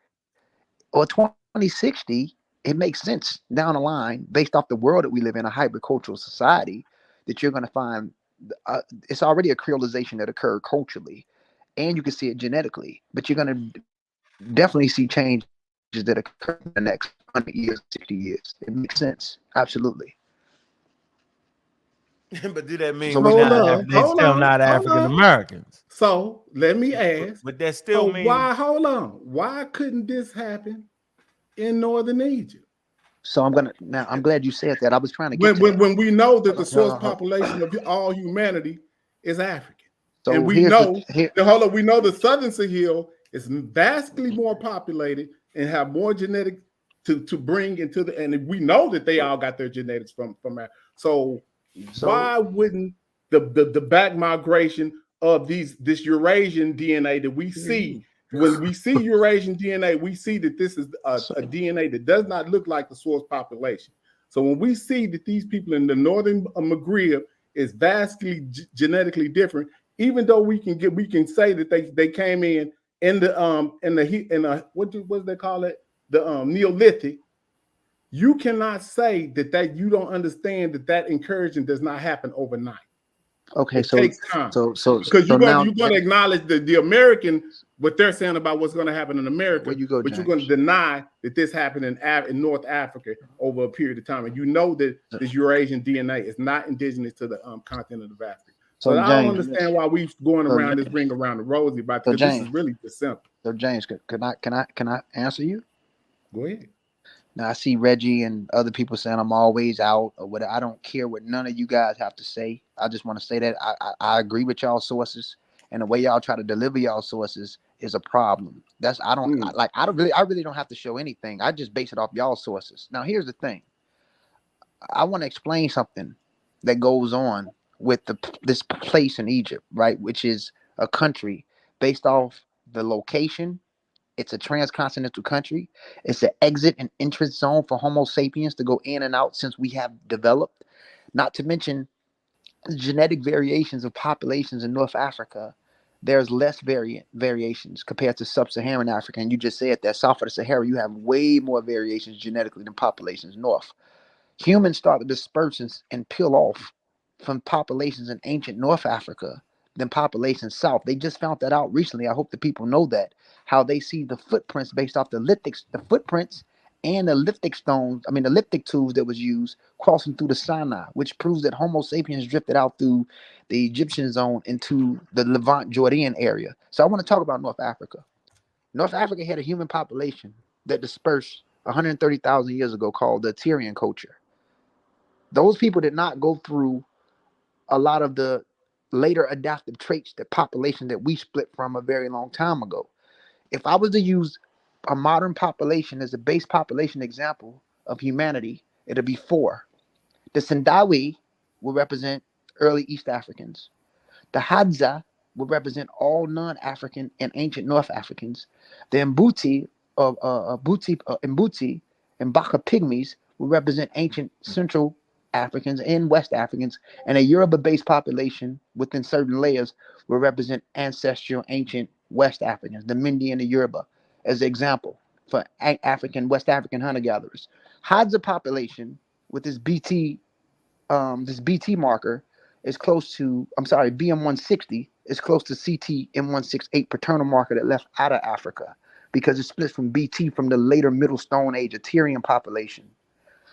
or 2060, it makes sense down the line based off the world that we live in, a hypercultural society, that you're going to find it's already a creolization that occurred culturally, and you can see it genetically, but you're going to definitely see changes that occur in the next 100 years, 60 years. It makes sense. Absolutely. But do that mean they're still not African Americans? So let me ask. But that still means why couldn't this happen in northern Egypt? So I'm glad you said that. I was trying to get when we know that the source population of all humanity is African. So and we know the southern Sahel is vastly more populated and have more genetic to bring into and we know that they all got their genetics from Africa. So why wouldn't the back migration of this Eurasian DNA that we see? When we see Eurasian DNA, we see that this is a DNA that does not look like the source population. So when we see that these people in the northern Maghreb is vastly genetically different, even though we can say that they came in the what they call it, the Neolithic, you cannot say that you don't understand that incursion does not happen overnight. Okay, it takes time. Because you're going to acknowledge the American, what they're saying about what's going to happen in America, but you're going to deny that this happened in North Africa over a period of time, and you know that this Eurasian DNA is not indigenous to the continent of Africa. So I don't understand why we're going around this ring around the rosy about this. This is really just simple. So James, can I answer you? Go ahead. Now I see Reggie and other people saying I'm always out or whatever. I don't care what none of you guys have to say. I just want to say that I agree with y'all sources, and the way y'all try to deliver y'all sources is a problem. I really don't have to show anything. I just base it off y'all sources. Now here's the thing. I want to explain something that goes on with this place in Egypt, right? Which is a country based off the location. It's a transcontinental country. It's an exit and entrance zone for Homo sapiens to go in and out since we have developed. Not to mention genetic variations of populations in North Africa. There's less variations compared to sub-Saharan Africa. And you just said that south of the Sahara, you have way more variations genetically than populations north. Humans start to disperse and peel off from populations in ancient North Africa than populations south. They just found that out recently. I hope the people know that, how they see the footprints based off the footprints and the elliptic tools that was used crossing through the Sinai, which proves that Homo sapiens drifted out through the Egyptian zone into the Levant Jordan area. So I want to talk about North Africa. North Africa had a human population that dispersed 130,000 years ago called the Tyrian culture. Those people did not go through a lot of the later adaptive traits that population that we split from a very long time ago. If I was to use a modern population as a base population example of humanity, it'll be 4. The Sandawi will represent early East Africans. The Hadza will represent all non-African and ancient North Africans. The Mbuti and Baka Pygmies will represent ancient Central Africans and West Africans, and a Yoruba-based population within certain layers will represent ancestral ancient West Africans, the Mindi and the Yoruba, as an example for West African hunter-gatherers. Hadza population with this BT marker is close to, BM160 is close to CT-M168 paternal marker that left out of Africa because it splits from BT from the later Middle Stone Age Tyrian population.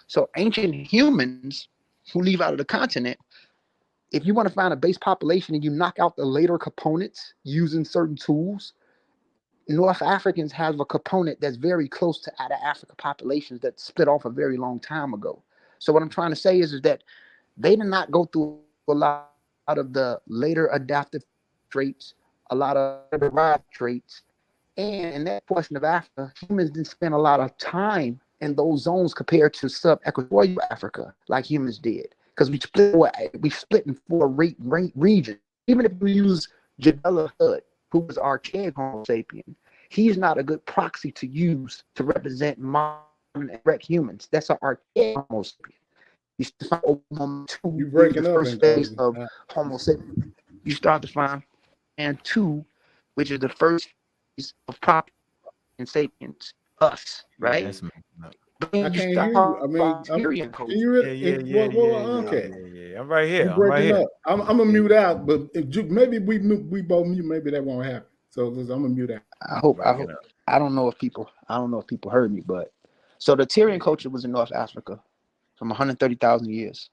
So ancient humans who leave out of the continent, if you want to find a base population and you knock out the later components using certain tools, North Africans have a component that's very close to out of Africa populations that split off a very long time ago. So what I'm trying to say is that they did not go through a lot of the later adaptive traits, a lot of derived traits. And in that portion of Africa, humans didn't spend a lot of time in those zones compared to sub-equatorial Africa like humans did. Because we split in 4 regions. Even if we use Jabella Hood, who was archaic Homo sapien, he's not a good proxy to use to represent modern and direct humans. That's an archaic Homo sapien. You breaking the first phase of Homo sapien. You start to find and 2, which is the first phase of proper and sapiens, us, right? I can't hear you. I mean, can you really? Yeah. I'm right here. You're breaking up. I'm gonna mute out, but maybe we both mute. Maybe that won't happen. So I'm gonna mute out. I hope. I don't know if people heard me, but so the Tyrian culture was in North Africa from 130,000 years.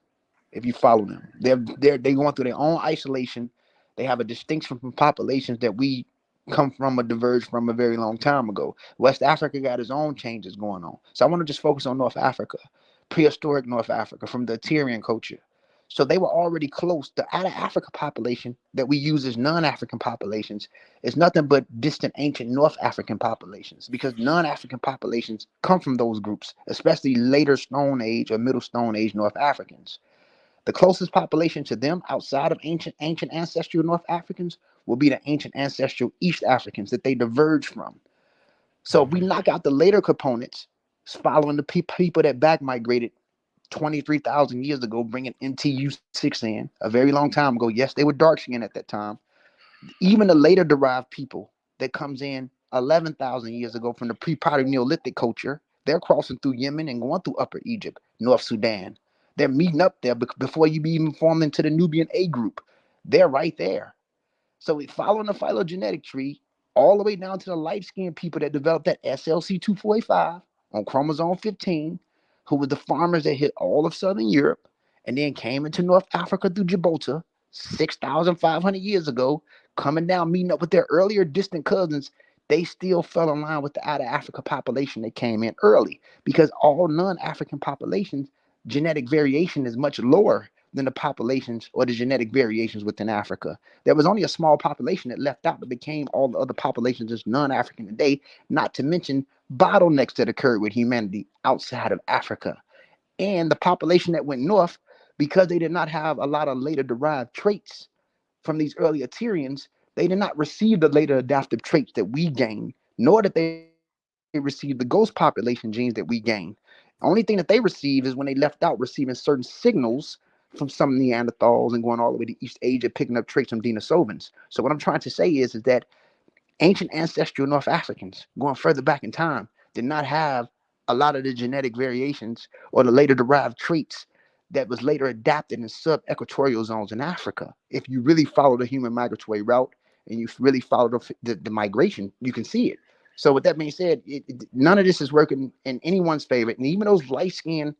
If you follow them, they're going through their own isolation. They have a distinction from populations that we come from or diverge from a very long time ago. West Africa got its own changes going on. So I want to just focus on North Africa, prehistoric North Africa from the Tyrian culture. So they were already close. The out of Africa population that we use as non-African populations is nothing but distant ancient North African populations, because non-African populations come from those groups, especially later Stone Age or Middle Stone Age North Africans. The closest population to them outside of ancient ancestral North Africans will be the ancient ancestral East Africans that they diverge from. So we knock out the later components following the people that back migrated 23,000 years ago, bringing NTU6 in a very long time ago. Yes, they were dark skinned at that time. Even the later derived people that comes in 11,000 years ago from the pre-Proto Neolithic culture, they're crossing through Yemen and going through Upper Egypt, North Sudan. They're meeting up there before you be even formed into the Nubian A group. They're right there. So we following the phylogenetic tree all the way down to the light-skinned people that developed that SLC2485 on chromosome 15, who were the farmers that hit all of Southern Europe and then came into North Africa through Gibraltar 6,500 years ago, coming down, meeting up with their earlier distant cousins. They still fell in line with the out of Africa population that came in early, because all non-African populations, genetic variation is much lower than the populations or the genetic variations within Africa. There was only a small population that left out, but became all the other populations as non-African today, not to mention bottlenecks that occurred with humanity outside of Africa. And the population that went north, because they did not have a lot of later derived traits from these early Tyrians, they did not receive the later adaptive traits that we gained, nor did they receive the ghost population genes that we gained. The only thing that they receive is when they left out receiving certain signals from some Neanderthals and going all the way to East Asia, picking up traits from Denisovans. So what I'm trying to say is that ancient ancestral North Africans, going further back in time, did not have a lot of the genetic variations or the later derived traits that was later adapted in sub-equatorial zones in Africa. If you really follow the human migratory route and you really follow the migration, you can see it. So with that being said, none of this is working in anyone's favor. And even those light-skinned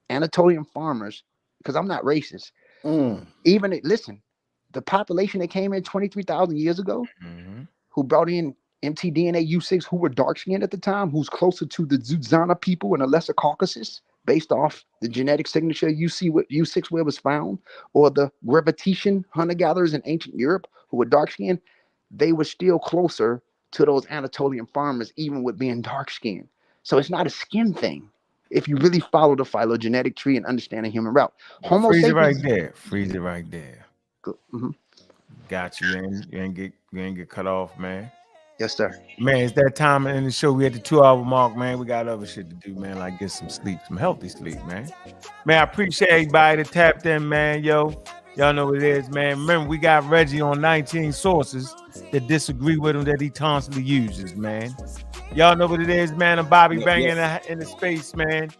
Anatolian farmers, because I'm not racist, listen, the population that came in 23,000 years ago, who brought in mtDNA U6, who were dark-skinned at the time, who's closer to the Zuzana people in the Lesser Caucasus, based off the genetic signature U6 where it was found, or the Grevitetian hunter-gatherers in ancient Europe who were dark-skinned, they were still closer to those Anatolian farmers, even with being dark-skinned. So it's not a skin thing. If you really follow the phylogenetic tree and understand the human route. Homo Freeze sapiens, it right there. Freeze it right there. Mm-hmm. Got you. You ain't get cut off, man. Yes, sir. Man, it's that time in the show. We at the 2-hour mark, man. We got other shit to do, man. Like get some sleep, some healthy sleep, man. Man, I appreciate everybody that tapped in, man. Yo, y'all know what it is, man. Remember, we got Reggie on 19 sources that disagree with him that he constantly uses, man. Y'all know what it is, man. I'm Bobby banging in the space, man.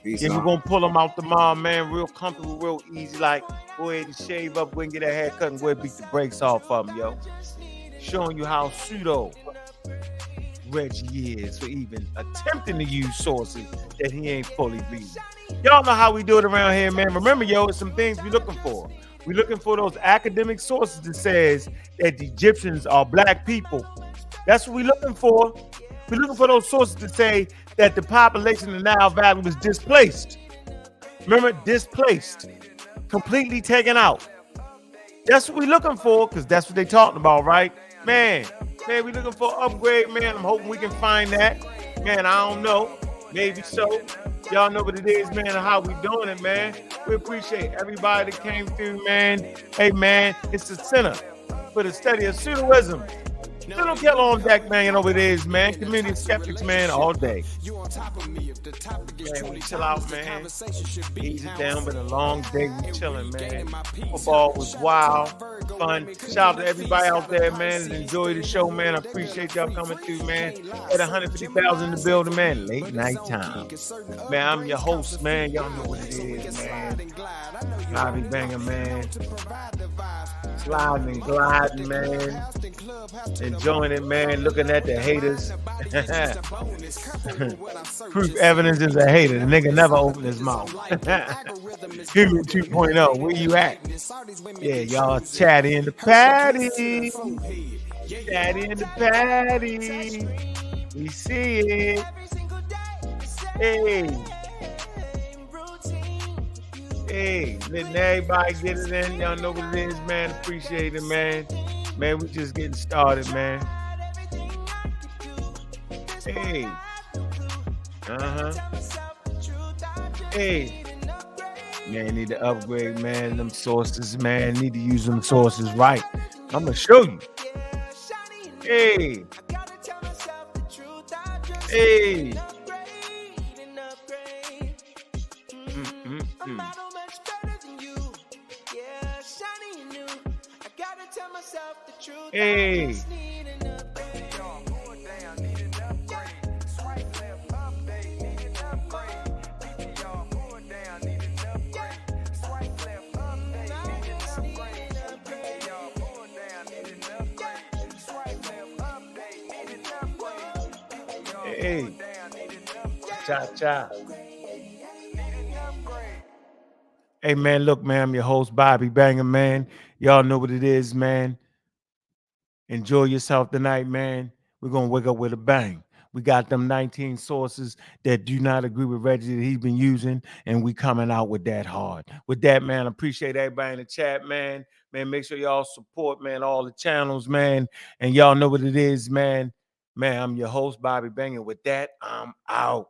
Yeah, we're gonna pull him out tomorrow, man. Real comfortable, real easy. Like, go ahead and shave up, go and get a haircut, and go ahead and beat the brakes off of him, yo. Showing you how pseudo Reggie is for even attempting to use sources that he ain't fully reading. Y'all know how we do it around here, man. Remember, yo, it's some things we're looking for. We're looking for those academic sources that says that the Egyptians are black people. That's what we're looking for. We're looking for those sources to say that the population in the Nile Valley was displaced. Remember, displaced, completely taken out. That's what we're looking for, because that's what they talking about, right? Man, we looking for upgrade, man. I'm hoping we can find that. Man, I don't know. Maybe so. Y'all know what it is, man, and how we doing it, man. We appreciate everybody that came through, man. Hey, man, it's the center for the study of pseudoism. Little Killer on deck, man. You know what it is, man. Community skeptics, man, all day. Man, we chill out, man. Easy down, but a long day. We chilling, man. Football was wild, fun. Shout out to everybody out there, man. Enjoy the show, man. I appreciate y'all coming through, man. At 150,000 in the building, man. Late night time. Man, I'm your host, man. Y'all know what it is, man. Bobby Banger, man. Sliding and gliding, man. Enjoying it, man. Looking at the haters. Proof evidence is a hater. The nigga never opened his mouth. Human 2.0. Where you at? Yeah, y'all chatty in the patty. Chatty in the patty. We see it. Hey. Hey, letting everybody get it in. Y'all know what it is, man. Appreciate it, man. Man, we just getting started, man. Hey. Hey. Man, need to upgrade, man. Them sources, man. Need to use them sources right. I'm going to show you. Hey. Hey. Hey. Hey. Cha-cha. Hey, man, look, man, I'm your host, Bobby Banger, man. Y'all know what it is, man. Enjoy yourself tonight, man. We're going to wake up with a bang. We got them 19 sources that do not agree with Reggie that he's been using, and we coming out with that hard. With that, man, I appreciate everybody in the chat, man. Man, make sure y'all support, man, all the channels, man. And y'all know what it is, man. Man, I'm your host, Bobby Banger. With that, I'm out.